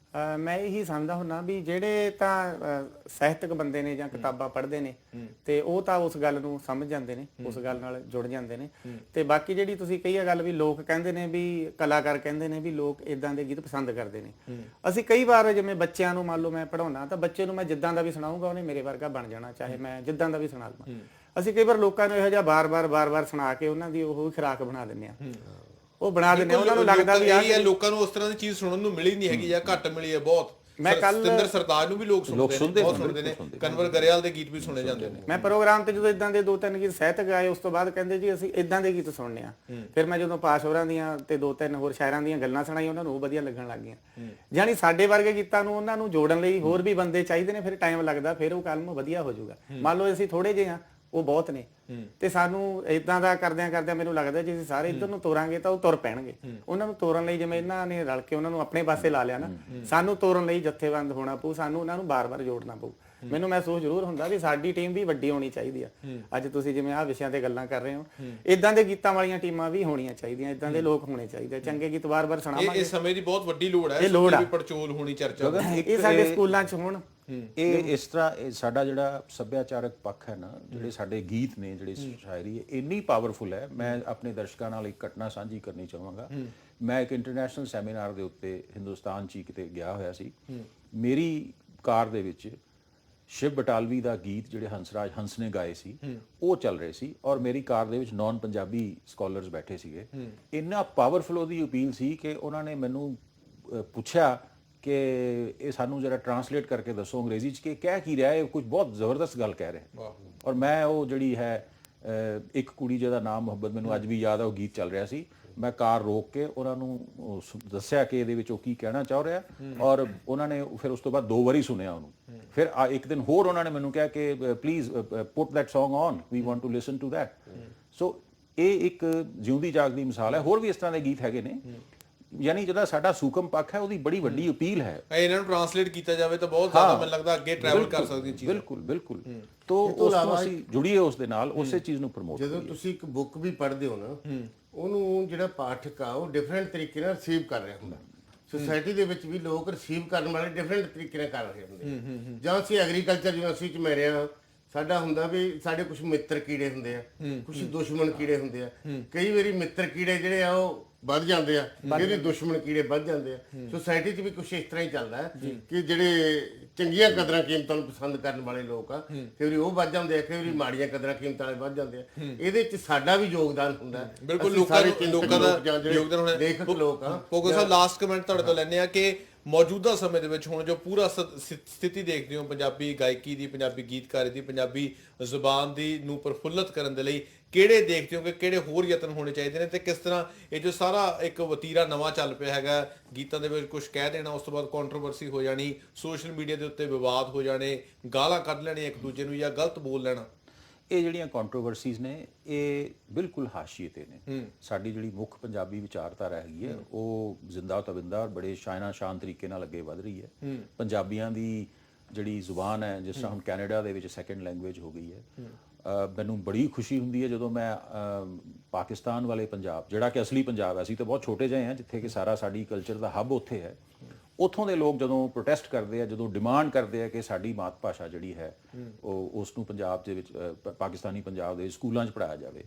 ਮੈਂ ਇਹੀ ਸਮਝਦਾ ਹੁੰਦਾ ਵੀ ਜਿਹੜੇ ਤਾਂ ਸਾਹਿਤਕ ਬੰਦੇ ਨੇ ਜਾਂ ਕਿਤਾਬਾਂ ਪੜ੍ਹਦੇ ਨੇ ਤੇ ਉਹ ਤਾਂ ਉਸ ਗੱਲ ਨੂੰ ਸਮਝ ਜਾਂਦੇ ਨੇ, ਉਸ ਗੱਲ ਨਾਲ ਜੁੜ ਜਾਂਦੇ ਨੇ। ਤੇ ਬਾਕੀ ਜਿਹੜੀ ਤੁਸੀਂ ਕਹੀ ਆ ਗੱਲ ਵੀ ਲੋਕ ਕਹਿੰਦੇ ਨੇ, ਵੀ ਕਲਾਕਾਰ ਕਹਿੰਦੇ ਨੇ ਵੀ ਲੋਕ ਇਦਾਂ ਦੇ ਗੀਤ ਪਸੰਦ ਕਰਦੇ ਨੇ। ਅਸੀਂ ਕਈ ਵਾਰ ਜਿਵੇਂ ਬੱਚਿਆਂ ਨੂੰ, ਮੰਨ ਲਓ ਮੈਂ ਪੜ੍ਹਾਉਣਾ, ਤਾਂ ਬੱਚੇ ਨੂੰ ਮੈਂ ਜਿੱਦਾਂ ਦਾ ਵੀ ਸੁਣਾਉਂਗਾ ਉਹਨੇ ਮੇਰੇ ਵਰਗਾ ਬਣ ਜਾਣਾ, ਚਾਹੇ ਮੈਂ ਜਿੱਦਾਂ ਦਾ ਵੀ ਸੁਣਾ ਲਵਾਂ। ਅਸੀਂ ਕਈ ਵਾਰ ਲੋਕਾਂ ਨੂੰ ਇਹੋ ਜਿਹਾ ਬਾਰ-ਬਾਰ ਸੁਣਾ ਕੇ ਉਹਨਾਂ ਦੀ ਉਹ ਖੁਰਾਕ ਬਣਾ ਦਿੰਦੇ ਆ, ਉਹ ਬਣਾ ਦਿੰਦੇ, ਉਹਨਾਂ ਨੂੰ ਲੱਗਦਾ ਵੀ ਇਹ ਲੋਕਾਂ ਨੂੰ ਉਸ ਤਰ੍ਹਾਂ ਦੀ ਚੀਜ਼ ਸੁਣਨ ਨੂੰ ਮਿਲੀ ਨਹੀਂ ਹੈਗੀ ਜਾਂ ਘੱਟ ਮਿਲੀ ਹੈ ਬਹੁਤ। ਮੈਂ ਕੱਲ ਸਤਿੰਦਰ ਸਰਤਾਜ ਨੂੰ ਵੀ ਲੋਕ ਸੁਣਦੇ ਨੇ, ਕਨਵਰ ਗਰੇਵਾਲ ਦੇ ਗੀਤ ਵੀ ਸੁਣੇ ਜਾਂਦੇ ਨੇ। ਮੈਂ ਪ੍ਰੋਗਰਾਮ ਤੇ ਜਦੋਂ ਇਦਾਂ ਦੇ 2-3 ਗੀਤ ਸਾਹਿਤਕ ਆਏ, ਉਸ ਤੋਂ ਬਾਅਦ ਕਹਿੰਦੇ ਜੀ ਅਸੀਂ ਇਦਾਂ ਦੇ ਗੀਤ ਸੁਣਨੇ ਆ। ਫਿਰ ਮੈਂ ਜਦੋਂ ਪਾਸ਼ ਹੋਰਾਂ ਦੀਆਂ ਤੇ 2-3 ਹੋਰ ਸ਼ਾਇਰਾਂ ਦੀਆਂ ਗੱਲਾਂ ਸੁਣਾਈਆਂ, ਉਹਨਾਂ ਨੂੰ ਉਹ ਵਧੀਆ ਲੱਗਣ ਲੱਗ ਗਈਆਂ। ਜਾਨੀ ਸਾਡੇ ਵਰਗੇ ਗੀਤਾਂ ਨੂੰ ਉਹਨਾਂ ਨੂੰ ਜੋੜਨ ਲਈ ਹੋਰ ਵੀ ਬੰਦੇ ਚਾਹੀਦੇ ਨੇ, ਫਿਰ ਟਾਈਮ ਲੱਗਦਾ, ਫਿਰ ਉਹ ਕਲਮ ਵਧੀਆ ਹੋ ਜਾਊਗਾ। ਮੰਨ ਲਓ ਅਸੀਂ ਥੋੜੇ ਜਿਹੇ ਆ, ਉਹ ਬਹੁਤ ਨੇ, ਤੇ ਸਾਨੂੰ ਇਦਾਂ ਦਾ ਕਰਦਿਆਂ ਮੈਨੂੰ ਲੱਗਦਾ ਜੇ ਅਸੀਂ ਸਾਰੇ ਇੱਧਰ ਨੂੰ ਤੋਰਾਂਗੇ ਤਾਂ ਉਹ ਤੁਰ ਪੈਣਗੇ। ਉਹਨਾਂ ਨੂੰ ਤੋਰਨ ਲਈ ਜਿਵੇਂ ਇਹਨਾਂ ਨੇ ਰਲ ਕੇ ਉਹਨਾਂ ਨੂੰ ਆਪਣੇ ਪਾਸੇ ਲਾ ਲਿਆ ਨਾ, ਸਾਨੂੰ ਤੋਰਨ ਲਈ ਜਥੇਬੰਦ ਹੋਣਾ ਪਊ, ਸਾਨੂੰ ਉਹਨਾਂ ਨੂੰ ਬਾਰ-ਬਾਰ ਜੋੜਨਾ ਪਊ। ਮੈਨੂੰ ਮਹਿਸੂਸ ਜ਼ਰੂਰ ਹੁੰਦਾ ਵੀ ਸਾਡੀ ਟੀਮ ਵੀ ਵੱਡੀ ਹੋਣੀ ਚਾਹੀਦੀ ਆ। ਅੱਜ ਤੁਸੀਂ ਜਿਵੇਂ ਆਹ ਵਿਸ਼ਿਆਂ ਤੇ ਗੱਲਾਂ ਕਰ ਰਹੇ ਹੋ, ਇਦਾਂ ਦੇ ਗੀਤਾਂ ਵਾਲੀਆਂ ਟੀਮਾਂ ਵੀ ਹੋਣੀਆਂ ਚਾਹੀਦੀਆਂ, ਇਦਾਂ ਦੇ ਲੋਕ ਹੋਣੇ ਚਾਹੀਦੇ, ਚੰਗੇ ਗੀਤ ਬਾਰ-ਬਾਰ ਸੁਣਾਵਾਂਗੇ। ਇਹ ਸਮੇਂ ਦੀ ਬਹੁਤ ਵੱਡੀ ਲੋੜ ਹੈ, ਵੀ ਪੜਚੋਲ ਹੋਣੀ ਚਰਚਾ, ਇਹ ਸਾਡੇ ਸਕੂਲਾਂ 'ਚ ਹੋਣ। ਇਹ ਇਸ ਤਰ੍ਹਾਂ ਸਾਡਾ ਜਿਹੜਾ ਸੱਭਿਆਚਾਰਕ ਪੱਖ ਹੈ ਨਾ, ਜਿਹੜੇ ਸਾਡੇ ਗੀਤ ਨੇ, ਜਿਹੜੀ ਸ਼ਾਇਰੀ ਹੈ, ਇੰਨੀ ਪਾਵਰਫੁਲ ਹੈ। ਮੈਂ ਆਪਣੇ ਦਰਸ਼ਕਾਂ ਨਾਲ ਇੱਕ ਘਟਨਾ ਸਾਂਝੀ ਕਰਨੀ ਚਾਹਾਂਗਾ। ਮੈਂ ਇੱਕ ਇੰਟਰਨੈਸ਼ਨਲ ਸੈਮੀਨਾਰ ਦੇ ਉੱਤੇ ਹਿੰਦੁਸਤਾਨ 'ਚ ਕਿਤੇ ਗਿਆ ਹੋਇਆ ਸੀ। ਮੇਰੀ ਕਾਰ ਦੇ ਵਿੱਚ ਸ਼ਿਵ ਬਟਾਲਵੀ ਦਾ ਗੀਤ ਜਿਹੜੇ ਹੰਸਰਾਜ ਹੰਸ ਨੇ ਗਾਏ ਸੀ ਉਹ ਚੱਲ ਰਹੇ ਸੀ, ਔਰ ਮੇਰੀ ਕਾਰ ਦੇ ਵਿੱਚ ਨਾਨ ਪੰਜਾਬੀ ਸਕਾਲਰਸ ਬੈਠੇ ਸੀਗੇ। ਇੰਨਾ ਪਾਵਰਫੁਲ ਉਹਦੀ ਅਪੀਲ ਸੀ ਕਿ ਉਹਨਾਂ ਨੇ ਮੈਨੂੰ ਪੁੱਛਿਆ ਕਿ ਇਹ ਸਾਨੂੰ ਜਰਾ ਟਰਾਂਸਲੇਟ ਕਰਕੇ ਦੱਸੋ ਅੰਗਰੇਜ਼ੀ 'ਚ ਕਿ ਕਹਿ ਕੀ ਰਿਹਾ ਹੈ, ਕੁਝ ਬਹੁਤ ਜ਼ਬਰਦਸਤ ਗੱਲ ਕਹਿ ਰਿਹਾ। ਔਰ ਮੈਂ ਉਹ ਜਿਹੜੀ ਹੈ ਇੱਕ ਕੁੜੀ ਜਿਹਦਾ ਨਾਮ ਮੁਹੱਬਤ, ਮੈਨੂੰ ਅੱਜ ਵੀ ਯਾਦ ਆ, ਉਹ ਗੀਤ ਚੱਲ ਰਿਹਾ ਸੀ। ਮੈਂ ਕਾਰ ਰੋਕ ਕੇ ਉਹਨਾਂ ਨੂੰ ਦੱਸਿਆ ਕਿ ਇਹਦੇ ਵਿੱਚ ਉਹ ਕੀ ਕਹਿਣਾ ਚਾਹ ਰਿਹਾ, ਔਰ ਉਹਨਾਂ ਨੇ ਫਿਰ ਉਸ ਤੋਂ ਬਾਅਦ 2 ਵਾਰੀ ਸੁਣਿਆ ਉਹਨੂੰ। ਫਿਰ ਇੱਕ ਦਿਨ ਹੋਰ ਉਹਨਾਂ ਨੇ ਮੈਨੂੰ ਕਿਹਾ ਕਿ please put that song on, we want to listen to that. So ਇਹ ਇੱਕ ਜਿਉਂਦੀ ਜਾਗਦੀ ਮਿਸਾਲ ਹੈ। ਹੋਰ ਵੀ ਇਸ ਤਰ੍ਹਾਂ ਦੇ ਗੀਤ ਹੈਗੇ ਨੇ। ਯਾਨੀ ਜਿਹੜਾ ਸਾਡਾ ਸੂਖਮ ਪੱਖ ਹੈ ਉਹਦੀ ਬੜੀ ਵੱਡੀ ਅਪੀਲ ਹੈ। ਇਹਨਾਂ ਨੂੰ ਟ੍ਰਾਂਸਲੇਟ ਕੀਤਾ ਜਾਵੇ ਤਾਂ ਬਹੁਤ ਜ਼ਿਆਦਾ ਮੈਨੂੰ ਲੱਗਦਾ ਅੱਗੇ ਟਰੈਵਲ ਕਰ ਸਕਦੀਆਂ ਚੀਜ਼ਾਂ। ਬਿਲਕੁਲ ਤੋਂ ਉਸ ਤੋਂ ਅਸੀਂ ਜੁੜੀਏ ਉਸ ਦੇ ਨਾਲ, ਉਸੇ ਚੀਜ਼ ਨੂੰ ਪ੍ਰਮੋਟ ਜਦੋਂ ਤੁਸੀਂ ਇੱਕ ਬੁੱਕ ਵੀ ਪੜ੍ਹਦੇ ਹੋ ਨਾ, ਉਹਨੂੰ ਜਿਹੜਾ ਪਾਠਕ ਆ ਉਹ ਡਿਫਰੈਂਟ ਤਰੀਕੇ ਨਾਲ ਰਿਸੀਵ ਕਰ ਰਿਹਾ ਹੁੰਦਾ। ਸੋਸਾਇਟੀ ਦੇ ਵਿੱਚ ਵੀ ਲੋਕ ਰਿਸੀਵ ਕਰਨ ਵਾਲੇ ਡਿਫਰੈਂਟ ਤਰੀਕੇ ਨਾਲ ਕਰ ਰਹੇ ਹੁੰਦੇ। ਜਾਂ ਅਸੀਂ ਐਗਰੀਕਲਚਰ ਯੂਨੀਵਰਸਿਟੀ 'ਚ ਮੈਂ ਰਿਹਾ, ਸਾਡਾ ਹੁੰਦਾ ਵੀ ਸਾਡੇ ਕੁਝ ਮਿੱਤਰ ਕੀੜੇ ਹੁੰਦੇ ਆ, ਕੁਝ ਦੁਸ਼ਮਣ ਕੀੜੇ ਹੁੰਦੇ ਆ। ਕਈ ਵਾਰੀ ਮਿੱਤਰ ਕੀੜੇ ਜਿਹੜੇ ਆ ਉਹ ਵੱਧ ਜਾਂਦੇ ਆ, ਜਿਹੜੇ ਦੁਸ਼ਮਣ ਕੀੜੇ ਵੱਧ ਜਾਂਦੇ ਆ। ਸੋਸਾਇਟੀ 'ਚ ਵੀ ਕੁਝ ਇਸ ਤਰ੍ਹਾਂ ਹੀ ਚੱਲਦਾ ਹੈ ਕਿ ਜਿਹੜੇ ਚੰਗੀਆਂ ਕਦਰਾਂ ਕੀਮਤਾਂ ਨੂੰ ਪਸੰਦ ਕਰਨ ਵਾਲੇ ਲੋਕ ਆ, ਕਈ ਵਾਰੀ ਉਹ ਵੱਧ ਜਾਂਦੇ ਆ, ਕਈ ਵਾਰੀ ਮਾੜੀਆਂ ਕਦਰਾਂ ਕੀਮਤਾਂ ਵਾਲੇ ਵੱਧ ਜਾਂਦੇ ਆ। ਇਹਦੇ 'ਚ ਸਾਡਾ ਵੀ ਯੋਗਦਾਨ ਹੁੰਦਾ। ਬਿਲਕੁਲ ਲੋਕਾਂ ਦਾ ਯੋਗਦਾਨ ਹੋਣਾ। ਲੇਖਕ ਲੋਕ ਆ। ਫੋਕਸ ਸਾਹਿਬ ਲਾਸਟ ਕਮੈਂਟ ਤੁਹਾਡੇ ਤੋਂ ਲੈਣੇ ਆ ਕਿ ਮੌਜੂਦਾ ਸਮੇਂ ਦੇ ਵਿੱਚ ਹੁਣ ਜੋ ਪੂਰਾ ਸਥਿਤੀ ਦੇਖਦੇ ਹੋ ਪੰਜਾਬੀ ਗਾਇਕੀ ਦੀ, ਪੰਜਾਬੀ ਗੀਤਕਾਰੀ ਦੀ, ਪੰਜਾਬੀ ਜ਼ੁਬਾਨ ਦੀ ਨੂੰ ਪ੍ਰਫੁੱਲਤ ਕਰਨ ਦੇ ਲਈ ਕਿਹੜੇ ਦੇਖਦੇ ਹੋ ਕਿ ਕਿਹੜੇ ਹੋਰ ਯਤਨ ਹੋਣੇ ਚਾਹੀਦੇ ਨੇ, ਤੇ ਕਿਸ ਤਰ੍ਹਾਂ ਇਹ ਜੋ ਸਾਰਾ ਇੱਕ ਵਤੀਰਾ ਨਵਾਂ ਚੱਲ ਪਿਆ ਹੈਗਾ, ਗੀਤਾਂ ਦੇ ਵਿੱਚ ਕੁਝ ਕਹਿ ਦੇਣਾ, ਉਸ ਤੋਂ ਬਾਅਦ ਕੰਟਰੋਵਰਸੀ ਹੋ ਜਾਣੀ, ਸੋਸ਼ਲ ਮੀਡੀਆ ਦੇ ਉੱਤੇ ਵਿਵਾਦ ਹੋ ਜਾਣੇ, ਗਾਲਾਂ ਕੱਢ ਲੈਣੀ ਇੱਕ ਦੂਜੇ ਨੂੰ ਜਾਂ ਗਲਤ ਬੋਲ ਲੈਣਾ, ਇਹ ਜਿਹੜੀਆਂ ਕੰਟਰੋਵਰਸੀਜ਼ ਨੇ ਇਹ ਬਿਲਕੁਲ ਹਾਸ਼ੀਏ ਤੇ ਨੇ। ਸਾਡੀ ਜਿਹੜੀ ਮੁੱਖ ਪੰਜਾਬੀ ਵਿਚਾਰਧਾਰਾ ਹੈਗੀ ਹੈ ਉਹ ਜ਼ਿੰਦਾ ਤਵਿੰਦਾ ਬੜੇ ਸ਼ਾਨ ਤਰੀਕੇ ਨਾਲ ਅੱਗੇ ਵਧ ਰਹੀ ਹੈ। ਪੰਜਾਬੀਆਂ ਦੀ ਜਿਹੜੀ ਜ਼ੁਬਾਨ ਹੈ, ਜਿਸ ਤਰ੍ਹਾਂ ਹੁਣ ਕੈਨੇਡਾ ਦੇ ਵਿੱਚ ਸੈਕੰਡ ਲੈਂਗੁਏਜ ਹੋ ਗਈ ਹੈ, ਮੈਨੂੰ ਬੜੀ ਖੁਸ਼ੀ ਹੁੰਦੀ ਹੈ ਜਦੋਂ ਮੈਂ ਪਾਕਿਸਤਾਨ ਵਾਲੇ ਪੰਜਾਬ, ਜਿਹੜਾ ਕਿ ਅਸਲੀ ਪੰਜਾਬ ਹੈ, ਅਸੀਂ ਤਾਂ ਬਹੁਤ ਛੋਟੇ ਜਿਹੇ ਹਾਂ ਜਿੱਥੇ ਕਿ ਸਾਰਾ ਸਾਡੀ ਕਲਚਰ ਦਾ ਹੱਬ ਉੱਥੇ ਹੈ, ਉੱਥੋਂ ਦੇ ਲੋਕ ਜਦੋਂ ਪ੍ਰੋਟੈਸਟ ਕਰਦੇ ਆ, ਜਦੋਂ ਡਿਮਾਂਡ ਕਰਦੇ ਆ ਕਿ ਸਾਡੀ ਮਾਤ ਭਾਸ਼ਾ ਜਿਹੜੀ ਹੈ ਉਹ ਉਸ ਨੂੰ ਪੰਜਾਬ ਦੇ ਵਿੱਚ ਪਾਕਿਸਤਾਨੀ ਪੰਜਾਬ ਦੇ ਸਕੂਲਾਂ 'ਚ ਪੜ੍ਹਾਇਆ ਜਾਵੇ,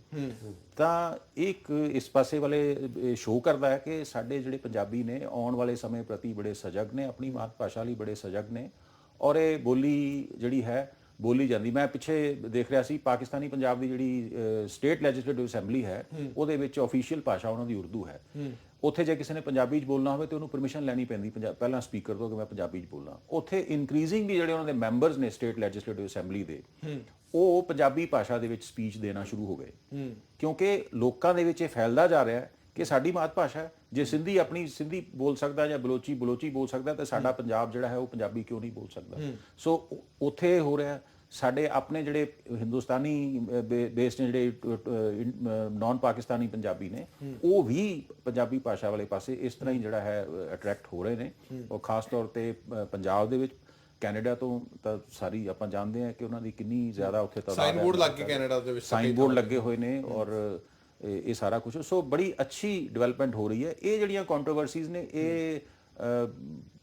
ਤਾਂ ਇੱਕ ਇਸ ਪਾਸੇ ਵਾਲੇ ਸ਼ੋਅ ਕਰਦਾ ਹੈ ਕਿ ਸਾਡੇ ਜਿਹੜੇ ਪੰਜਾਬੀ ਨੇ ਆਉਣ ਵਾਲੇ ਸਮੇਂ ਪ੍ਰਤੀ ਬੜੇ ਸਜਗ ਨੇ, ਆਪਣੀ ਮਾਤ ਭਾਸ਼ਾ ਲਈ ਬੜੇ ਸਜਗ ਨੇ, ਔਰ ਇਹ ਬੋਲੀ ਜਿਹੜੀ ਹੈ ਬੋਲੀ ਜਾਂਦੀ। ਮੈਂ ਪਿੱਛੇ ਦੇਖ ਰਿਹਾ ਸੀ ਪਾਕਿਸਤਾਨੀ ਪੰਜਾਬ ਦੀ ਜਿਹੜੀ ਸਟੇਟ ਲੈਜਿਸਲੇਟਿਵ ਅਸੈਂਬਲੀ ਹੈ ਉਹਦੇ ਵਿੱਚ ਆਫੀਸ਼ੀਅਲ ਭਾਸ਼ਾ ਉਹਨਾਂ ਦੀ ਉਰਦੂ ਹੈ। ਉੱਥੇ ਜੇ ਕਿਸੇ ਨੇ ਪੰਜਾਬੀ 'ਚ ਬੋਲਣਾ ਹੋਵੇ ਤੇ ਉਹਨੂੰ ਪਰਮਿਸ਼ਨ ਲੈਣੀ ਪੈਂਦੀ ਪਹਿਲਾਂ ਸਪੀਕਰ ਤੋਂ ਕਿ ਮੈਂ ਪੰਜਾਬੀ 'ਚ ਬੋਲਾਂ। ਉੱਥੇ ਇਨਕਰੀਜ਼ਿੰਗਲੀ ਜਿਹੜੇ ਉਹਨਾਂ ਦੇ ਮੈਂਬਰਸ ਨੇ ਸਟੇਟ ਲੈਜਿਸਲੇਟਿਵ ਅਸੈਂਬਲੀ ਦੇ, ਉਹ ਪੰਜਾਬੀ ਭਾਸ਼ਾ ਦੇ ਵਿੱਚ ਸਪੀਚ ਦੇਣਾ ਸ਼ੁਰੂ ਹੋ ਗਏ, ਕਿਉਂਕਿ ਲੋਕਾਂ ਦੇ ਵਿੱਚ ਇਹ ਫੈਲਦਾ ਜਾ ਰਿਹਾ ਹੈ ਕਿ ਸਾਡੀ ਮਾਤ ਭਾਸ਼ਾ ਹੈ, ਜੇ ਸਿੰਧੀ ਆਪਣੀ ਸਿੰਧੀ ਬੋਲ ਸਕਦਾ ਜਾਂ ਬਲੋਚੀ ਬੋਲ ਸਕਦਾ ਤਾਂ ਸਾਡਾ ਪੰਜਾਬ ਜਿਹੜਾ ਹੈ ਉਹ ਪੰਜਾਬੀ ਕਿਉਂ ਨਹੀਂ ਬੋਲ ਸਕਦਾ। ਸੋ ਉੱਥੇ ਹੋ ਰਿਹਾ ਸਾਡੇ ਆਪਣੇ ਜਿਹੜੇ ਹਿੰਦੁਸਤਾਨੀ ਬੇਸਡ ਨੇ, ਜਿਹੜੇ ਨਾਨ ਪਾਕਿਸਤਾਨੀ ਪੰਜਾਬੀ ਨੇ, ਉਹ ਵੀ ਪੰਜਾਬੀ ਭਾਸ਼ਾ ਵਾਲੇ ਪਾਸੇ ਇਸ ਤਰ੍ਹਾਂ ਹੀ ਜਿਹੜਾ ਹੈ ਅਟਰੈਕਟ ਹੋ ਰਹੇ ਨੇ। ਉਹ ਖਾਸ ਤੌਰ ਤੇ ਪੰਜਾਬ ਦੇ ਵਿੱਚ, ਕੈਨੇਡਾ ਤੋਂ ਤਾਂ ਸਾਰੀ ਆਪਾਂ ਜਾਣਦੇ ਹਾਂ ਕਿ ਉਹਨਾਂ ਦੀ ਕਿੰਨੀ ਜ਼ਿਆਦਾ ਉੱਥੇ ਸਾਈਨ ਬੋਰਡ ਲੱਗ ਕੇ ਕੈਨੇਡਾ ਦੇ ਵਿੱਚ ਸਾਈਨ ਬੋਰਡ ਲੱਗੇ ਹੋਏ ਨੇ, ਔਰ ਇਹ ਸਾਰਾ ਕੁਝ। ਸੋ ਬੜੀ ਅੱਛੀ ਡਿਵੈਲਪਮੈਂਟ ਹੋ ਰਹੀ ਹੈ। ਇਹ ਜਿਹੜੀਆਂ ਕੰਟਰੋਵਰਸੀਜ਼ ਨੇ ਇਹ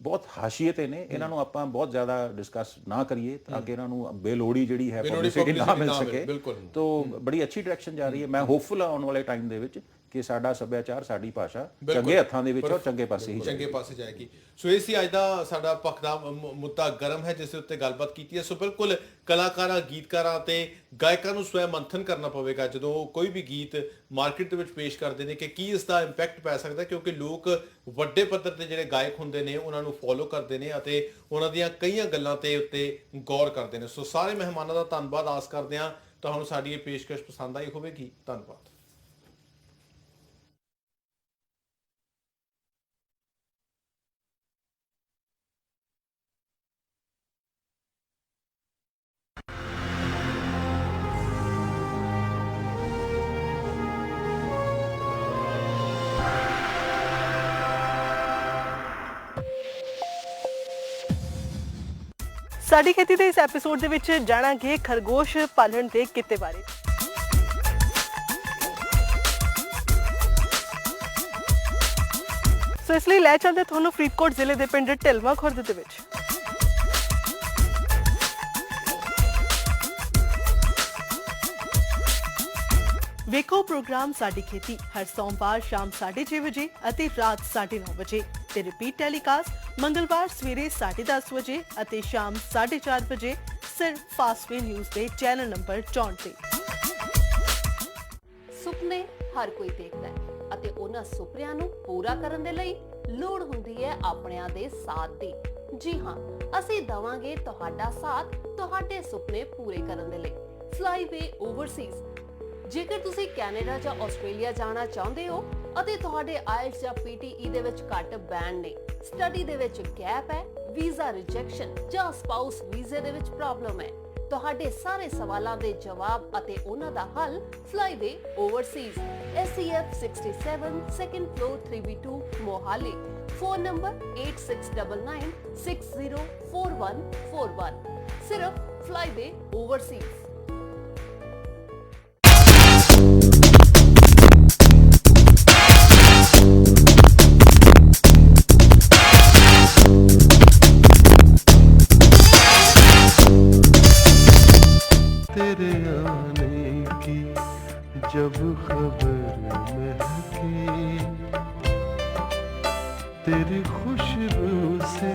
ਬਹੁਤ ਹਾਸ਼ੀਏ ਤੇ ਨੇ, ਇਹਨਾਂ ਨੂੰ ਆਪਾਂ ਬਹੁਤ ਜ਼ਿਆਦਾ ਡਿਸਕਸ ਨਾ ਕਰੀਏ ਤਾਂ ਕਿ ਇਹਨਾਂ ਨੂੰ ਬੇਲੋੜੀ ਜਿਹੜੀ ਹੈ ਪਬਲਿਸਿਟੀ ਨਾ ਮਿਲ ਸਕੇ। ਤੋ ਬੜੀ ਅੱਛੀ ਡਾਇਰੈਕਸ਼ਨ ਜਾ ਰਹੀ ਹੈ। ਮੈਂ ਹੋਪਫੁਲ ਹਾਂ ਆਉਣ ਵਾਲੇ ਟਾਈਮ ਦੇ ਵਿੱਚ ਕਿ ਸਾਡਾ ਸੱਭਿਆਚਾਰ, ਸਾਡੀ ਭਾਸ਼ਾ ਚੰਗੇ ਹੱਥਾਂ ਦੇ ਵਿੱਚ ਔਰ ਚੰਗੇ ਪਾਸੇ ਜਾਏਗੀ। ਸੋ ਇਹ ਸੀ ਅੱਜ ਦਾ ਸਾਡਾ ਪੱਖ ਦਾ ਮੁੱਦਾ ਗਰਮ ਹੈ, ਜਿਸ ਦੇ ਉੱਤੇ ਗੱਲਬਾਤ ਕੀਤੀ ਹੈ। ਸੋ ਬਿਲਕੁਲ ਕਲਾਕਾਰਾਂ, ਗੀਤਕਾਰਾਂ ਤੇ ਗਾਇਕਾਂ ਨੂੰ ਸਵੈ ਮੰਥਨ ਕਰਨਾ ਪਵੇਗਾ ਜਦੋਂ ਕੋਈ ਵੀ ਗੀਤ ਮਾਰਕੀਟ ਦੇ ਵਿੱਚ ਪੇਸ਼ ਕਰਦੇ ਨੇ ਕਿ ਕੀ ਇਸ ਦਾ ਇੰਪੈਕਟ ਪੈ ਸਕਦਾ, ਕਿਉਂਕਿ ਲੋਕ ਵੱਡੇ ਪੱਧਰ ਤੇ ਜਿਹੜੇ ਗਾਇਕ ਹੁੰਦੇ ਨੇ ਉਹਨਾਂ ਨੂੰ ਫੋਲੋ ਕਰਦੇ ਨੇ ਅਤੇ ਉਹਨਾਂ ਦੀਆਂ ਕਈਆਂ ਗੱਲਾਂ ਤੇ ਉੱਤੇ ਗੌਰ ਕਰਦੇ ਨੇ। ਸੋ ਸਾਰੇ ਮਹਿਮਾਨਾਂ ਦਾ ਧੰਨਵਾਦ। ਆਸ ਕਰਦੇ ਹਾਂ ਤੁਹਾਨੂੰ ਸਾਡੀ ਇਹ ਪੇਸ਼ਕਸ਼ ਪਸੰਦ ਆਈ ਹੋਵੇਗੀ। ਧੰਨਵਾਦ। ਸਾਡੀ ਖੇਤੀ ਦੇ ਇਸ ਐਪੀਸੋਡ ਦੇ ਵਿੱਚ ਜਾਣਾਂਗੇ ਖਰਗੋਸ਼ ਪਾਲਣ ਦੇ ਕਿੱਤੇ ਬਾਰੇ। ਸੋ ਇਸ ਲਈ ਲੈ ਚੱਲਦੇ ਤੁਹਾਨੂੰ ਫਰੀਦਕੋਟ ਜ਼ਿਲ੍ਹੇ ਦੇ ਪਿੰਡ ਢਿਲਵਾਂ ਖੁਰਦ ਦੇ ਵਿੱਚ। ਵੇਖੋ ਪ੍ਰੋਗਰਾਮ ਸਾਡੀ ਖੇਤੀ ਹਰ ਸੋਮਵਾਰ ਸ਼ਾਮ 6:30 ਵਜੇ ਅਤੇ ਰਾਤ 9:30 ਵਜੇ ਤੇ ਰਿਪੀਟ ਟੈਲੀਕਾਸਟ ਮੰਗਲਵਾਰ ਸਵੇਰੇ 10:30 ਵਜੇ ਅਤੇ ਸ਼ਾਮ 4:30 ਵਜੇ ਸਿਰਫ ਫਾਸਟਵੇ ਨਿਊਜ਼ ਦੇ ਚੈਨਲ ਨੰਬਰ 64 ਤੇ। ਸੁਪਨੇ ਹਰ ਕੋਈ ਦੇਖਦਾ ਹੈ ਅਤੇ ਉਹਨਾਂ ਸੁਪਨਿਆਂ ਨੂੰ ਪੂਰਾ ਕਰਨ ਦੇ ਲਈ ਲੋੜ ਹੁੰਦੀ ਹੈ ਆਪਣਿਆਂ ਦੇ ਸਾਥ ਦੀ। ਜੀ ਹਾਂ, ਅਸੀਂ ਦਵਾਂਗੇ ਤੁਹਾਡਾ ਸਾਥ ਤੁਹਾਡੇ ਸੁਪਨੇ ਪੂਰੇ ਕਰਨ ਦੇ ਲਈ। ਫਲਾਈਵੇ ਓਵਰਸੀਜ਼, ਜੇਕਰ ਤੁਸੀਂ ਕੈਨੇਡਾ ਜਾਂ ਆਸਟ੍ਰੇਲੀਆ ਜਾਣਾ ਚਾਹੁੰਦੇ ਹੋ ਅਤੇ ਤੁਹਾਡੇ ਆਇਲਟਸ ਜਾਂ ਪੀਟੀਈ ਦੇ ਵਿੱਚ ਘੱਟ ਬੈਂਡ ਨੇ, ਸਟੱਡੀ ਦੇ ਵਿੱਚ ਗੈਪ ਹੈ, ਵੀਜ਼ਾ ਰਿਜੈਕਸ਼ਨ ਜਾਂ ਸਪਾਊਸ ਵੀਜ਼ੇ ਦੇ ਵਿੱਚ ਪ੍ਰੋਬਲਮ ਹੈ, ਤੁਹਾਡੇ ਸਾਰੇ ਸਵਾਲਾਂ ਦੇ ਜਵਾਬ ਅਤੇ ਉਹਨਾਂ ਦਾ ਹੱਲ Flyway overseas SCF 67 second floor 3B2 Mohali phone number 8699604141 ਸਿਰਫ ਫਲਾਈਵੇ ਓਵਰਸੀਜ਼। तेरे आने की जब खबर महके, तेरी खुशबू से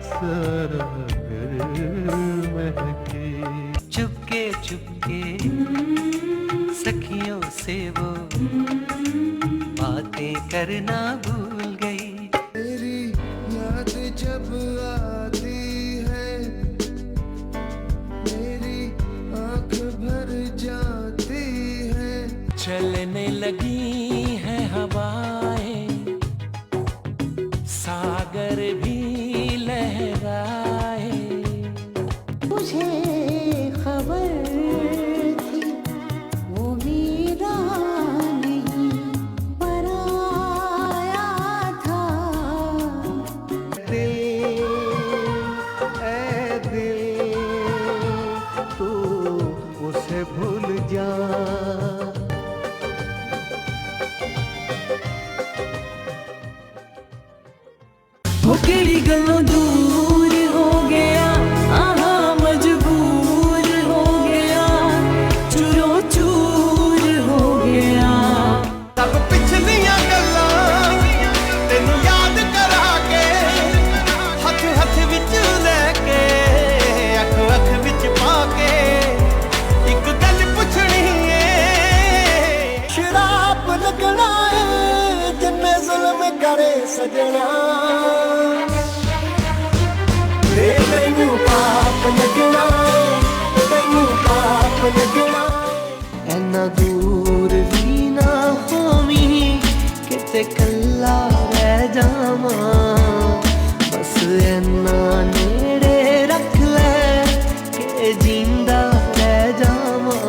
सारा घर महके। चुपके चुपके सखियों से वो बातें करना भूल गई। तेरी याद जब आती है मेरी आँख भर जाती है। चलने लगी है हवाएं, सागर भी लहराए। मुझे खबर थी वो मेरा नहीं पराया था। दिल ऐ दिल तू उसे भूल जा। वो केड़ी गल्लों दूर हो गया, आहा मजबूर हो गया, चूरो चूर हो गया। सब पिछलियां गल्लां तेनू याद करा के, हथ हथ विच लेके, अख अख विच पाके, एक गल पुछनी है। शराब लगना है जिन्ने जुल्म करे सजना, तैनू पाप लगना है, तैनू पाप लगना। ऐना दूर भी ना होवी किते कल्ला रह जावां, बस ऐना नेड़े रख ले के जिंदा रह जावां।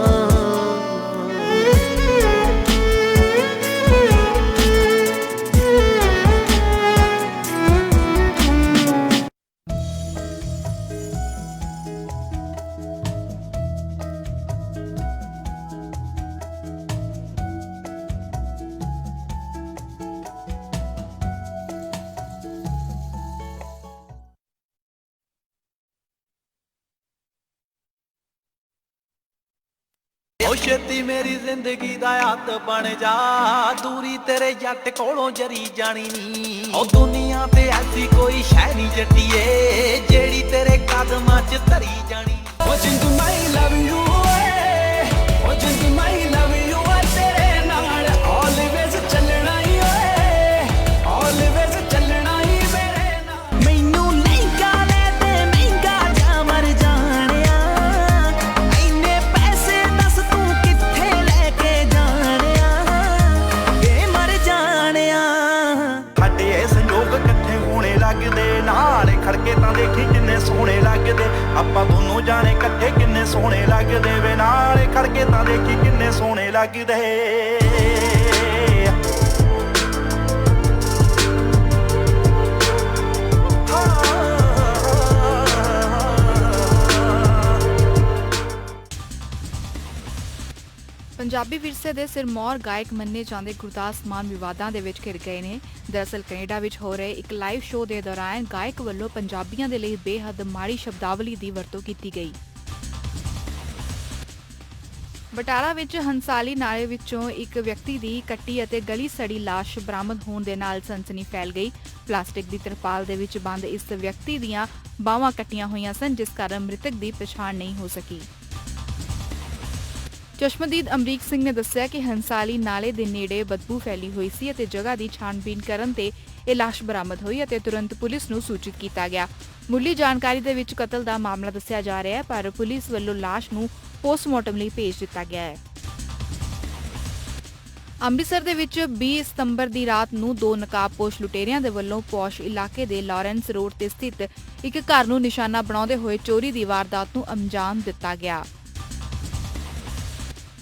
ਓ ਛੇਤੀ ਮੇਰੀ ਜ਼ਿੰਦਗੀ ਦਾ ਹੱਥ ਬਣ ਜਾ, ਦੂਰੀ ਤੇਰੇ ਜੱਟ ਕੋਲੋਂ ਜਰੀ ਜਾਣੀ ਨੀ। ਓ ਦੁਨੀਆ ਤੇ ਐਸੀ ਕੋਈ ਸ਼ੈ ਨਹੀਂ ਜੱਟੀਏ, ਜਿਹੜੀ ਤੇਰੇ ਕਦਮਾਂ 'ਚ ਧਰੀ ਜਾਣੀ। ਓ ਜਿੰਦੂ ਮਾਈ ਲਵ ਯੂ ਓਏ, ਓ ਜਿੰਦੂ ਮਾਈ ਲਵ ਯੂ ਓਏ, ਤੇਰੇ ਨਾਲ ਆਲਵੇਜ਼ ਚੱਲਣਾ ਈ ਓਏ, ਆਲਵੇਜ਼ ਚੱਲਣਾ ਈ ਮੇਰੇ ਨਾਲ। ਮੈਨੂੰ ਲਹਿੰਗਾ ਲੈ ਤੇ ਮਹਿੰਗਾ ਜਾ ਮਰ ਜਾਣਿਆ, ਇੰਨੇ ਪੈਸੇ ਦੱਸ ਤੂੰ ਕਿੱਥੇ ਲੈ ਕੇ ਜਾਣਿਆ, ਏ ਮਰ ਜਾਣਿਆ। ਸਾਡੇ ਇਹ ਸੰਜੋਗ ਇਕੱਠੇ ਹੋਣੇ ਲੱਗਦੇ, ਨਾਲ ਖੜਕੇ ਤਾਂ ਦੇਖੀ ਕਿੰਨੇ ਸੋਹਣੇ ਲੱਗਦੇ। ਆਪਾਂ ਦੋਨੋਂ ਜਾਣੇ ਇਕੱਠੇ ਕਿੰਨੇ ਸੋਹਣੇ ਲੱਗਦੇ ਵੇ, ਨਾਲ ਖੜਕੇ ਤਾਂ ਦੇਖੀ ਕਿੰਨੇ ਸੋਹਣੇ ਲੱਗਦੇ। ਪੰਜਾਬੀ ਵਿਰਸੇ ਦੇ ਸਿਰਮੌਰ ਗਾਇਕ ਮੰਨੇ ਜਾਂਦੇ ਗੁਰਦਾਸ ਮਾਨ ਵਿਵਾਦਾਂ ਦੇ ਵਿੱਚ ਘਿਰ ਗਏ ਨੇ। ਦਰਅਸਲ ਕੈਨੇਡਾ ਵਿੱਚ ਹੋ ਰਹੇ ਇੱਕ ਲਾਈਵ ਸ਼ੋਅ ਦੇ ਦੌਰਾਨ ਗਾਇਕ ਵੱਲੋਂ ਪੰਜਾਬੀਆਂ ਦੇ ਲਈ ਬੇਹੱਦ ਮਾੜੀ ਸ਼ਬਦਾਵਲੀ ਦੀ ਵਰਤੋਂ ਕੀਤੀ ਗਈ। ਬਟਾਲਾ ਵਿੱਚ ਹੰਸਾਲੀ ਨਾਲੇ ਵਿੱਚੋਂ ਇੱਕ ਵਿਅਕਤੀ ਦੀ ਕੱਟੀ ਅਤੇ ਗਲੀ ਸੜੀ ਲਾਸ਼ ਬਰਾਮਦ ਹੋਣ ਦੇ ਨਾਲ ਸਨਸਨੀ ਫੈਲ ਗਈ। ਪਲਾਸਟਿਕ ਦੀ ਤਰਪਾਲ ਦੇ ਵਿੱਚ ਬੰਦ ਇਸ ਵਿਅਕਤੀ ਦੀਆਂ ਬਾਹਾਂ ਕੱਟੀਆਂ ਹੋਈਆਂ ਸਨ, ਜਿਸ ਕਾਰਨ ਮ੍ਰਿਤਕ ਦੀ ਪਛਾਣ ਨਹੀਂ ਹੋ ਸਕੀ। ਚਸ਼ਮਦੀਦ ਅਮਰੀਕ ਸਿੰਘ ਨੇ ਦੱਸਿਆ ਕਿ ਹੰਸਾਲੀ ਨਾਲੇ ਦੇ ਨੇੜੇ ਬਦਬੂ ਫੈਲੀ ਹੋਈ ਸੀ ਅਤੇ ਜਗ੍ਹਾ ਦੀ ਛਾਣਬੀਨ ਕਰਨ ਤੇ ਇਹ ਲਾਸ਼ ਬਰਾਮਦ ਹੋਈ ਅਤੇ ਤੁਰੰਤ ਪੁਲਿਸ ਨੂੰ ਸੂਚਿਤ ਕੀਤਾ ਗਿਆ। ਮੁੱਢਲੀ ਜਾਣਕਾਰੀ ਦੇ ਵਿੱਚ ਕਤਲ ਦਾ ਮਾਮਲਾ ਦੱਸਿਆ ਜਾ ਰਿਹਾ ਹੈ, ਪਰ ਪੁਲਿਸ ਵੱਲੋਂ ਲਾਸ਼ ਨੂੰ ਪੋਸਟਮਾਰਟਮ ਲਈ ਭੇਜ ਦਿੱਤਾ ਗਿਆ ਹੈ। ਅੰਮ੍ਰਿਤਸਰ ਦੇ ਵਿੱਚ 20 ਸਤੰਬਰ ਦੀ ਰਾਤ ਨੂੰ 2 ਨਕਾਬਪੋਸ਼ ਲੁਟੇਰਿਆਂ ਦੇ ਵੱਲੋਂ ਪੌਸ਼ ਇਲਾਕੇ ਦੇ ਲਾਰੈਂਸ ਰੋਡ ਤੇ ਸਥਿਤ ਇੱਕ ਘਰ ਨੂੰ ਨਿਸ਼ਾਨਾ ਬਣਾਉਂਦੇ ਹੋਏ ਚੋਰੀ ਦੀ ਵਾਰਦਾਤ ਨੂੰ ਅੰਜਾਮ ਦਿੱਤਾ ਗਿਆ।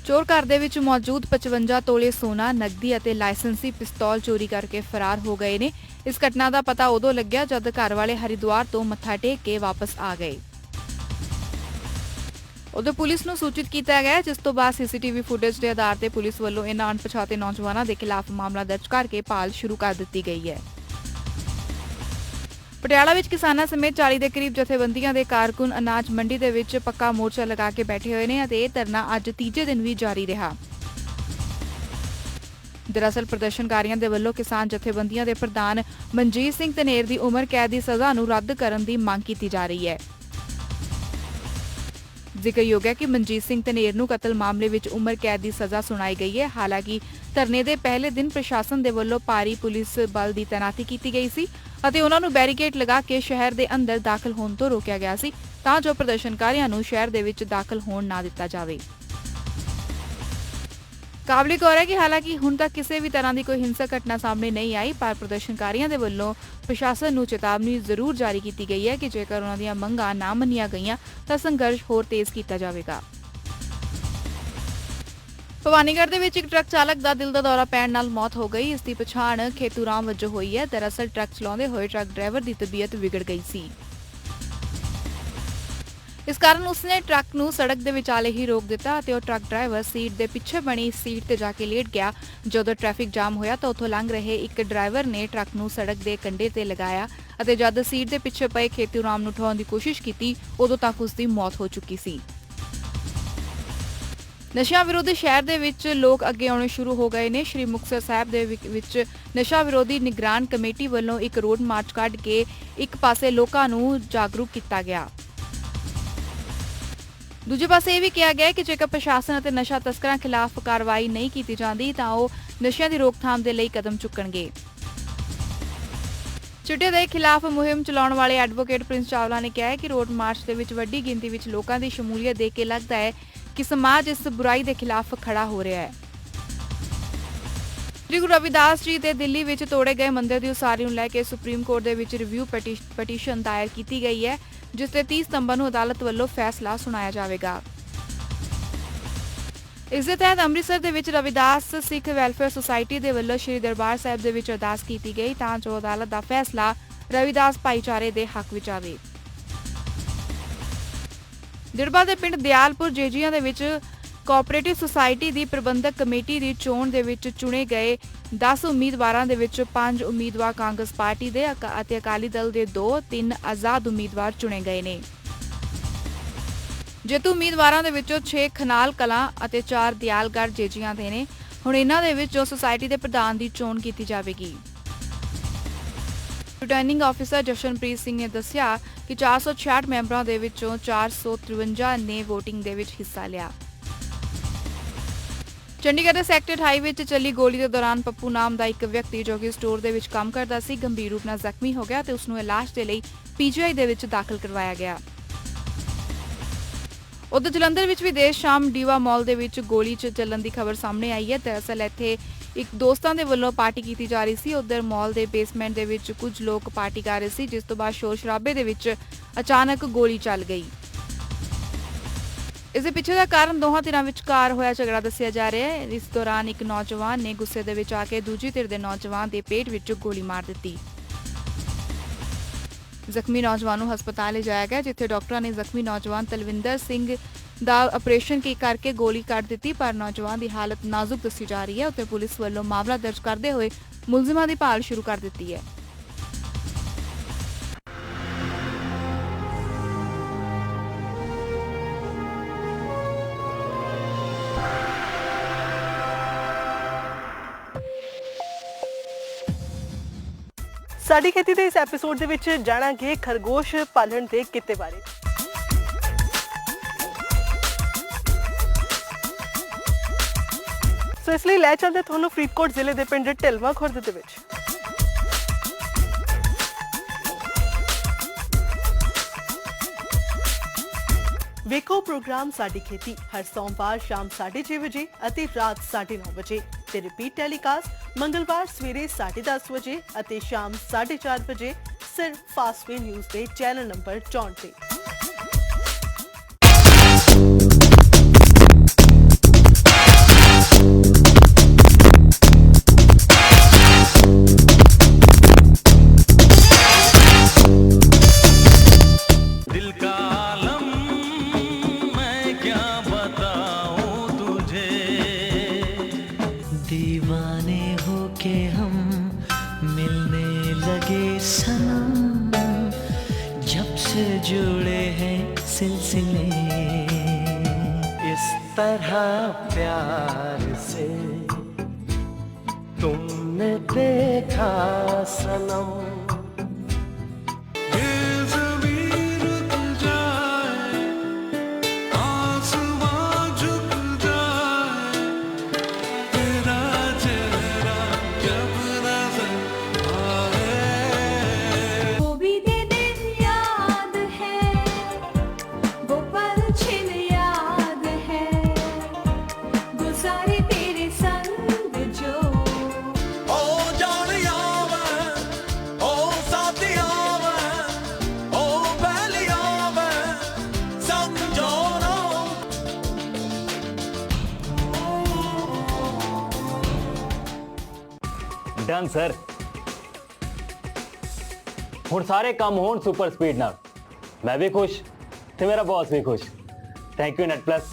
ਚੋਰ ਘਰ ਦੇ ਵਿੱਚ ਮੌਜੂਦ 55 ਤੋਲੇ ਸੋਨਾ, ਨਕਦੀ ਅਤੇ ਲਾਇਸੈਂਸੀ ਪਿਸਤੌਲ ਚੋਰੀ ਕਰਕੇ ਫਰਾਰ ਹੋ ਗਏ ਨੇ। ਇਸ ਘਟਨਾ ਦਾ ਪਤਾ ਉਦੋਂ ਲੱਗਿਆ ਜਦ ਘਰ ਵਾਲੇ ਹਰਿਦੁਆਰ ਤੋਂ ਮੱਥਾ ਟੇਕ ਕੇ ਵਾਪਸ ਆ ਗਏ। ਉਦੋਂ ਪੁਲਿਸ ਨੂੰ ਸੂਚਿਤ ਕੀਤਾ ਗਿਆ, ਜਿਸ ਤੋਂ ਬਾਅਦ ਸੀਸੀਟੀਵੀ ਫੁਟੇਜ ਦੇ ਆਧਾਰ ਤੇ ਪੁਲਿਸ ਵੱਲੋਂ ਇਨ੍ਹਾਂ ਅਣਪਛਾਤੇ ਨੌਜਵਾਨਾਂ ਦੇ ਖਿਲਾਫ ਮਾਮਲਾ ਦਰਜ ਕਰਕੇ ਭਾਲ ਸ਼ੁਰੂ ਕਰ ਦਿੱਤੀ ਗਈ ਹੈ। ਪਟਿਆਲਾ ਵਿੱਚ ਕਿਸਾਨਾਂ ਸਮੇਤ 40 ਦੇ ਕਰੀਬ ਜਥੇਬੰਦੀਆਂ ਦੇ ਕਾਰਕੁਨ ਅਨਾਜ ਮੰਡੀ ਦੇ ਵਿੱਚ ਪੱਕਾ ਮੋਰਚਾ ਲਗਾ ਕੇ ਬੈਠੇ ਹੋਏ ਨੇ ਅਤੇ ਇਹ ਧਰਨਾ ਅੱਜ ਤੀਜੇ ਦਿਨ ਵੀ ਜਾਰੀ ਰਿਹਾ। ਦਰਅਸਲ ਪ੍ਰਦਰਸ਼ਨਕਾਰੀਆਂ ਦੇ ਵੱਲੋਂ ਕਿਸਾਨ ਜਥੇਬੰਦੀਆਂ ਦੇ ਪ੍ਰਧਾਨ ਮਨਜੀਤ ਸਿੰਘ ਧਨੇਰ ਦੀ ਉਮਰ ਕੈਦ ਦੀ ਸਜ਼ਾ ਨੂੰ ਰੱਦ ਕਰਨ ਦੀ ਮੰਗ ਕੀਤੀ ਜਾ ਰਹੀ ਹੈ। ਜ਼ਿਕਰਯੋਗ ਹੈ ਕਿ ਮਨਜੀਤ ਸਿੰਘ ਧਨੇਰ ਨੂੰ ਕਤਲ ਮਾਮਲੇ ਵਿੱਚ ਉਮਰ ਕੈਦ ਦੀ ਸਜ਼ਾ ਸੁਣਾਈ ਗਈ ਹੈ। ਹਾਲਾਂਕਿ ਧਰਨੇ ਦੇ ਪਹਿਲੇ ਦਿਨ ਪ੍ਰਸ਼ਾਸਨ ਦੇ ਵੱਲੋਂ ਭਾਰੀ ਪੁਲਿਸ ਬਲ ਦੀ ਤੈਨਾਤੀ ਕੀਤੀ ਗਈ ਸੀ ਅਤੇ ਉਹਨਾਂ ਨੂੰ ਬੈਰੀਕੇਡ ਲਗਾ ਕੇ ਸ਼ਹਿਰ ਦੇ ਅੰਦਰ ਦਾਖਲ ਹੋਣ ਤੋਂ ਰੋਕਿਆ ਗਿਆ ਸੀ ਤਾਂ ਜੋ ਪ੍ਰਦਰਸ਼ਨਕਾਰੀਆਂ ਨੂੰ ਸ਼ਹਿਰ ਦੇ ਵਿੱਚ ਦਾਖਲ ਹੋਣ ਨਾ ਦਿੱਤਾ ਜਾਵੇ। ਕਾਬਲੇ ਗੌਰ ਹੈ ਕਿ ਹਾਲਾਂਕਿ ਹੁਣ ਤੱਕ ਕਿਸੇ ਵੀ ਤਰ੍ਹਾਂ ਦੀ ਕੋਈ ਹਿੰਸਕ ਘਟਨਾ ਸਾਹਮਣੇ ਨਹੀਂ ਆਈ, ਪਰ ਪ੍ਰਦਰਸ਼ਨਕਾਰੀਆਂ ਦੇ ਵੱਲੋਂ ਪ੍ਰਸ਼ਾਸਨ ਨੂੰ ਚੇਤਾਵਨੀ ਜ਼ਰੂਰ ਜਾਰੀ ਕੀਤੀ ਗਈ ਹੈ ਕਿ ਜੇਕਰ ਉਹਨਾਂ ਦੀਆਂ ਮੰਗਾਂ ਨਾ ਮੰਨੀਆਂ ਗਈਆਂ ਤਾਂ ਸੰਘਰਸ਼ ਹੋਰ ਤੇਜ਼ ਕੀਤਾ ਜਾਵੇਗਾ। ਭਵਾਨੀਗੜ੍ਹ ਦੇ ਵਿੱਚ ਇੱਕ ਟਰੱਕ ਚਾਲਕ ਦਾ ਦਿਲ ਦਾ ਦੌਰਾ ਪੈਣ ਨਾਲ ਮੌਤ ਹੋ ਗਈ। ਇਸ ਦੀ ਪਛਾਣ ਖੇਤੂ ਰਾਮ ਵਜੋਂ ਹੋਈ ਹੈ। ਦਰਅਸਲ ਟਰੱਕ ਚਲਾਉਂਦੇ ਹੋਏ ਟਰੱਕ ਡਰਾਈਵਰ ਦੀ ਤਬੀਅਤ ਵਿਗੜ ਗਈ ਸੀ। ਇਸ ਕਾਰਨ ਉਸਨੇ ਟਰੱਕ ਨੂੰ ਸੜਕ ਦੇ ਵਿਚਾਲੇ ਹੀ ਰੋਕ ਦਿੱਤਾ ਅਤੇ ਉਹ ਟਰੱਕ ਡਰਾਈਵਰ ਸੀਟ ਦੇ ਪਿੱਛੇ ਬਣੀ ਸੀਟ ਤੇ ਜਾ ਕੇ ਲੇਟ ਗਿਆ। ਜਦੋਂ ਟ੍ਰੈਫਿਕ ਜਾਮ ਹੋਇਆ ਤਾਂ ਉੱਥੋਂ ਲੰਘ ਰਹੇ ਇੱਕ ਡਰਾਈਵਰ ਨੇ ਟਰੱਕ ਨੂੰ ਸੜਕ ਦੇ ਕੰਢੇ ਤੇ ਲਗਾਇਆ ਅਤੇ ਜਦ ਸੀਟ ਦੇ ਪਿੱਛੇ ਪਏ ਖੇਤੂ ਰਾਮ ਨੂੰ ਉਠਾਉਣ ਦੀ ਕੋਸ਼ਿਸ਼ ਕੀਤੀ, ਉਦੋਂ ਤੱਕ ਉਸ ਦੀ ਮੌਤ ਹੋ ਚੁੱਕੀ ਸੀ। ਨਸ਼ਾ ਵਿਰੋਧੀ ਸ਼ਹਿਰ ਦੇ ਵਿੱਚ ਲੋਕ ਅੱਗੇ ਆਉਣੇ ਸ਼ੁਰੂ ਹੋ ਗਏ ਨੇ। ਸ਼੍ਰੀ ਮੁਕਤਸਰ ਸਾਹਿਬ ਦੇ ਵਿੱਚ ਨਸ਼ਾ ਵਿਰੋਧੀ ਨਿਗਰਾਨ ਕਮੇਟੀ ਵੱਲੋਂ ਇੱਕ ਰੋਡ ਮਾਰਚ ਕੱਢ ਕੇ ਇੱਕ ਪਾਸੇ ਲੋਕਾਂ ਨੂੰ ਜਾਗਰੂਕ ਕੀਤਾ ਗਿਆ। ਦੂਜੇ ਪਾਸੇ ਇਹ ਵੀ ਕਿਹਾ ਗਿਆ ਕਿ ਜੇਕਰ ਪ੍ਰਸ਼ਾਸਨ ਅਤੇ ਨਸ਼ਾ ਤਸਕਰਾਂ ਖਿਲਾਫ ਕਾਰਵਾਈ ਨਹੀਂ ਕੀਤੀ ਜਾਂਦੀ ਤਾਂ ਉਹ ਨਸ਼ਿਆਂ ਦੀ ਰੋਕਥਾਮ ਦੇ ਲਈ ਕਦਮ ਚੁੱਕਣਗੇ। ਚਿੱਟੇ ਦੇ ਖਿਲਾਫ ਮੁਹਿੰਮ ਚਲਾਉਣ ਵਾਲੇ ਐਡਵੋਕੇਟ ਪ੍ਰਿੰਸ ਚਾਵਲਾ ਨੇ ਕਿਹਾ ਹੈ ਕਿ ਰੋਡ ਮਾਰਚ ਦੇ ਵਿੱਚ ਵੱਡੀ ਗਿਣਤੀ ਵਿੱਚ ਲੋਕਾਂ ਦੀ ਸ਼ਮੂਲੀਅਤ ਦੇਖ ਕੇ ਲੱਗਦਾ ਹੈ ਕਿ ਸਮਾਜ ਇਸ ਬੁਰਾਈ ਦੇ ਖਿਲਾਫ ਖੜਾ ਹੋ ਰਿਹਾ ਹੈ। ਸ੍ਰੀ ਗੁਰੂ ਰਵਿਦਾਸ ਜੀ ਦੇ ਦਿੱਲੀ ਵਿੱਚ ਤੋੜੇ ਗਏ ਮੰਦਿਰ ਦੀ ਉਸਾਰੀ ਨੂੰ ਲੈ ਕੇ ਸੁਪਰੀਮ ਕੋਰਟ ਦੇ ਵਿੱਚ ਰਿਵਿਊ ਪਟੀਸ਼ਨ ਦਾਇਰ ਕੀਤੀ ਗਈ ਹੈ, ਜਿਸ ਤੇ 30 ਸਤੰਬਰ ਨੂੰ ਅਦਾਲਤ ਵੱਲੋਂ ਫੈਸਲਾ ਸੁਣਾਇਆ ਜਾਵੇਗਾ। ਇਸ ਦੇ ਤਹਿਤ ਅੰਮ੍ਰਿਤਸਰ ਦੇ ਵਿੱਚ ਰਵਿਦਾਸ ਸਿੱਖ ਵੈਲਫੇਅਰ ਸੁਸਾਇਟੀ ਦੇ ਵੱਲੋਂ ਸ਼੍ਰੀ ਦਰਬਾਰ ਸਾਹਿਬ ਦੇ ਵਿੱਚ ਅਰਦਾਸ ਕੀਤੀ ਗਈ ਤਾਂ ਜੋ ਅਦਾਲਤ ਦਾ ਫੈਸਲਾ ਰਵਿਦਾਸ ਭਾਈਚਾਰੇ ਦੇ ਹੱਕ ਵਿੱਚ ਆਵੇ। ਦਿੜਬਾ ਦੇ ਪਿੰਡ ਦਿਆਲਪੁਰ ਜੇਜੀਆਂ ਦੇ ਵਿੱਚ ਕੋਆਪਰੇਟਿਵ ਸੁਸਾਇਟੀ ਦੀ ਪ੍ਰਬੰਧਕ ਕਮੇਟੀ ਦੀ ਚੋਣ ਦੇ ਵਿੱਚ ਚੁਣੇ ਗਏ 10 ਉਮੀਦਵਾਰਾਂ ਦੇ ਵਿੱਚ 5 ਉਮੀਦਵਾਰ ਕਾਂਗਰਸ ਪਾਰਟੀ ਦੇ ਅਤੇ ਅਕਾਲੀ ਦਲ ਦੇ 2-3 ਆਜ਼ਾਦ ਉਮੀਦਵਾਰ ਚੁਣੇ ਗਏ ਨੇ। ਜੇਤੂ ਉਮੀਦਵਾਰਾਂ ਦੇ ਵਿੱਚੋਂ 6 ਖਨਾਲ ਕਲਾਂ ਅਤੇ 4 ਦਿਆਲਗੜ੍ਹ ਜੇਜੀਆਂ ਦੇ ਨੇ। ਹੁਣ ਇਹਨਾਂ ਦੇ ਵਿੱਚੋਂ ਸੁਸਾਇਟੀ ਦੇ ਪ੍ਰਧਾਨ ਦੀ ਚੋਣ ਕੀਤੀ ਜਾਵੇਗੀ। ਰਿਟਰਨਿੰਗ ਆਫੀਸਰ ਜਸ਼ਨਪ੍ਰੀਤ ਸਿੰਘ ਨੇ ਦੱਸਿਆ ਕਿ 466 ਮੈਂਬਰਾਂ ਦੇ ਵਿੱਚੋਂ 453 ਨੇ VOTING ਦੇ ਵਿੱਚ ਹਿੱਸਾ ਲਿਆ। ਚੰਡੀਗੜ੍ਹ ਦੇ ਸੈਕਟਰ 28 ਵਿੱਚ ਚੱਲੀ ਗੋਲੀ ਦੇ ਦੌਰਾਨ ਪੱਪੂ ਨਾਮ ਦਾ ਇੱਕ ਵਿਅਕਤੀ ਜੋ ਕਿ ਸਟੋਰ ਦੇ ਵਿੱਚ ਕੰਮ ਕਰਦਾ ਸੀ ਗੰਭੀਰ ਰੂਪ ਨਾਲ ਜ਼ਖਮੀ ਹੋ ਗਿਆ ਤੇ ਉਸ ਨੂੰ ਇਲਾਜ ਦੇ ਲਈ PGI ਦੇ ਵਿੱਚ ਦਾਖਲ ਕਰਵਾਇਆ ਗਿਆ। ਉਧਰ ਜਲੰਧਰ ਵਿੱਚ ਵੀ ਦੇਰ ਸ਼ਾਮ ਡੀਵਾ ਮਾਲ ਦੇ ਵਿੱਚ ਗੋਲੀ ਚੱਲਣ ਦੀ ਖਬਰ ਸਾਹਮਣੇ ਆਈ ਹੈ। ਦਰਅਸਲ ਇੱਥੇ ਇੱਕ ਦੋਸਤਾਂ ਦੇ ਵੱਲੋਂ ਪਾਰਟੀ ਕੀਤੀ ਜਾ ਰਹੀ ਸੀ। ਉਧਰ ਮਾਲ ਦੇ ਬੇਸਮੈਂਟ ਦੇ ਵਿੱਚ ਕੁਝ ਲੋਕ ਪਾਰਟੀ ਕਰ ਰਹੇ ਸੀ, ਜਿਸ ਤੋਂ ਬਾਅਦ ਸ਼ੋਰ ਸ਼ਰਾਬੇ ਦੇ ਵਿੱਚ ਅਚਾਨਕ ਗੋਲੀ ਚੱਲ ਗਈ। ਇਸ ਦੇ ਪਿੱਛੇ ਦਾ ਕਾਰਨ ਦੋਹਾਂ ਧਿਰਾਂ ਵਿਚਕਾਰ ਹੋਇਆ ਝਗੜਾ ਦੱਸਿਆ ਜਾ ਰਿਹਾ ਹੈ। ਇਸ ਦੌਰਾਨ ਇੱਕ ਨੌਜਵਾਨ ਨੇ ਗੁੱਸੇ ਦੇ ਵਿੱਚ ਆ ਕੇ ਦੂਜੀ ਧਿਰ ਦੇ ਨੌਜਵਾਨ ਦੇ ਪੇਟ ਵਿੱਚ ਗੋਲੀ ਮਾਰ ਦਿੱਤੀ। ਜ਼ਖਮੀ ਨੌਜਵਾਨ ਨੂੰ ਹਸਪਤਾਲ ਲਿਜਾਇਆ ਗਿਆ, ਜਿੱਥੇ ਡਾਕਟਰਾਂ ਨੇ ਜ਼ਖਮੀ ਨੌਜਵਾਨ ਤਲਵਿੰਦਰ ਸਿੰਘ ਦਾ ਆਪਰੇਸ਼ਨ ਕਰਕੇ ਗੋਲੀ ਕੱਢ ਦਿੱਤੀ, ਪਰ ਨੌਜਵਾਨ ਦੀ ਹਾਲਤ ਨਾਜ਼ੁਕ ਦੱਸੀ ਜਾ ਰਹੀ ਹੈ। ਉੱਥੇ ਪੁਲਿਸ ਵੱਲੋਂ ਮਾਮਲਾ ਦਰਜ ਕਰਦੇ ਹੋਏ ਮੁਲਜ਼ਮਾਂ ਦੀ ਭਾਲ ਸ਼ੁਰੂ ਕਰ ਦਿੱਤੀ ਹੈ। ਸਾਡੀ ਖੇਤੀ ਦੇ ਇਸ ਐਪੀਸੋਡ ਦੇ ਵਿੱਚ ਜਾਣਾਂਗੇ ਖਰਗੋਸ਼ ਪਾਲਣ ਦੇ ਕਿੱਤੇ ਬਾਰੇ। ਸੋ ਇਸ ਲਈ ਲੈ ਚੱਲਦੇ ਤੁਹਾਨੂੰ ਫਰੀਦਕੋਟ ਜ਼ਿਲ੍ਹੇ ਦੇ ਪਿੰਡ ਢਿਲਵਾਂ ਖੁਰਦ ਦੇ ਵਿੱਚ। ਵੇਖੋ ਪ੍ਰੋਗਰਾਮ ਸਾਡੀ ਖੇਤੀ ਹਰ ਸੋਮਵਾਰ ਸ਼ਾਮ 6:30 ਵਜੇ ਅਤੇ ਰਾਤ 9:30 ਵਜੇ ਤੇ ਰਿਪੀਟ ਟੈਲੀਕਾਸਟ ਮੰਗਲਵਾਰ ਸਵੇਰੇ 10:30 ਵਜੇ ਅਤੇ ਸ਼ਾਮ 4:30 ਵਜੇ ਸਿਰਫ ਫਾਸਟਵੇ ਨਿਊਜ਼ ਦੇ ਚੈਨਲ ਨੰਬਰ 64 ਤੇ। दीवाने होके हम मिलने लगे सनम, जब से जुड़े हैं सिलसिले इस तरह प्यार से तुमने देखा सनम। डन सर, हुण सारे काम होण सुपर स्पीड नाल। मैं भी खुश ते मेरा बॉस भी खुश। Thank you net plus.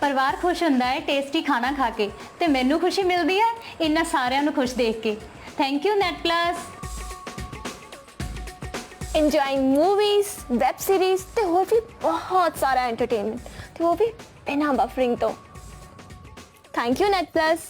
परिवार खुश हुंदा है टेस्टी खाना खा के ते मैनू खुशी मिलती है इन्हां सारियां नूं खुश देख के। Thank you net plus. Enjoying movies, web series ते होर भी बहुत सारा एंटरटेनमेंट ते वो भी बिना बफरिंग तो। Thank you net plus.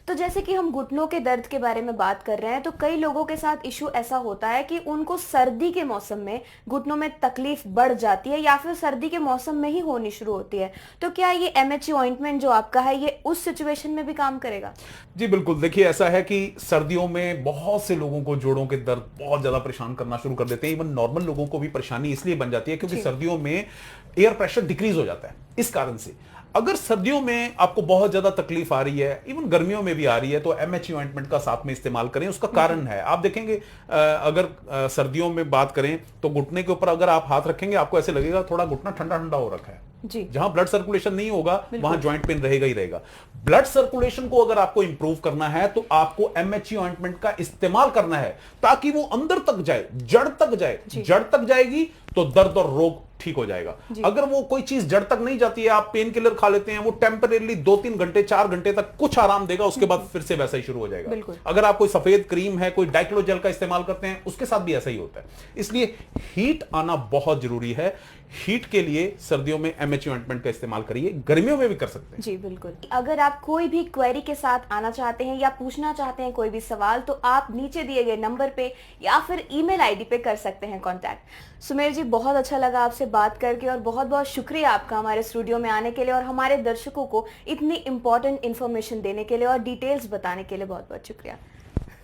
तो जैसे कि हम घुटनों के दर्द के बारे में बात कर रहे हैं, तो कई लोगों के साथ इशू ऐसा होता है कि उनको सर्दी के मौसम में घुटनों में तकलीफ बढ़ जाती है या फिर सर्दी के मौसम में ही होनी शुरू होती है। तो क्या ये MHE ऑइंटमेंट जो आपका है ये उस सिचुएशन में भी काम करेगा? जी बिल्कुल। देखिए ऐसा है कि सर्दियों में बहुत से लोगों को जोड़ों के दर्द बहुत ज्यादा परेशान करना शुरू कर देते हैं। इवन नॉर्मल लोगों को भी परेशानी इसलिए बन जाती है क्योंकि सर्दियों में एयर प्रेशर डिक्रीज हो जाता है। इस कारण से अगर सर्दियों में आपको बहुत ज्यादा तकलीफ आ रही है, इवन गर्मियों में भी आ रही है, तो MHE ऑइंटमेंट का साथ में इस्तेमाल करें। उसका कारण है, आप देखेंगे अगर सर्दियों में बात करें तो घुटने के ऊपर अगर आप हाथ रखेंगे आपको ऐसे लगेगा थोड़ा घुटना ठंडा ठंडा हो रखा है। जी। जहां ब्लड सर्कुलेशन नहीं होगा वहां जॉइंट पेन रहेगा ही रहेगा। ब्लड सर्कुलेशन को अगर आपको इंप्रूव करना है तो आपको MHE ऑइंटमेंट का इस्तेमाल करना है ताकि वो अंदर तक जाए, जड़ तक जाए। जड़ तक जाएगी तो दर्द और रोग ठीक हो जाएगा। अगर वो कोई चीज जड़ तक नहीं जाती है, आप पेन किलर खा लेते हैं, वो टेम्परेली 2-3 घंटे 4 घंटे तक कुछ आराम देगा, उसके बाद फिर से वैसा ही शुरू हो जाएगा। अगर आप कोई सफेद क्रीम है, कोई डाइक्लोजेल का इस्तेमाल करते हैं, उसके साथ भी ऐसा ही होता है। इसलिए हीट आना बहुत जरूरी है। हीट के लिए सर्दियों में MHE ऑइंटमेंट का इस्तेमाल करिए, गर्मियों में भी कर सकते हैं। जी बिल्कुल। अगर आप कोई भी क्वेरी के साथ आना चाहते हैं या पूछना चाहते हैं कोई भी सवाल, तो आप नीचे दिए गए नंबर पे या फिर ईमेल आईडी पे कर सकते हैं कांटेक्ट। सुमेर जी, बहुत अच्छा लगा आपसे बात करके और बहुत बहुत शुक्रिया आपका हमारे स्टूडियो में आने के लिए और हमारे दर्शकों को इतनी इंपॉर्टेंट इंफॉर्मेशन देने के लिए और डिटेल्स बताने के लिए बहुत बहुत शुक्रिया।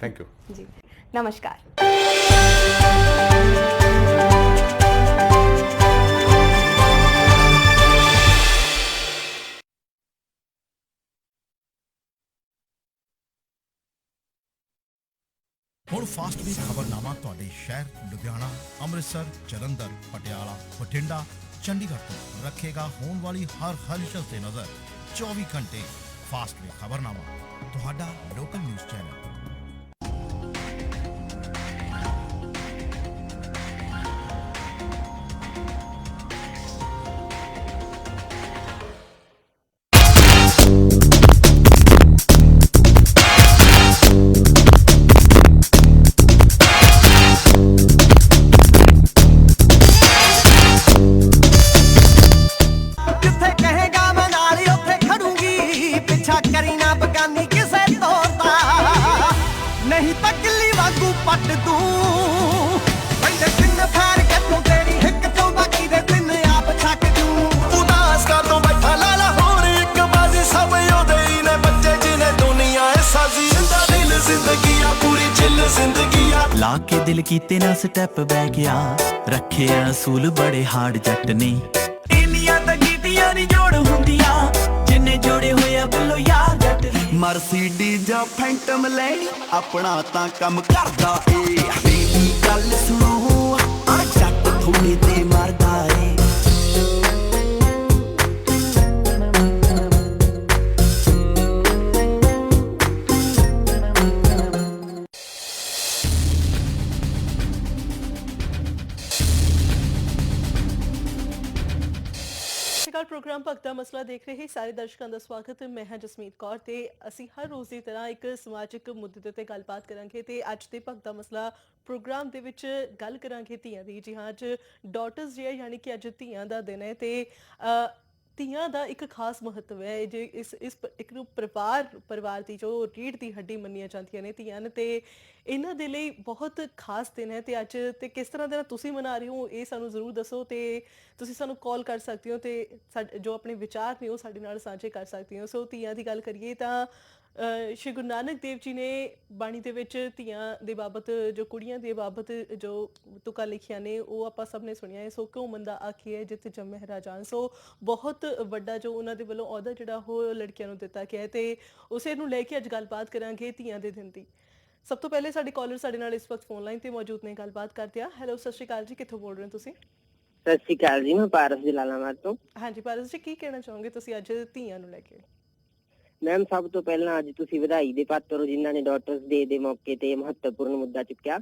थैंक यू जी, नमस्कार। ਹੁਣ ਫਾਸਟ ਵੀ ਖਬਰਨਾਮਾ ਤੁਹਾਡੇ ਸ਼ਹਿਰ ਲੁਧਿਆਣਾ, ਅੰਮ੍ਰਿਤਸਰ, ਜਲੰਧਰ, ਪਟਿਆਲਾ, ਬਠਿੰਡਾ, ਚੰਡੀਗੜ੍ਹ ਤੋਂ ਰੱਖੇਗਾ ਹੋਣ ਵਾਲੀ ਹਰ ਹਲਚਲ ਤੇ ਨਜ਼ਰ। 24 ਘੰਟੇ ਫਾਸਟ ਵੀ ਖਬਰਨਾਮਾ, ਤੁਹਾਡਾ ਲੋਕਲ ਨਿਊਜ਼ ਚੈਨਲ। करी ना बगानी किसे तोड़ता आके दिल कीते ना स्टैप बह गया रखे असूल बड़े हार्ड जट ने इंडिया दा गीतियां नी जोड़ हुंदियां जिन्ने जोड़े होए बोलो यार जट मर्सिडीज जा फैंटम लैनी अपना तां कम करदा ए मेरी गल सुनो आ जट थोड़े ते मरदा ए ਪ੍ਰੋਗਰਾਮ ਭਗਤ ਦਾ ਮਸਲਾ ਦੇਖ ਰਹੇ ਸਾਰੇ ਦਰਸ਼ਕਾਂ ਦਾ ਸਵਾਗਤ ਹੈ। ਮੈਂ ਹਾਂ ਜਸਮੀਤ ਕੌਰ ਤੇ ਅਸੀਂ ਹਰ ਰੋਜ਼ ਦੀ ਤਰ੍ਹਾਂ ਇੱਕ ਸਮਾਜਿਕ ਮੁੱਦੇ ਦੇ ਉੱਤੇ ਗੱਲਬਾਤ ਕਰਾਂਗੇ ਤੇ ਅੱਜ ਦੇ ਭਗਤ ਦਾ ਮਸਲਾ ਪ੍ਰੋਗਰਾਮ ਦੇ ਵਿੱਚ ਗੱਲ ਕਰਾਂਗੇ ਧੀਆਂ ਦੀ। ਜੀ ਹਾਂ, ਅੱਜ ਡਾਟਰਸ ਡੇ ਹੈ, ਯਾਨੀ ਕਿ ਅੱਜ ਧੀਆਂ ਦਾ ਦਿਨ ਹੈ ਤੇ ਧੀਆਂ ਦਾ ਇੱਕ ਖਾਸ ਮਹੱਤਵ ਹੈ। ਜੇ ਇਸ ਇੱਕ ਨੂੰ ਪਰਿਵਾਰ ਦੀ ਜੋ ਰੀੜ੍ਹ ਦੀ ਹੱਡੀ ਮੰਨੀਆਂ ਜਾਂਦੀਆਂ ਨੇ ਧੀਆਂ ਨੇ ਤੇ ਇਹਨਾਂ ਦੇ ਲਈ ਬਹੁਤ ਖਾਸ ਦਿਨ ਹੈ ਤੇ ਅੱਜ ਤੇ ਕਿਸ ਤਰ੍ਹਾਂ ਦੇ ਨਾਲ ਤੁਸੀਂ ਮਨਾ ਰਹੇ ਹੋ ਇਹ ਸਾਨੂੰ ਜ਼ਰੂਰ ਦੱਸੋ ਤੇ ਤੁਸੀਂ ਸਾਨੂੰ ਕਾਲ ਕਰ ਸਕਦੇ ਹੋ ਤੇ ਜੋ ਆਪਣੇ ਵਿਚਾਰ ਨੇ ਉਹ ਸਾਡੇ ਨਾਲ ਸਾਂਝੇ ਕਰ ਸਕਦੇ ਹੋ। ਸੋ ਧੀਆਂ ਦੀ ਗੱਲ ਕਰੀਏ ਤਾਂ ਸ਼੍ਰੀ ਗੁਰੂ ਨਾਨਕ ਦੇਵ ਜੀ ਨੇ ਬਾਣੀ ਦੇ ਵਿੱਚ ਧੀਆਂ ਦੇ ਬਾਬਤ ਜੋ ਕੁੜੀਆਂ ਦੇ ਬਾਬਤ ਜੋ ਤੁਕਾਂ ਲਿਖੀਆਂ ਨੇ ਉਹ ਆਪਾਂ ਸਭ ਨੇ ਸੁਣਿਆ ਹੈ। ਸੋ ਕਿਉਂ ਮੰਦਾ ਆਖੀਏ ਜਿੱਥੇ ਜੰਮੇ ਰਾਜਾਨ। ਸੋ ਬਹੁਤ ਵੱਡਾ ਜੋ ਉਹਨਾਂ ਦੇ ਵੱਲੋਂ ਅਹੁਦਾ ਜਿਹੜਾ ਉਹ ਲੜਕੀਆਂ ਨੂੰ ਦਿੱਤਾ ਗਿਆ ਤੇ ਉਸੇ ਨੂੰ ਲੈ ਕੇ ਅੱਜ ਗੱਲਬਾਤ ਕਰਾਂਗੇ ਧੀਆਂ ਦੇ ਦਿਨ ਦੀ। ਸਭ ਤੋਂ ਪਹਿਲੇ ਸਾਡੇ ਕਾਲਰ ਸਾਡੇ ਨਾਲ ਇਸ ਵਕਤ ਫੋਨ ਲਾਈਨ ਤੇ ਮੌਜੂਦ ਨੇ, ਗੱਲਬਾਤ ਕਰਦੇ ਆ। ਹੈਲੋ, ਸਤਿ ਸ਼੍ਰੀ ਅਕਾਲ ਜੀ, ਕਿੱਥੋਂ ਬੋਲ ਰਹੇ ਹੋ ਤੁਸੀਂ? ਸਤਿ ਸ਼੍ਰੀ ਅਕਾਲ ਜੀ, ਮੈਂ ਪਾਰਸ ਜਲਾਲਾਬਾਦ ਤੋਂ। ਹਾਂਜੀ ਪਾਰਸ ਜੀ, ਕੀ ਕਹਿਣਾ ਚਾਹੋਗੇ ਤੁਸੀਂ ਅੱਜ ਧੀਆਂ ਨੂੰ ਲੈ ਕੇ? ਮੈਮ, ਸਭ ਤੋਂ ਪਹਿਲਾਂ ਅੱਜ ਤੁਸੀਂ ਵਧਾਈ ਦੇ ਪਾਤਰ ਹੋ ਜਿਨ੍ਹਾਂ ਨੇ ਡਾਟਰਸ ਡੇ ਦੇ ਮੌਕੇ ਤੇ ਮਹੱਤਵਪੂਰਨ ਮੁੱਦਾ ਚੁੱਕਿਆ।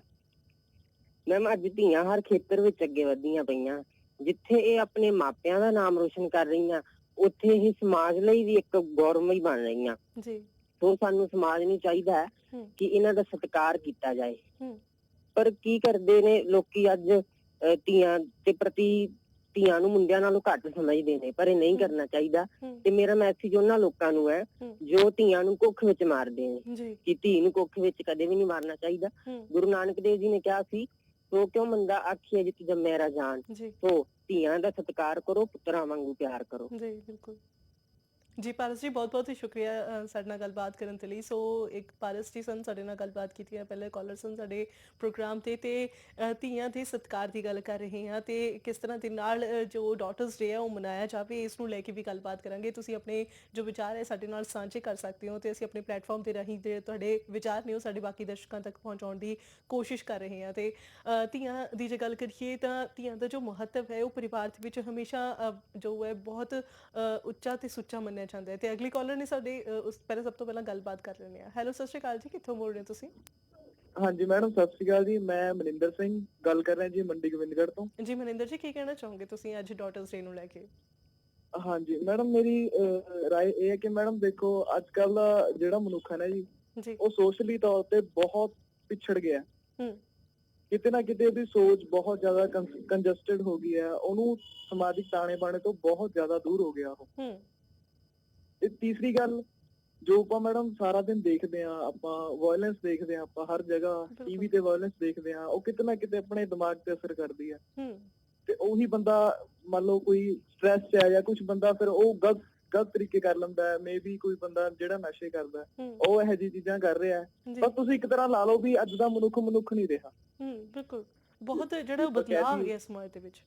ਮੈਮ, ਅੱਜ ਧੀਆਂ ਹਰ ਖੇਤਰ ਵਿੱਚ ਅੱਗੇ ਵਧੀਆਂ ਪਈਆਂ। ਜਿੱਥੇ ਇਹ ਆਪਣੇ ਮਾਪਿਆਂ ਦਾ ਨਾਮ ਰੋਸ਼ਨ ਕਰ ਰਹੀਆਂ ਉੱਥੇ ਇਹ ਸਮਾਜ ਲਈ ਵੀ ਇੱਕ ਗੌਰਵਮਈ ਬਣ ਰਹੀਆਂ। ਸੋ ਸਾਨੂੰ ਸਮਾਜ ਨੂੰ ਚਾਹੀਦਾ ਹੈ ਕਿ ਇਹਨਾਂ ਦਾ ਸਤਿਕਾਰ ਕੀਤਾ ਜਾਏ। ਪਰ ਕੀ ਕਰਦੇ ਨੇ ਲੋਕੀ ਅੱਜ ਧੀਆਂ ਦੇ ਪ੍ਰਤੀ ਧੀਆਂ ਨੂੰ ਮੁੰਡਿਆਂ ਨਾਲੋਂ ਘੱਟ ਸਮਝਦੇ ਨੇ, ਪਰ ਇਹ ਨਹੀਂ ਕਰਨਾ ਚਾਹੀਦਾ। ਤੇ ਮੇਰਾ ਮੈਸੇਜ ਉਹਨਾਂ ਲੋਕਾਂ ਨੂੰ ਹੈ ਜੋ ਧੀਆਂ ਨੂੰ ਕੁੱਖ ਵਿੱਚ ਮਾਰਦੇ ਨੇ ਕਿ ਧੀ ਨੂੰ ਕੁੱਖ ਵਿੱਚ ਕਦੇ ਵੀ ਨਹੀਂ ਮਾਰਨਾ ਚਾਹੀਦਾ। ਗੁਰੂ ਨਾਨਕ ਦੇਵ ਜੀ ਨੇ ਕਿਹਾ ਸੀ ਸੋ ਕਿਉਂ ਮੰਦਾ ਆਖੀਏ ਜਿੱਥੇ ਜੰਮੇ ਰਾਜਾਨ। ਸੋ ਧੀਆਂ ਦਾ ਸਤਿਕਾਰ ਕਰੋ, ਪੁੱਤਰਾਂ ਵਾਂਗੂ ਪਿਆਰ ਕਰੋ। ਜੀ ਬਿਲਕੁਲ ਜੀ ਪਾਰਸ ਜੀ, ਬਹੁਤ ਬਹੁਤ ਸ਼ੁਕਰੀਆ ਸਾਡੇ ਨਾਲ ਗੱਲਬਾਤ ਕਰਨ ਦੇ ਲਈ। ਸੋ ਇੱਕ ਪਾਰਸ ਜੀ ਸਨ ਸਾਡੇ ਨਾਲ ਗੱਲਬਾਤ ਕੀਤੀ ਹੈ, ਪਹਿਲੇ ਕਾਲਰ ਸਨ ਸਾਡੇ ਪ੍ਰੋਗਰਾਮ ਤੇ ਧੀਆਂ ਦੇ ਸਤਿਕਾਰ ਦੀ ਗੱਲ ਕਰ ਰਹੇ ਹਾਂ ਤੇ ਕਿਸ ਤਰ੍ਹਾਂ ਦੇ ਨਾਲ ਜੋ ਡਾਟਰਸ ਡੇ ਹੈ ਉਹ ਮਨਾਇਆ ਜਾਵੇ ਇਸ ਨੂੰ ਲੈ ਕੇ ਵੀ ਗੱਲਬਾਤ ਕਰਾਂਗੇ। ਤੁਸੀਂ ਆਪਣੇ ਜੋ ਵਿਚਾਰ ਹੈ ਸਾਡੇ ਨਾਲ ਸਾਂਝੇ ਕਰ ਸਕਦੇ ਹੋ ਤੇ ਅਸੀਂ ਆਪਣੇ ਪਲੇਟਫਾਰਮ ਦੇ ਰਾਹੀਂ ਜਿਹੜੇ ਤੁਹਾਡੇ ਵਿਚਾਰ ਨੇ ਉਹ ਸਾਡੇ ਬਾਕੀ ਦਰਸ਼ਕਾਂ ਤੱਕ ਪਹੁੰਚਾਉਣ ਦੀ ਕੋਸ਼ਿਸ਼ ਕਰ ਰਹੇ ਹਾਂ। ਤੇ ਧੀਆਂ ਦੀ ਜੇ ਗੱਲ ਕਰੀਏ ਤਾਂ ਧੀਆਂ ਦਾ ਜੋ ਮਹੱਤਵ ਹੈ ਉਹ ਪਰਿਵਾਰ ਦੇ ਵਿੱਚ ਹਮੇਸ਼ਾ ਜੋ ਹੈ ਬਹੁਤ ਉੱਚਾ ਤੇ ਸੁੱਚਾ ਮੰਨਿਆ ਜਾਂਦਾ ਹੈ। ਤੇ ਅਗਲੀ ਕਾਲਰ ਨੇ ਸਾਡੇ ਪਹਿਲਾਂ ਸਭ ਤੋਂ ਪਹਿਲਾਂ ਗੱਲਬਾਤ ਕਰ ਲੈਂਦੇ ਆ। ਹੈਲੋ, ਸਤਿ ਸ਼੍ਰੀ ਅਕਾਲ ਜੀ, ਕਿੱਥੋਂ ਬੋਲ ਰਹੇ ਹੋ ਤੁਸੀਂ? ਹਾਂਜੀ ਮੈਡਮ, ਸਤਿ ਸ਼੍ਰੀ ਅਕਾਲ ਜੀ, ਮੈਂ ਮਨਿੰਦਰ ਸਿੰਘ ਗੱਲ ਕਰ ਰਿਹਾ ਜੀ, ਮੰਡੀ ਗੋਬਿੰਦਗੜ੍ਹ ਤੋਂ। ਜੀ ਮਨਿੰਦਰ ਜੀ, ਕੀ ਕਹਿਣਾ ਚਾਹੋਗੇ ਤੁਸੀਂ ਅੱਜ ਡਾਟਰਸ ਡੇ ਨੂੰ ਲੈ ਕੇ? ਹਾਂਜੀ ਮੈਡਮ, ਮੇਰੀ ਰਾਏ ਇਹ ਹੈ ਕਿ ਮੈਡਮ ਦੇਖੋ ਅੱਜ ਕੱਲ ਦਾ ਜਿਹੜਾ ਮਨੁੱਖ ਹੈ ਨਾ ਜੀ ਉਹ ਸੋਸ਼ਲੀ ਤੌਰ ਤੇ ਬਹੁਤ ਪਿਛੜ ਗਿਆ। ਕਿਤੇ ਨਾ ਕਿਤੇ ਉਹਦੀ ਸੋਚ ਬਹੁਤ ਜ਼ਿਆਦਾ ਕੰਜਸਟਡ ਹੋ ਗਈ ਹੈ, ਉਹਨੂੰ ਸਮਾਜਿਕ ਤਾਣੇ ਬਾਣੇ ਤੋਂ ਬਹੁਤ ਜ਼ਿਆਦਾ ਦੂਰ ਹੋ ਗਿਆ ਉਹ। ਤੇ ਤੀਸਰੀ ਗੱਲ ਜੋ ਆਪਾਂ ਮੈਡਮ ਸਾਰਾ ਦਿਨ ਦੇਖਦੇ ਆ, ਆਪਾਂ ਵਾਇਲੈਂਸ ਦੇਖਦੇ ਆ, ਆਪਾਂ ਹਰ ਜਗ੍ਹਾ ਟੀਵੀ ਤੇ ਵਾਇਲੈਂਸ ਦੇਖਦੇ ਆ, ਉਹ ਕਿਤੇ ਨਾ ਕਿਤੇ ਆਪਣੇ ਦਿਮਾਗ ਤੇ ਅਸਰ ਕਰਦੀ ਹੈ। ਤੇ ਉਹੀ ਬੰਦਾ ਮੰਨ ਲਓ ਕੋਈ ਸਟ੍ਰੈਸ ਚ ਹੈ ਜਾਂ ਕੁਝ ਬੰਦਾ ਫਿਰ ਉਹ ਗਲਤ ਤਰੀਕੇ ਕਰ ਲੈਂਦਾ ਹੈ। ਮੇਬੀ ਕੋਈ ਬੰਦਾ ਜਿਹੜਾ ਨਸ਼ੇ ਕਰਦਾ ਉਹ ਇਹੋ ਜਿਹੀ ਚੀਜ਼ਾਂ ਕਰ ਰਿਹਾ ਹੈ। ਪਰ ਤੁਸੀਂ ਇੱਕ ਤਰ੍ਹਾਂ ਲਾ ਲਓ ਵੀ ਅੱਜ ਦਾ ਮਨੁੱਖ ਨਹੀਂ ਰਿਹਾ। ਬਿਲਕੁਲ, ਬਹੁਤ ਜਿਹੜਾ ਬਦਲਾਅ ਆ ਗਿਆ ਸਮਾਜ ਦੇ ਵਿੱਚ।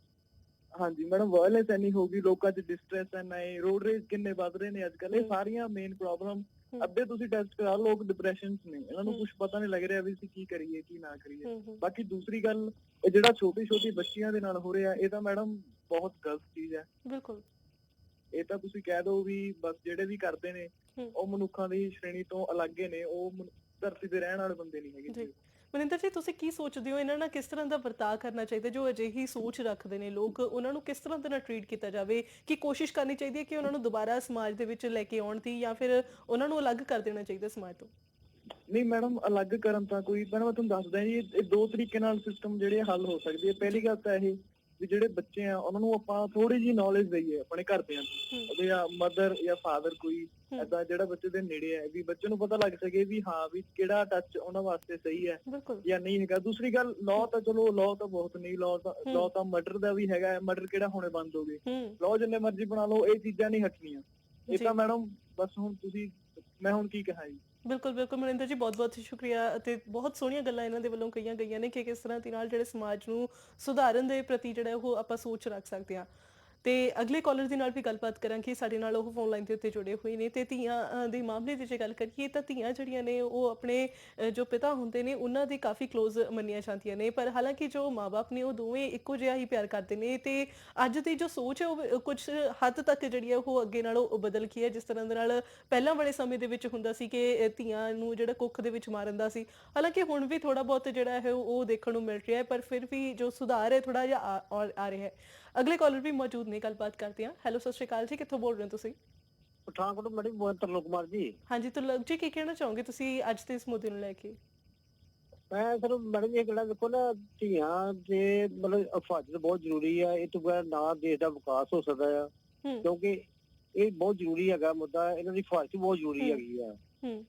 ਹਾਂਜੀ ਮੈਡਮ, ਵਾਇਲੈਂਸ ਇੰਨੀ ਹੋ ਗਈ, ਲੋਕਾਂ 'ਚ ਡਿਸਟ੍ਰੈਸ ਇੰਨਾ ਹੈ, ਰੋਡ ਰੇਜ ਕਿੰਨੇ ਵੱਧ ਰਹੇ ਨੇ ਅੱਜ ਕੱਲ੍ਹ। ਇਹ ਸਾਰੀਆਂ ਮੇਨ ਪ੍ਰੋਬਲਮ ਅੱਧੇ ਤੁਸੀਂ ਟੈਸਟ ਕਰਾ, ਲੋਕ ਡਿਪਰੈਸ਼ਨ 'ਚ ਨੇ, ਇਹਨਾਂ ਨੂੰ ਕੁਝ ਪਤਾ ਨਹੀਂ ਲੱਗ ਰਿਹਾ ਵੀ ਅਸੀਂ ਕੀ ਕਰੀਏ ਕੀ ਨਾ ਕਰੀਏ। ਬਾਕੀ ਦੂਸਰੀ ਗੱਲ, ਇਹ ਜਿਹੜਾ ਛੋਟੀ ਬੱਚੀਆਂ ਦੇ ਨਾਲ ਹੋ ਰਿਹਾ ਇਹ ਤਾਂ ਮੈਡਮ ਬਹੁਤ ਗਲਤ ਚੀਜ਼ ਹੈ। ਬਿਲਕੁਲ, ਇਹ ਤਾਂ ਤੁਸੀਂ ਕਹਿ ਦਿਓ ਵੀ ਬਸ ਜਿਹੜੇ ਵੀ ਕਰਦੇ ਨੇ ਉਹ ਮਨੁੱਖਾਂ ਦੀ ਸ਼੍ਰੇਣੀ ਤੋਂ ਅਲੱਗ ਨੇ, ਉਹ ਧਰਤੀ ਤੇ ਰਹਿਣ ਵਾਲੇ ਬੰਦੇ ਨਹੀਂ ਹੈਗੇ। ਮਨਿੰਦਰ ਜੀ, ਤੁਸੀਂ ਕੀ ਸੋਚਦੇ ਹੋ ਇਹਨਾਂ ਨਾਲ ਕਿਸ ਤਰ੍ਹਾਂ ਦਾ ਵਰਤਾਅ ਕਰਨਾ ਚਾਹੀਦਾ? ਜੋ ਅਜਿਹੀ ਸੋਚ ਰੱਖਦੇ ਨੇ ਲੋਕ, ਉਹਨਾਂ ਨੂੰ ਕਿਸ ਤਰ੍ਹਾਂ ਦੇ ਨਾਲ ਟਰੀਟ ਕੀਤਾ ਜਾਵੇ? ਕੀ ਕੋਸ਼ਿਸ਼ ਕਰਨੀ ਚਾਹੀਦੀ ਹੈ ਕਿ ਉਹਨਾਂ ਨੂੰ ਦੁਬਾਰਾ ਸਮਾਜ ਦੇ ਵਿੱਚ ਲੈ ਕੇ ਆਉਣ ਦੀ, ਜਾਂ ਫਿਰ ਉਹਨਾਂ ਨੂੰ ਅਲੱਗ ਕਰ ਦੇਣਾ ਚਾਹੀਦਾ ਸਮਾਜ ਤੋਂ? ਨਹੀਂ ਮੈਡਮ, ਅਲੱਗ ਕਰਨ ਤਾਂ ਕੋਈ, ਮੈਂ ਤੁਹਾਨੂੰ ਦੱਸਦਾ ਜੀ, ਇਹ ਦੋ ਤਰੀਕੇ ਨਾਲ ਸਿਸਟਮ ਜਿਹੜੇ ਹੱਲ ਹੋ ਸਕਦੇ ਆ। ਪਹਿਲੀ ਗੱਲ ਤਾਂ ਇਹ ਵੀ ਜਿਹੜੇ ਬੱਚੇ ਆ ਉਹਨਾਂ ਨੂੰ ਆਪਾਂ ਥੋੜੀ ਜਿਹੀ ਨੌਲੇਜ ਦਈਏ ਆਪਣੇ ਘਰਦਿਆਂ ਦੀ, ਉਹਦੇ ਮਦਰ ਜਾਂ ਫਾਦਰ ਕੋਈ ਏਦਾਂ ਜਿਹੜਾ ਬੱਚੇ ਦੇ ਨੇੜੇ ਹੈ, ਵੀ ਬੱਚੇ ਨੂੰ ਪਤਾ ਲੱਗ ਸਕੇ ਵੀ ਹਾਂ ਵੀ ਕਿਹੜਾ ਟੱਚ ਉਹਨਾਂ ਵਾਸਤੇ ਸਹੀ ਹੈ ਜਾਂ ਨਹੀਂ ਹੈਗਾ। ਦੂਸਰੀ ਗੱਲ, ਲਾਅ ਤਾਂ ਚਲੋ ਲਾਅ ਤਾਂ ਬਹੁਤ ਨਹੀਂ, ਲਾਅ ਤਾਂ ਮਰਡਰ ਦਾ ਵੀ ਹੈਗਾ। ਮਰਡਰ ਕਿਹੜਾ ਹੁਣੇ ਬੰਦ ਹੋ ਗਏ, ਲਾਅ ਜਿੰਨੇ ਮਰਜ਼ੀ ਬਣਾ ਲਓ, ਇਹ ਚੀਜ਼ਾਂ ਨਹੀਂ ਹਟਣੀਆਂ। ਇਹ ਤਾਂ ਮੈਡਮ ਬਸ ਹੁਣ ਤੁਸੀਂ, ਮੈਂ ਹੁਣ ਕੀ ਕਹਾਂ ਜੀ, ਬਿਲਕੁਲ ਬਿਲਕੁਲ ਮਨਿੰਦਰ ਜੀ, ਬਹੁਤ ਬਹੁਤ ਸ਼ੁਕਰੀਆ ਅਤੇ ਬਹੁਤ ਸੋਹਣੀਆਂ ਗੱਲਾਂ ਇਹਨਾਂ ਦੇ ਵੱਲੋਂ ਕਹੀਆਂ ਗਈਆਂ ਨੇ ਕਿ ਕਿਸ ਤਰ੍ਹਾਂ ਦੇ ਨਾਲ ਜਿਹੜੇ ਸਮਾਜ ਨੂੰ ਸੁਧਾਰਨ ਦੇ ਪ੍ਰਤੀ ਜਿਹੜਾ ਉਹ ਆਪਾਂ ਸੋਚ ਰੱਖ ਸਕਦੇ ਹਾਂ। ਤੇ ਅਗਲੇ ਕਾਲਰ ਦੇ ਨਾਲ ਵੀ ਗੱਲਬਾਤ ਕਰਾਂਗੇ। ਸਾਡੇ ਨਾਲ ਉਹ ਫੋਨ ਲਾਈਨ ਦੇ ਉੱਤੇ ਜੁੜੇ ਹੋਏ ਨੇ ਤੇ ਧੀਆਂ ਦੇ ਮਾਮਲੇ ਦੀ ਜੇ ਗੱਲ ਕਰੀਏ ਤਾਂ ਧੀਆਂ ਜਿਹੜੀਆਂ ਨੇ ਉਹ ਆਪਣੇ ਜੋ ਪਿਤਾ ਹੁੰਦੇ ਨੇ ਉਹਨਾਂ ਦੀ ਕਾਫੀ ਕਲੋਜ਼ ਮੰਨੀਆਂ ਜਾਂਦੀਆਂ ਨੇ, ਪਰ ਹਾਲਾਂਕਿ ਜੋ ਮਾਪੇ ਨੇ ਉਹ ਦੋਵੇਂ ਇੱਕੋ ਜਿਹਾ ਹੀ ਪਿਆਰ ਕਰਦੇ ਨੇ ਤੇ ਅੱਜ ਦੀ ਜੋ ਸੋਚ ਹੈ ਉਹ ਕੁਝ ਹੱਦ ਤੱਕ ਜਿਹੜੀ ਹੈ ਉਹ ਅੱਗੇ ਨਾਲੋਂ ਬਦਲ ਗਈ ਹੈ। ਜਿਸ ਤਰ੍ਹਾਂ ਦੇ ਨਾਲ ਪਹਿਲਾਂ ਵਾਲੇ ਸਮੇਂ ਦੇ ਵਿੱਚ ਹੁੰਦਾ ਸੀ ਕਿ ਧੀਆਂ ਨੂੰ ਜਿਹੜਾ ਕੁੱਖ ਦੇ ਵਿੱਚ ਮਾਰਨ ਦਾ ਸੀ, ਹਾਲਾਂਕਿ ਹੁਣ ਵੀ ਥੋੜਾ ਬਹੁਤ ਜਿਹੜਾ ਹੈ ਉਹ ਦੇਖਣ ਨੂੰ ਮਿਲ ਰਿਹਾ ਹੈ, ਪਰ ਫਿਰ ਵੀ ਜੋ ਸੁਧਾਰ ਹੈ ਥੋੜਾ ਜਿਹਾ ਆ ਰਿਹਾ ਹੈ। ਅਗਲੇ ਕਾਲਰ ਵੀ ਮੌਜੂਦ ਨੇ, ਗੱਲਬਾਤ ਕਰਦੇ ਹਾਂ। ਹੈਲੋ, ਸਤਿ ਸ਼੍ਰੀ ਅਕਾਲ ਜੀ, ਕਿੱਥੋਂ ਬੋਲ ਰਹੇ ਹੋ ਤੁਸੀਂ? ਪਠਾਨਕੋਟ ਮੈਡਮ, ਤਰਲੋਕ ਕੁਮਾਰ ਜੀ। ਹਾਂਜੀ ਤਰਲੋਕ ਜੀ, ਕੀ ਕਹਿਣਾ ਚਾਹੋਗੇ ਤੁਸੀਂ ਅੱਜ ਦੇ ਇਸ ਮੁੱਦੇ ਨੂੰ ਲੈ ਕੇ? ਮੈਂ ਸਰ ਮੈਡਮ ਇਹ ਗੱਲਾਂ ਦੇਖੋ ਨਾ, ਧੀਆਂ ਦੇ ਮਤਲਬ ਹਿਫਾਜ਼ਤ ਬਹੁਤ ਜ਼ਰੂਰੀ ਆ। ਇਹ ਤੋਂ ਬਗੈਰ ਨਾ ਦੇਸ਼ ਦਾ ਵਿਕਾਸ ਹੋ ਸਕਦਾ ਆ, ਕਿਉਂਕਿ ਇਹ ਬਹੁਤ ਜ਼ਰੂਰੀ ਹੈਗਾ ਮੁੱਦਾ। ਇਹਨਾਂ ਦੀ ਹਿਫਾਜ਼ਤ ਬਹੁਤ ਜ਼ਰੂਰੀ ਹੈਗੀ ਆ।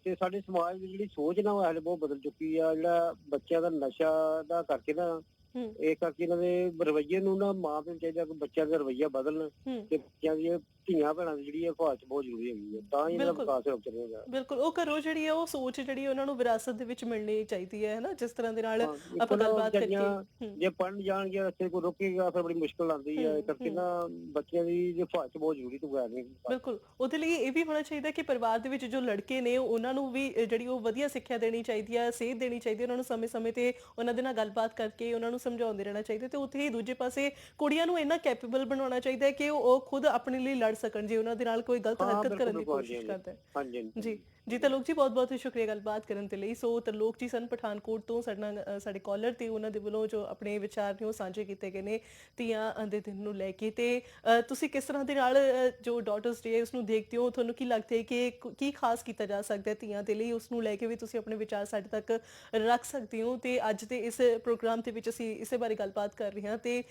ਤੇ ਸਾਡੇ ਸਮਾਜ ਦੀ ਜਿਹੜੀ ਸੋਚ ਨਾ ਉਹ ਹਲੇ ਬਹੁਤ ਬਦਲ ਚੁੱਕੀ ਆ। ਜਿਹੜਾ ਬੱਚਿਆਂ ਦਾ ਨਸ਼ਾ ਦਾ ਕਰਕੇ ਨਾ, ਇਹ ਕਰਕੇ ਇਹਨਾਂ ਦੇ ਰਵੱਈਏ ਨੂੰ ਨਾ ਮਾਂ ਪਿਓ ਨੂੰ ਚਾਹੀਦਾ ਕਿ ਬੱਚਿਆਂ ਦਾ ਰਵੱਈਆ ਬਦਲਣ ਤੇ ਬੱਚਿਆਂ ਦੀ ਧੀਆਂ ਭੈਣਾਂ ਦੀ ਜਿਹੜੀ ਹਿਫਾਜ਼ਤ ਬਹੁਤ ਜ਼ਰੂਰੀ ਹੈਗੀ ਹੈ, ਤਾਂ ਹੀ ਇਹਨਾਂ ਦਾ ਵਿਕਾਸ ਹੋ ਸਕੇਗਾ। ਬਿਲਕੁਲ, ਉਹ ਘਰੋਂ ਜਿਹੜੀ ਹੈ ਉਹ ਸੋਚ ਜਿਹੜੀ ਉਹਨਾਂ ਨੂੰ ਵਿਰਾਸਤ ਦੇ ਵਿੱਚ ਮਿਲਣੀ ਚਾਹੀਦੀ ਹੈ ਨਾ, ਜਿਸ ਤਰ੍ਹਾਂ ਦੇ ਨਾਲ ਆਪਾਂ ਗੱਲਬਾਤ ਕਰੀਏ। ਜੇ ਪੜ੍ਹਨ ਜਾਣਗੇ ਰਸਤੇ ਕੋਈ ਰੋਕੇਗਾ ਫਿਰ ਬੜੀ ਮੁਸ਼ਕਲ ਆਉਂਦੀ ਹੈ। ਕਰਕੇ ਨਾ ਬੱਚਿਆਂ ਦੀ ਹਿਫਾਜ਼ਤ ਬਹੁਤ ਜ਼ਰੂਰੀ ਤੋਂ ਬਗੈਰ ਨਹੀਂ। ਬਿਲਕੁਲ, ਉਹਦੇ ਲਈ ਇਹ ਵੀ ਹੋਣਾ ਚਾਹੀਦਾ ਕਿ ਪਰਿਵਾਰ ਦੇ ਵਿੱਚ ਜੋ ਲੜਕੇ ਨੇ ਉਹਨਾਂ ਨੂੰ ਵੀ ਜਿਹੜੀ ਉਹ ਵਧੀਆ ਸਿੱਖਿਆ ਦੇਣੀ ਚਾਹੀਦੀ ਹੈ, ਸੇਧ ਦੇਣੀ ਚਾਹੀਦੀ ਹੈ। ਉਹਨਾਂ ਨੂੰ ਸਮੇਂ-ਸਮੇਂ ਤੇ ਉਹਨਾਂ ਦੇ ਨਾਲ ਗੱਲਬਾਤ ਕਰਕੇ ਉਹਨਾਂ ਨੂੰ ਸਮਝਾਉਂਦੇ ਰਹਿਣਾ ਚਾਹੀਦਾ। ਤੇ ਉੱਥੇ ਹੀ ਦੂਜੇ ਪਾਸੇ ਕੁੜੀਆਂ ਨੂੰ ਇੰਨਾ ਕੈਪੇਬਲ ਬਣਾਉਣਾ ਚਾਹੀਦਾ ਹੈ ਕਿ ਉਹ ਖੁਦ ਆਪਣੇ ਲਈ ਲੜ ਸਕਣ ਜੇ ਉਹਨਾਂ ਦੇ ਨਾਲ ਕੋਈ ਗਲਤ ਹਰਕਤ ਕਰਨ ਦੀ ਕੋਸ਼ਿਸ਼ ਕਰਦਾ ਹੈ। ਜੀ ਤਰਲੋਕ ਜੀ, ਬਹੁਤ ਬਹੁਤ ਸ਼ੁਕਰੀਆ ਗੱਲਬਾਤ ਕਰਨ ਦੇ ਲਈ। ਸੋ ਤਰਲੋਕ ਜੀ ਸਨ ਪਠਾਨਕੋਟ ਤੋਂ ਸਾਡੇ ਕਾਲਰ ਤੇ ਉਹਨਾਂ ਦੇ ਵੱਲੋਂ ਜੋ ਆਪਣੇ ਵਿਚਾਰ ਨੇ ਉਹ ਸਾਂਝੇ ਕੀਤੇ ਗਏ ਨੇ ਧੀਆਂ ਦੇ ਦਿਨ ਨੂੰ ਲੈ ਕੇ। ਤੇ ਤੁਸੀਂ ਕਿਸ ਤਰ੍ਹਾਂ ਦੇ ਨਾਲ ਜੋ ਡਾਟਰਸ ਡੇ ਉਸ ਨੂੰ ਦੇਖਦੇ ਹੋ? ਤੁਹਾਨੂੰ ਕੀ ਲੱਗਦਾ ਹੈ ਕਿ ਕੀ ਖਾਸ ਕੀਤਾ ਜਾ ਸਕਦਾ ਹੈ ਧੀਆਂ ਦੇ ਲਈ? ਉਸ ਨੂੰ ਲੈ ਕੇ ਵੀ ਤੁਸੀਂ ਆਪਣੇ ਵਿਚਾਰ ਸਾਡੇ ਤੱਕ ਰੱਖ ਸਕਦੇ ਹੋ। ਤੇ ਅੱਜ ਦੇ ਇਸ ਪ੍ਰੋਗਰਾਮ ਦੇ ਵਿੱਚ ਅਸੀਂ ਇਸੇ ਬਾਰੇ ਗੱਲਬਾਤ ਕਰ ਰਹੇ ਹਾਂ। ਤੇ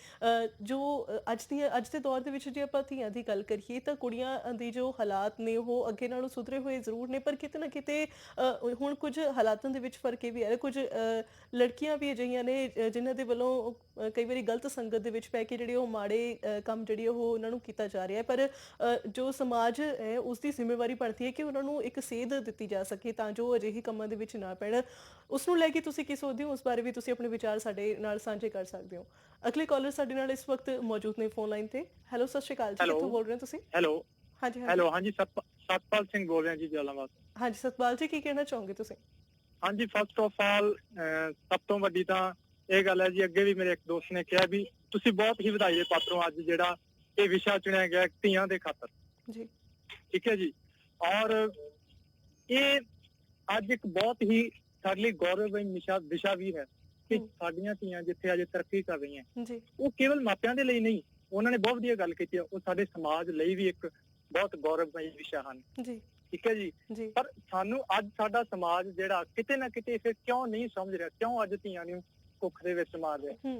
ਜੋ ਅੱਜ ਦੇ ਦੌਰ ਦੇ ਵਿੱਚ ਜੇ ਆਪਾਂ ਧੀਆਂ ਦੀ ਗੱਲ ਕਰੀਏ ਤਾਂ ਕੁੜੀਆਂ ਦੀ ਜੋ ਹਾਲਾਤ ਨੇ ਉਹ ਅੱਗੇ ਨਾਲੋਂ ਸੁਧਰੇ ਹੋਏ ਜ਼ਰੂਰ ਨੇ, ਪਰ ਕਿਤੇ ਨਾ ਕਿਤੇ ਹੁਣ ਕੁਝ ਹਾਲਾਤਾਂ ਦੇ ਵਿੱਚ ਫਰਕ ਇਹ ਵੀ ਹੈ। ਕੁਝ ਲੜਕੀਆਂ ਵੀ ਅਜਿਹੀਆਂ ਨੇ ਜਿਨ੍ਹਾਂ ਦੇ ਵੱਲੋਂ ਕਈ ਵਾਰੀ ਗਲਤ ਸੰਗਤ ਦੇ ਵਿੱਚ ਪੈ ਕੇ ਜਿਹੜੇ ਉਹ ਮਾੜੇ ਕੰਮ ਜਿਹੜੀ ਉਹ ਉਹਨਾਂ ਨੂੰ ਕੀਤਾ ਜਾ ਰਿਹਾ ਹੈ, ਪਰ ਜੋ ਸਮਾਜ ਹੈ ਉਸ ਦੀ ਜ਼ਿੰਮੇਵਾਰੀ ਬਣਦੀ ਹੈ ਕਿ ਉਹਨਾਂ ਨੂੰ ਇੱਕ ਸੇਧ ਦਿੱਤੀ ਜਾ ਸਕੇ ਤਾਂ ਜੋ ਅਜਿਹੇ ਕੰਮਾਂ ਦੇ ਵਿੱਚ ਨਾ ਪੈਣ। ਉਸ ਨੂੰ ਲੈ ਕੇ ਤੁਸੀਂ ਕੀ ਸੋਚਦੇ ਹੋ? ਉਸ ਬਾਰੇ ਵੀ ਤੁਸੀਂ ਆਪਣੇ ਵਿਚਾਰ ਸਾਡੇ ਨਾਲ ਸਾਂਝੇ ਕਰ ਸਕਦੇ ਹੋ। ਅਗਲੇ ਕਾਲਰ ਸਾਡੇ ਨਾਲ ਇਸ ਵਕਤ ਮੌਜੂਦ ਨੇ ਫੋਨ ਲਾਈਨ ਤੇ। ਹੈਲੋ, ਸਤਿ ਸ਼੍ਰੀ ਅਕਾਲ ਜੀ, ਕਿੱਥੋਂ ਬੋਲ ਰਹੇ ਹੋ ਤੁਸੀਂ? ਹੈਲੋ ਹਾਂਜੀ ਹੈਲੋ, ਹਾਂਜੀ ਸਤਪਾਲ ਸਿੰਘ ਬੋਲ ਰਿਹਾ ਜੀ, ਜਲਾਲਾਬਾਦ। ਹਾਂਜੀ ਸਤਪਾਲ ਜੀ, ਕੀ ਕਹਿਣਾ ਚਾਹੋਗੇ ਤੁਸੀਂ? ਹਾਂਜੀ, ਫਸਟ ਆਫ ਆਲ ਸਭ ਤੋਂ ਵੱਡੀ ਤਾਂ ਇਹ ਗੱਲ ਹੈ ਜੀ, ਅੱਗੇ ਵੀ ਮੇਰੇ ਇੱਕ ਦੋਸਤ ਨੇ ਕਿਹਾ ਵੀ ਤੁਸੀਂ ਬਹੁਤ ਹੀ ਵਧਾਈ ਦੇ ਪਾਤਰ ਹੋ ਅੱਜ ਜਿਹੜਾ ਇਹ ਵਿਸ਼ਾ ਚੁਣਿਆ ਗਿਆ ਧੀਆਂ ਦੇ ਖਾਤਰ ਜੀ। ਠੀਕ ਹੈ ਜੀ, ਔਰ ਇਹ ਅੱਜ ਇੱਕ ਬਹੁਤ ਹੀ ਸਾਡੇ ਲਈ ਗੌਰਵਮਈ ਵਿਸ਼ਾ ਵੀ ਹੈ ਕਿ ਸਾਡੀਆਂ ਧੀਆਂ ਜਿੱਥੇ ਅੱਜ ਤਰੱਕੀ ਕਰ ਰਹੀਆਂ ਜੀ, ਉਹ ਕੇਵਲ ਮਾਪਿਆਂ ਦੇ ਲਈ ਨਹੀਂ, ਉਹਨਾਂ ਨੇ ਬਹੁਤ ਵਧੀਆ ਗੱਲ ਕੀਤੀ ਹੈ, ਉਹ ਸਾਡੇ ਸਮਾਜ ਲਈ ਵੀ ਇੱਕ ਬਹੁਤ ਗੌਰਵਮਈ ਵਿਸ਼ਾ ਹਨ ਜੀ। ਠੀਕ ਹੈ ਜੀ, ਪਰ ਸਾਨੂੰ ਅੱਜ ਸਾਡਾ ਸਮਾਜ ਜਿਹੜਾ ਕਿਤੇ ਨਾ ਕਿਤੇ ਫਿਰ ਕਿਉਂ ਨਹੀਂ ਸਮਝ ਰਿਹਾ, ਕਿਉਂ ਅੱਜ ਧੀਆਂ ਨੂੰ ਕੁੱਖ ਦੇ ਵਿੱਚ ਮਾਰ ਰਿਹਾ?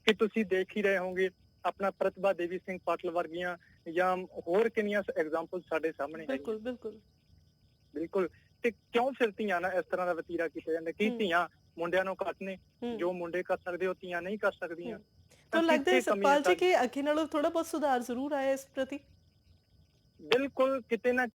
ਕਿ ਤੁਸੀਂ ਦੇਖ ਹੀ ਰਹੇ ਹੋਵੋਗੇ ਆਪਣਾ ਪ੍ਰਤਿਭਾ ਦੇਵੀ ਸਿੰਘ ਪਾਟਲ ਵਰਗੀਆਂ ਜਾਂ ਹੋਰ ਕਿੰਨੀਆਂ ਐਗਜ਼ਾਮਪਲ ਸਾਡੇ ਸਾਹਮਣੇ ਬਿਲਕੁਲ ਬਿਲਕੁਲ ਬਿਲਕੁਲ। ਤੇ ਕਿਉਂ ਫਿਰ ਧੀਆਂ ਨਾਲ ਇਸ ਤਰ੍ਹਾਂ ਦਾ ਵਤੀਰਾ ਕੀਤਾ ਜਾਂਦਾ? ਕੀ ਧੀਆਂ ਮੁੰਡਿਆਂ ਨੂੰ ਘੱਟ ਨੇ? ਜੋ ਮੁੰਡੇ ਕਰ ਸਕਦੇ ਉਹ ਧੀਆਂ ਨਹੀਂ ਕਰ ਸਕਦੀਆਂ? ਤਾਂ ਲੱਗਦਾ ਹੈ ਸਤਪਾਲ ਜੀ ਕਿ ਅੱਗੇ ਨਾਲੋਂ ਥੋੜਾ ਬਹੁਤ ਸੁਧਾਰ ਜ਼ਰੂਰ ਆਇਆ ਇਸ ਪ੍ਰਤੀ। ਬਿਲਕੁਲ, ਕਿਤੇ ਨਾ